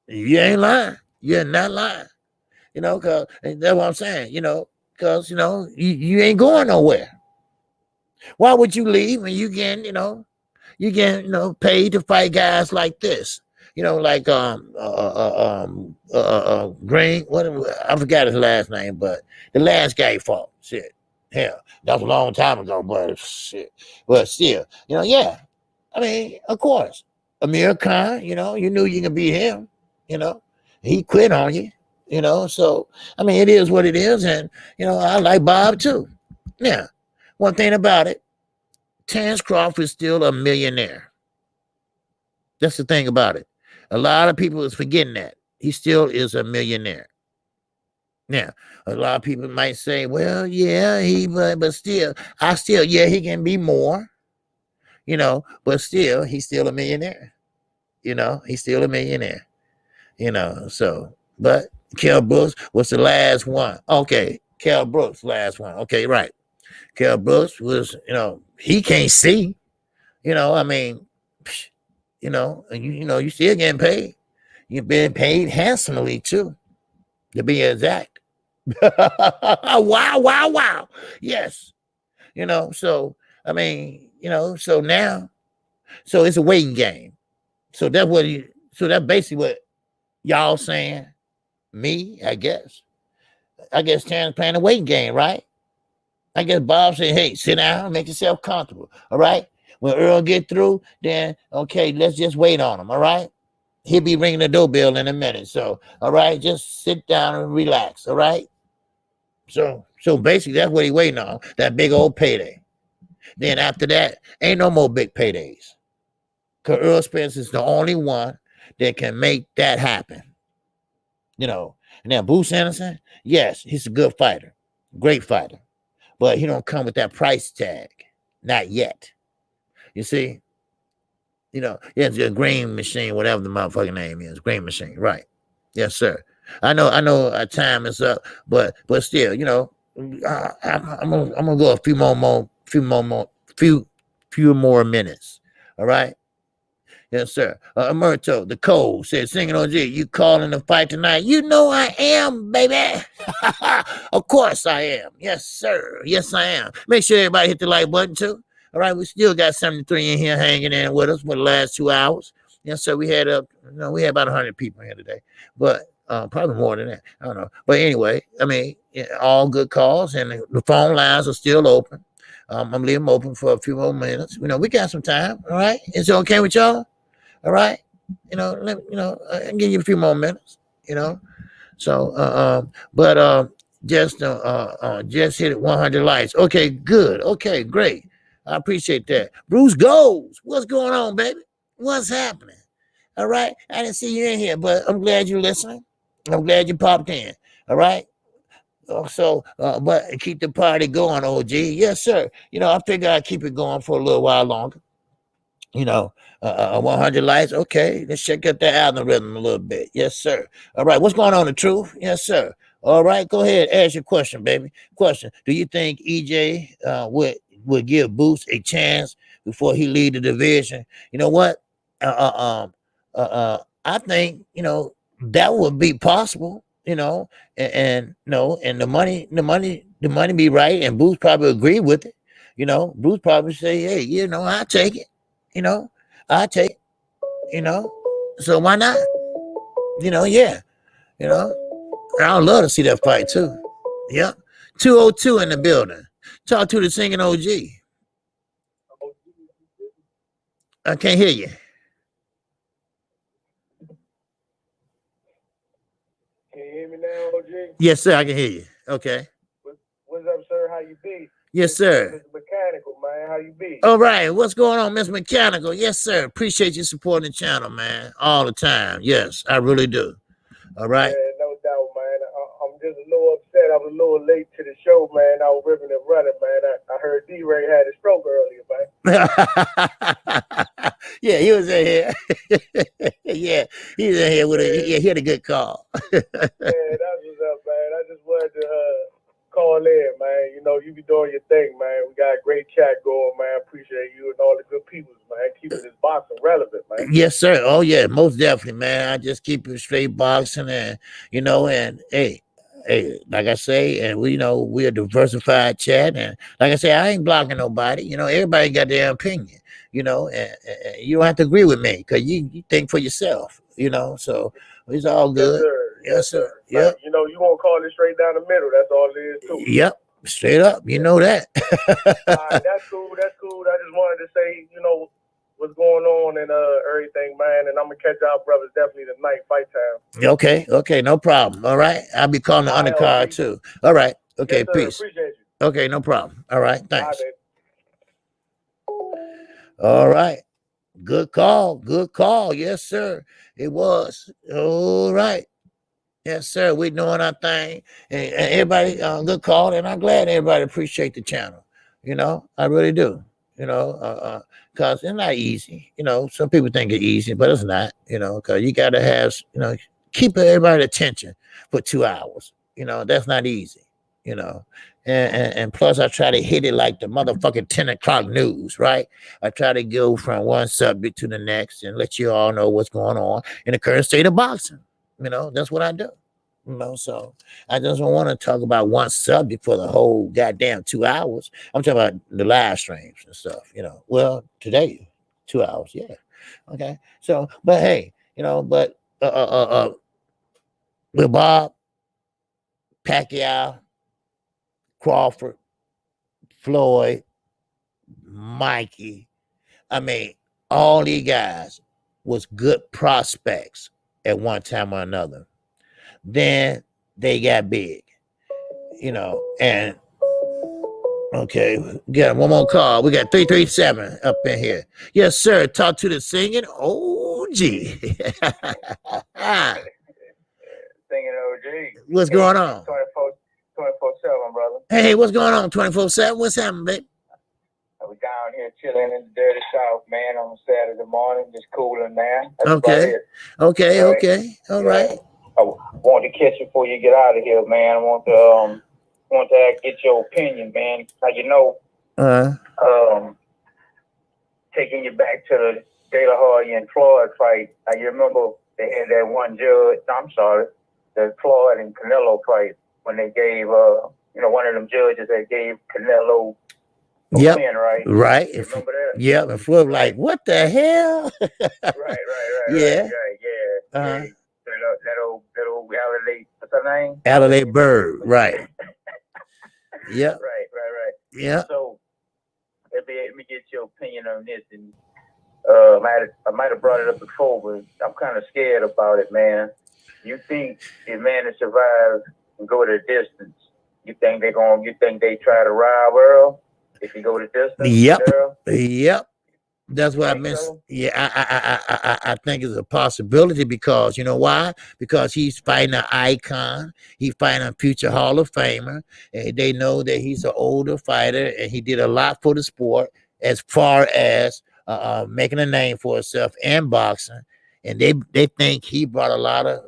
You ain't lying. You're not lying. Cause that's what I'm saying. Cause you ain't going nowhere. Why would you leave when you get paid to fight guys like this? Like Green. What I forgot his last name, but the last guy he fought. Shit, hell, that was a long time ago, but shit, but still, yeah. I mean, of course, Amir Khan. You knew you could beat him. You know, he quit on you. So I mean, it is what it is, and I like Bob too. Yeah, one thing about it. Terence Crawford is still a millionaire. That's the thing about it. A lot of people is forgetting that. He still is a millionaire. Now, a lot of people might say, well, yeah, but still, yeah, he can be more, but still, he's still a millionaire. He's still a millionaire, so, but Kell Brooks was the last one. Okay, Kell Brooks, last one. Okay, right. Kell Brooks was, he can't see, I mean, you still getting paid. You've been paid handsomely too, to be exact. Wow. Yes. So I mean, so now, so it's a waiting game. So that's basically what y'all saying. Me, I guess. I guess Terrence playing a waiting game, right? I guess Bob said, hey, sit down, make yourself comfortable. All right. When Earl get through, then okay, let's just wait on him. All right. He'll be ringing the doorbell in a minute. So, all right, just sit down and relax. All right. So basically, that's what he waiting on. That big old payday. Then after that, ain't no more big paydays. Cause Earl Spence is the only one that can make that happen. And now Bruce Anderson, yes, he's a good fighter, great fighter, but he don't come with that price tag, not yet. You see, yeah, it's a Green Machine, whatever the motherfucking name is, Green Machine, right? Yes, sir. I know. Our time is up, but still, I'm gonna go a few more minutes. All right. Yes, sir. Emerto, the code said, singing OG, you calling the fight tonight? You know I am, baby. Of course I am. Yes, sir. Yes, I am. Make sure everybody hit the like button too. All right, we still got 73 in here hanging in with us for the last 2 hours. Yes, sir. We had we had about 100 people here today, but probably more than that. I don't know. But anyway, I mean, all good calls, and the phone lines are still open. I'm leaving them open for a few more minutes. We got some time. All right. Is it okay with y'all? All right. I'll give you a few more minutes. So, but just hit it 100 likes. Okay, good. Okay, great. I appreciate that. Bruce Goes. What's going on, baby? What's happening? All right. I didn't see you in here, but I'm glad you're listening. I'm glad you popped in. All right. So, but keep the party going, OG. Yes, sir. I figure I'd keep it going for a little while longer. 100 likes. Okay, let's check out the algorithm a little bit. Yes, sir. All right, what's going on, the truth? Yes, sir. All right, go ahead. Ask your question, baby. Question: do you think EJ would give Boots a chance before he lead the division? You know what? I think that would be possible. And and the money be right, and Boots probably agree with it. Bruce probably say, hey, I take it. I take it, so why not? Yeah, I'd love to see that fight too. Yep. 202 in the building. Talk to the singing OG. I can't hear you. Can you hear me now, OG? Yes, sir, I can hear you. Okay. What's up, sir? How you be? Yes, sir. Mr. Mechanical, man. How you be? All right. What's going on, Miss Mechanical? Yes, sir. Appreciate you supporting the channel, man. All the time. Yes, I really do. All right. Yeah, no doubt, man. I'm just a little upset. I was a little late to the show, man. I was ripping and running, man. I heard D-Ray had a stroke earlier, man. Yeah, he was in here. Yeah, he was in here with he had a good call. Yeah, that's what's up, man. I just wanted to call in, man. You be doing your thing, man. We got a great chat going, man. Appreciate you and all the good people, man. man. Keeping this boxing relevant, man. Yes, sir. Oh yeah, most definitely, man. I just keep it straight boxing, and and hey, like I say, and we're a diversified chat, and like I say, I ain't blocking nobody. Everybody got their opinion. And you don't have to agree with me because you think for yourself. So it's all good. Yes, sir. Yep. You gonna call it straight down the middle. That's all it is too. Yep. Straight up. You know that. All right, that's cool. I just wanted to say, what's going on and everything, man. And I'm gonna catch y'all brothers definitely tonight, fight time. Okay, no problem. All right. I'll be calling the undercard too. All right. Okay, yes, peace. Appreciate you. Okay, no problem. All right, thanks. All All right. Good call. Yes, sir. It was. All right. Yes, sir. We're doing our thing. And everybody, good call. And I'm glad everybody appreciate the channel. I really do. Because it's not easy. Some people think it's easy, but it's not, because you got to have, keep everybody's attention for 2 hours. That's not easy, and plus I try to hit it like the motherfucking 10 o'clock news, right? I try to go from one subject to the next and let you all know what's going on in the current state of boxing. That's what I do. So I just don't want to talk about one subject for the whole goddamn 2 hours. I'm talking about the live streams and stuff, Well, today, 2 hours, yeah. Okay. So, but hey, with Bob, Pacquiao, Crawford, Floyd, Mikey, all these guys was good prospects at one time or another. Then they got big, and okay, got one more call. We got 337 up in here. Yes, sir. Talk to the singing OG. Singing OG. What's going on? 24/7, brother. Hey, what's going on? 24/7. What's happening, babe? We're down here chilling in the dirty South, man, on a Saturday morning, just cooling, man. That's Okay. Okay. All right. I want to catch you before you get out of here, man. I want to get your opinion, man. Taking you back to the De La Hoya and Floyd fight. Now, you remember they had that one judge. The Floyd and Canelo fight when they gave one of them judges that gave Canelo a win, right? Right. You remember that? Yep. And Floyd like, what the hell? Right. Yeah. Yeah. That old Adelaide, what's her name? Adelaide Bird, right. Yep. Right. Yeah. So let me get your opinion on this. And I might have brought it up before, but I'm kind of scared about it, man. You think the man to survive and go the distance? You think they try to rob Earl if you go the distance? Yep. That's what I meant. So? Yeah, I think it's a possibility because you know why? Because he's fighting an icon. He's fighting a future Hall of Famer. And they know that he's an older fighter and he did a lot for the sport as far as making a name for himself and boxing. And they think he brought a lot of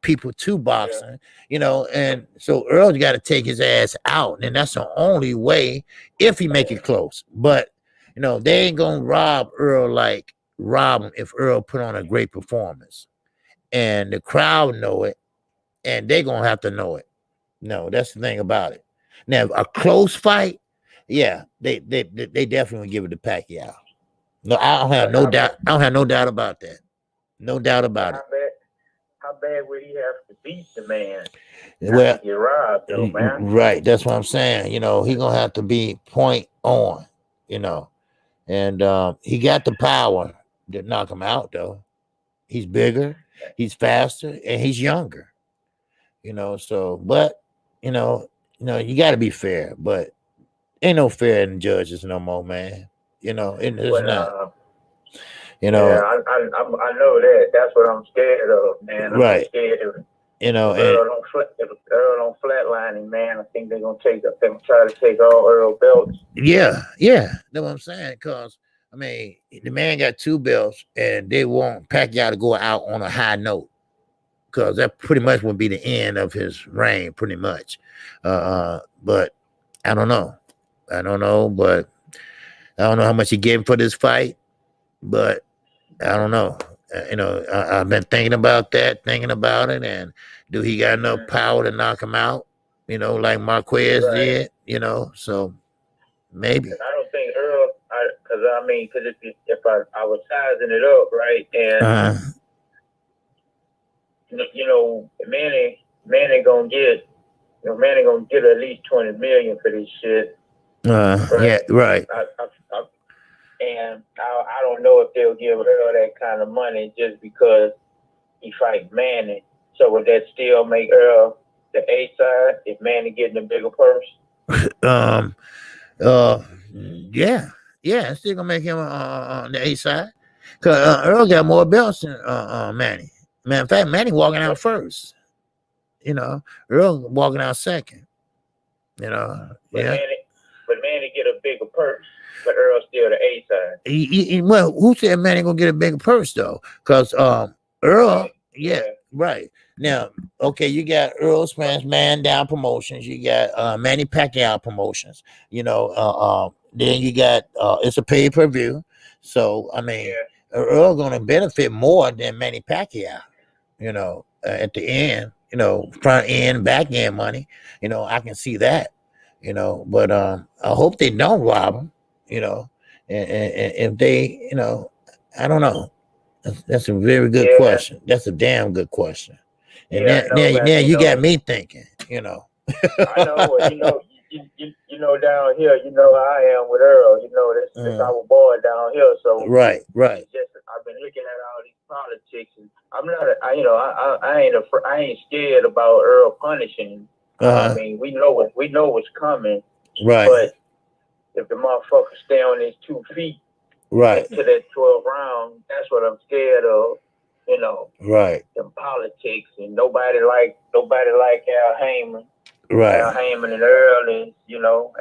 people to boxing, and so Earl's got to take his ass out, and that's the only way if he make it close. But they ain't gonna rob Earl like rob him if Earl put on a great performance, and the crowd know it, and they gonna have to know it. No, that's the thing about it. Now a close fight, yeah, they definitely give it to Pacquiao. No, I don't have no doubt. I don't have no doubt about that. No doubt about it. How bad would he have to beat the man? Well, get robbed, though, man. Right. That's what I'm saying. He gonna have to be point on. And he got the power to knock him out, though. He's bigger, he's faster, and he's younger. So, but you got to be fair. But ain't no fair in judges no more, man. It's not. Yeah, I know that. That's what I'm scared of, man. I'm scared of. If Earl don't flatline him, man, I think they're gonna try to take all Earl belts. Yeah, that's what I'm saying. Cause the man got 2 belts, and they want Pacquiao to go out on a high note, cause that pretty much would be the end of his reign, pretty much. But I don't know. But I don't know how much he gave him for this fight. but I don't know. I've been thinking about it, and do he got enough power to knock him out? Like Marquez did. So maybe. I don't think Earl. Because if I was sizing it up right, and Manny gonna get, gonna get at least 20 million for this shit. Right? Yeah, right. And I don't know if they'll give Earl that kind of money just because he fight Manny. So would that still make Earl the A side if Manny getting a bigger purse? Yeah, it's still gonna make him on the A side, cause Earl got more belts than Manny. Man, in fact, Manny walking out first. Earl walking out second. But Manny get a bigger purse, but Earl still the A side. Well, who said Manny gonna get a bigger purse though? Cause Earl, right. Now, okay, you got Earl Spence Man Down Promotions. You got Manny Pacquiao Promotions. Then you got it's a pay-per-view. So I mean, Earl gonna benefit more than Manny Pacquiao. At the end, front end, back end money. I can see that. But I hope they don't rob him. And if they, I don't know. That's a very good question. That's a damn good question. And now you got me thinking. I know. Down here, how I am with Earl. That's our boy down here. So right. I've been looking at all these politics, and I'm not. I ain't scared about Earl punishing. I mean, we know what's coming. Right. But if the motherfucker stay on his 2 feet, right, to that 12th round, that's what I'm scared of. Right. Them politics, and nobody like Al Heyman. Right. Al Heyman and Earl is, Al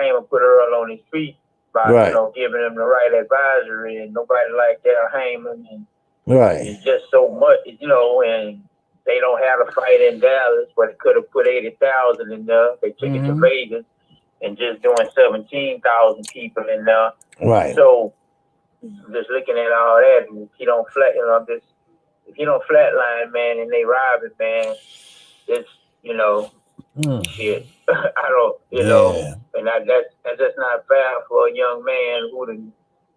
Heyman put Earl on his feet by, giving him the right advisory, and nobody liked Al Heyman. And it's just so much, and they don't have a fight in Dallas, but it could have put 80,000 in there. They took it to Vegas and just doing 17,000 people in there. Right. So just looking at all that, and if he don't flatline, man, and they rob it, man, it's shit. I don't, and that's just not fair for a young man who done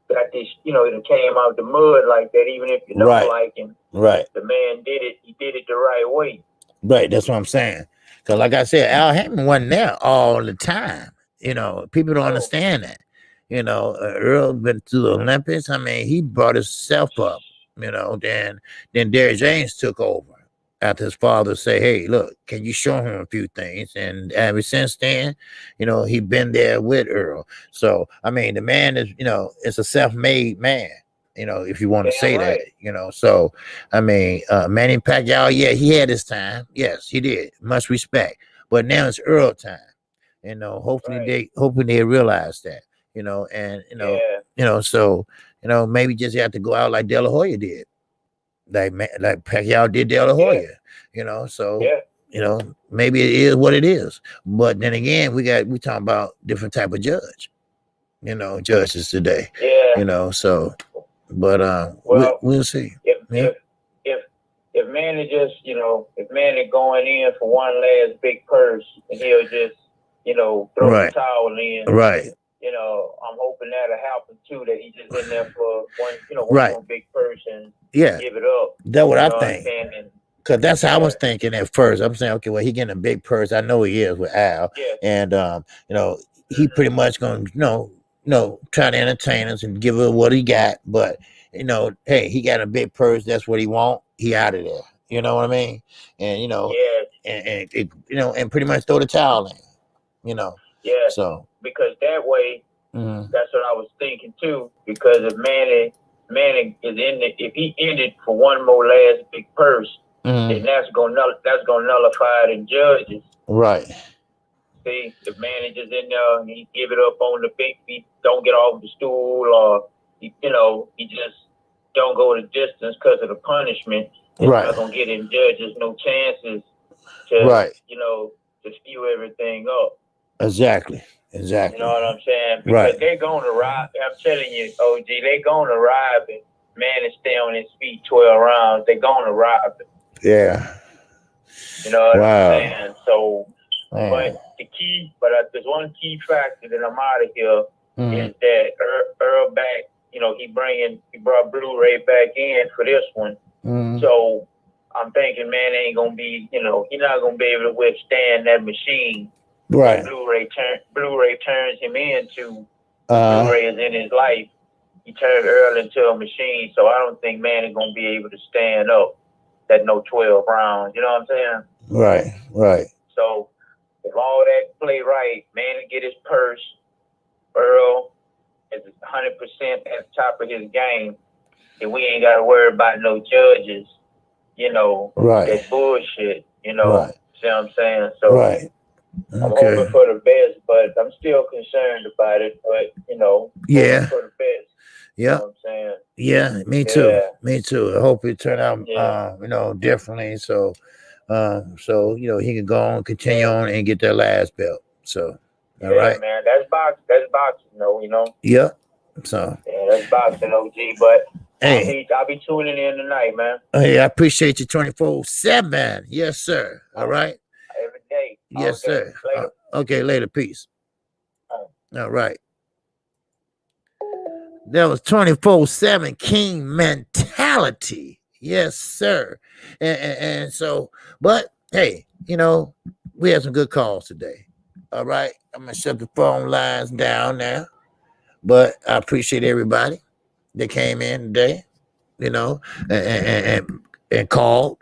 got this, he done came out the mud like that. Even if you don't like him, the man did it. He did it the right way. Right. That's what I'm saying. Because, like I said, Al Heyman wasn't there all the time. People don't understand that. Earl been to the Olympics. I mean, he brought himself up. Then Derrick James took over after his father say, "Hey, look, can you show him a few things?" And ever since then, he been there with Earl. So I mean, the man is, it's a self-made man. If you want to say that, So I mean, Manny Pacquiao, he had his time. Yes, he did. Much respect. But now it's Earl time. Hopefully they realize that. So maybe just have to go out like De La Hoya did, like Pacquiao did De La Hoya. Maybe it is what it is. But then again, we talking about different type of judge, judges today. So, but we'll see. If Manny just, if Manny going in for one last big purse, and he'll just, throw the towel in. Right. I'm hoping that'll happen too, that he just in there for one more big person. Yeah. Give it up. That's what I think. Because that's how I was thinking at first. I'm saying, okay, well, he getting a big purse. I know he is with Al. Yeah. And, he pretty much going to, try to entertain us and give us what he got. But, hey, he got a big purse. That's what he want. He out of there. You know what I mean? And, and pretty much throw the towel in, Yeah. So. Because that way, that's what I was thinking too. Because if Manny is if he ended for one more last big purse, then that's gonna nullify it in judges. Right. See, if Manny is in there and he give it up on the big, he don't get off the stool, or he just don't go the distance because of the punishment. It's not gonna get in judges no chances to to spew everything up. Exactly. Exactly. You know what I'm saying? Because they're going to arrive. I'm telling you, OG, they're going to arrive and man is stay on his feet 12 rounds. They're going to arrive. Yeah. You know what I'm saying? So, but there's one key factor that I'm out of here is that Earl back, you know, he brought Blu-ray back in for this one. So I'm thinking, man, ain't gonna be, you know, he's not gonna be able to withstand that machine. Right. Blu-ray turns him into Blu-ray is in his life. He turned Earl into a machine, so I don't think man is gonna be able to stand up that no 12 rounds. You know what I'm saying? Right. So if all that play right, man to get his purse, Earl is 100% at the top of his game, and we ain't got to worry about no judges, you know, that bullshit, you know, see what I'm saying? So I'm hoping for the best, but I'm still concerned about it, but, you know, hoping for the best. Yeah. You know what I'm saying? Yeah, me too. Me too. I hope it turn out, you know, differently. So, you know, he can go on, continue on, and get that last belt. So, all right, man, that's boxing, though, you know. Yeah. So. Yeah, that's boxing, OG. But hey, I'll be tuning in tonight, man. Hey, I appreciate you 24/7. Yes, sir. All right. Every day. Yes, sir. Later. Okay, later. Peace. All right. That was 24/7 King mentality. Yes, sir. And so, but hey, you know, we had some good calls today. All right. I'm gonna shut the phone lines down now. But I appreciate everybody that came in today, you know, and called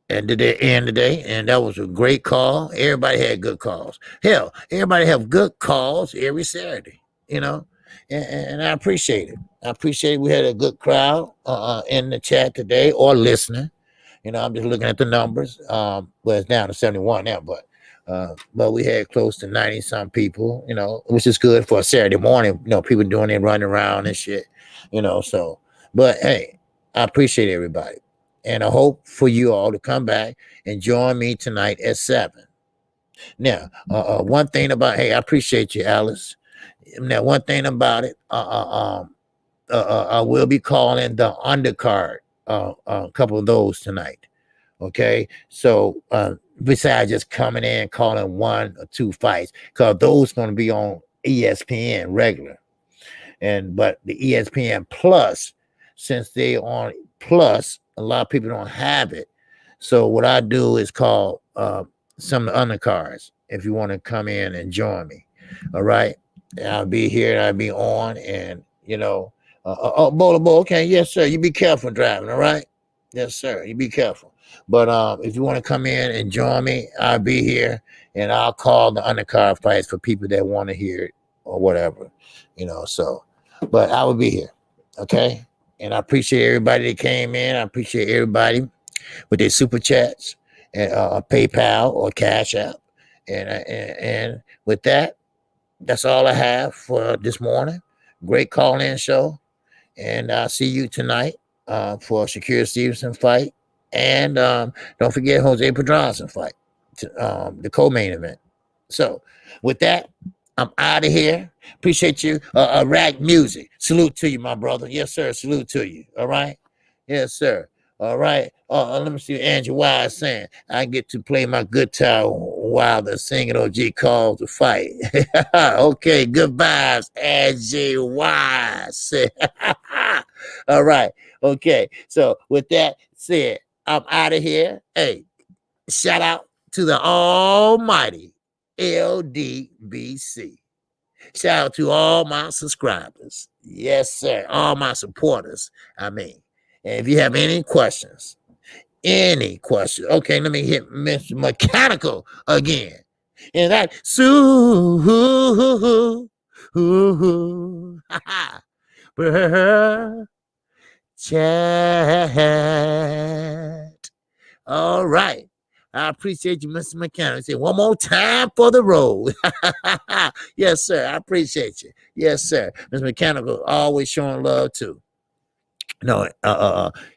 and did their end today. And that was a great call. Everybody had good calls. Hell, everybody have good calls every Saturday, you know. And I appreciate it. I appreciate we had a good crowd in the chat today or listening. You know, I'm just looking at the numbers. Well, it's down to 71 now, but we had close to 90 some people, you know, which is good for a Saturday morning. You know, people doing it, running around and shit, you know. So, but hey, I appreciate everybody. And I hope for you all to come back and join me tonight at 7. Now, one thing about, hey, I appreciate you, Alice. Now, one thing about it, I will be calling the undercard, a couple of those tonight. Okay, so besides just coming in calling 1 or 2 fights, because those going to be on ESPN regular, but the ESPN Plus, since they on Plus, a lot of people don't have it. So what I do is call some of the undercards if you want to come in and join me. All right, and I'll be here. I'll be on, and you know, Bolo, okay, yes, sir. You be careful driving. All right, yes, sir. You be careful. But if you want to come in and join me, I'll be here, and I'll call the undercard fights for people that want to hear it or whatever, you know. So, but I will be here, okay. And I appreciate everybody that came in. I appreciate everybody with their super chats and PayPal or Cash App. And with that, that's all I have for this morning. Great call-in show. And I'll see you tonight for Shakira Stevenson fight. And don't forget Jose Pedraza fight, the co-main event. So with that, I'm out of here. Appreciate you. Rack Music. Salute to you, my brother. Yes, sir. Salute to you. All right. Yes, sir. All right. Let me see what Andrew Wise saying. I get to play my guitar while the singing OG calls to fight. Okay. Good vibes, Andrew Wise. All right. Okay. So with that said, I'm out of here. Hey, shout out to the almighty LDBC. Shout out to all my subscribers. Yes, sir. All my supporters. I mean, and if you have any questions, okay, let me hit Mr. Mechanical again. And that chat. All right. I appreciate you, Mr. Mechanical. Say one more time for the road. Yes, sir. I appreciate you. Yes, sir. Mr. Mechanical always showing love too. No,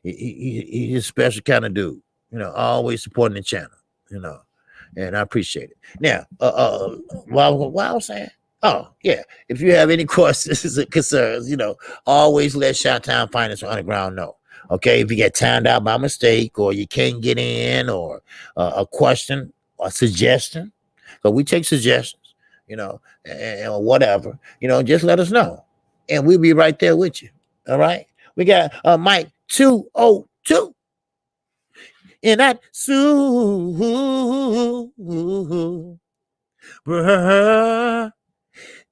he's a special kind of dude. You know, always supporting the channel. You know, and I appreciate it. Now, what I was saying, Oh, yeah. If you have any questions or concerns, always let Chi-Town Finance Underground know. Okay, if you get timed out by mistake or you can't get in or a question or suggestion, so we take suggestions, or whatever, just let us know. And we'll be right there with you. All right. We got Mike 202 in that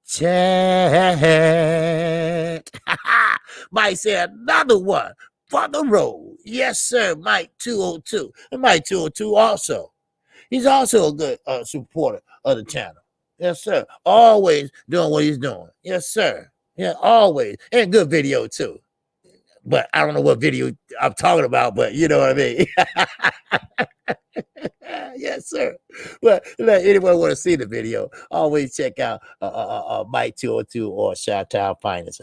chat. Mike said another one for the road. Yes, sir. Mike 202. And Mike 202 also. He's also a good supporter of the channel. Yes, sir. Always doing what he's doing. Yes, sir. Yeah, always. And good video too. But I don't know what video I'm talking about, but you know what I mean. Yes, sir. But let anyone want to see the video, always check out Mike 202 or Chi-Town Finance,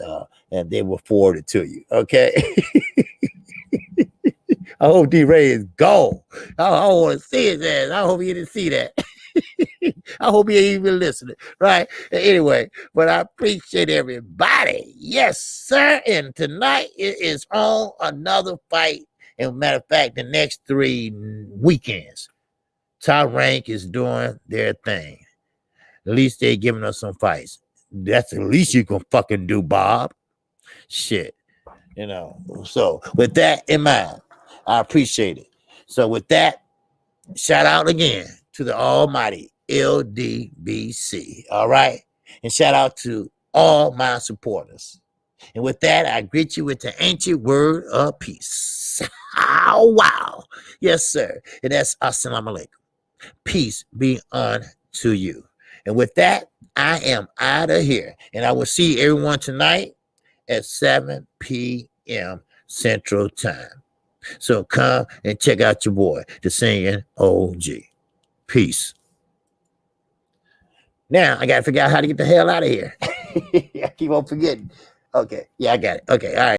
and they will forward it to you. Okay. I hope D-Ray is gone. I want to see his ass. I hope he didn't see that. I hope he ain't even listening. Right. Anyway, but I appreciate everybody. Yes, sir. And tonight it is on another fight. And matter of fact, the next 3 weekends, Top Rank is doing their thing. At least they're giving us some fights. That's the least you can fucking do, Bob. Shit. So with that in mind, I appreciate it. So with that, shout out again to the almighty LDBC. All right. And shout out to all my supporters. And with that, I greet you with the ancient word of peace. Oh, wow. Yes, sir. And that's assalamu alaikum. Peace be unto you. And with that, I am out of here. And I will see everyone tonight at 7 p.m. Central Time. So come and check out your boy, the singing OG. Peace. Now I got to figure out how to get the hell out of here. I keep on forgetting. Okay. Yeah, I got it. Okay. All right.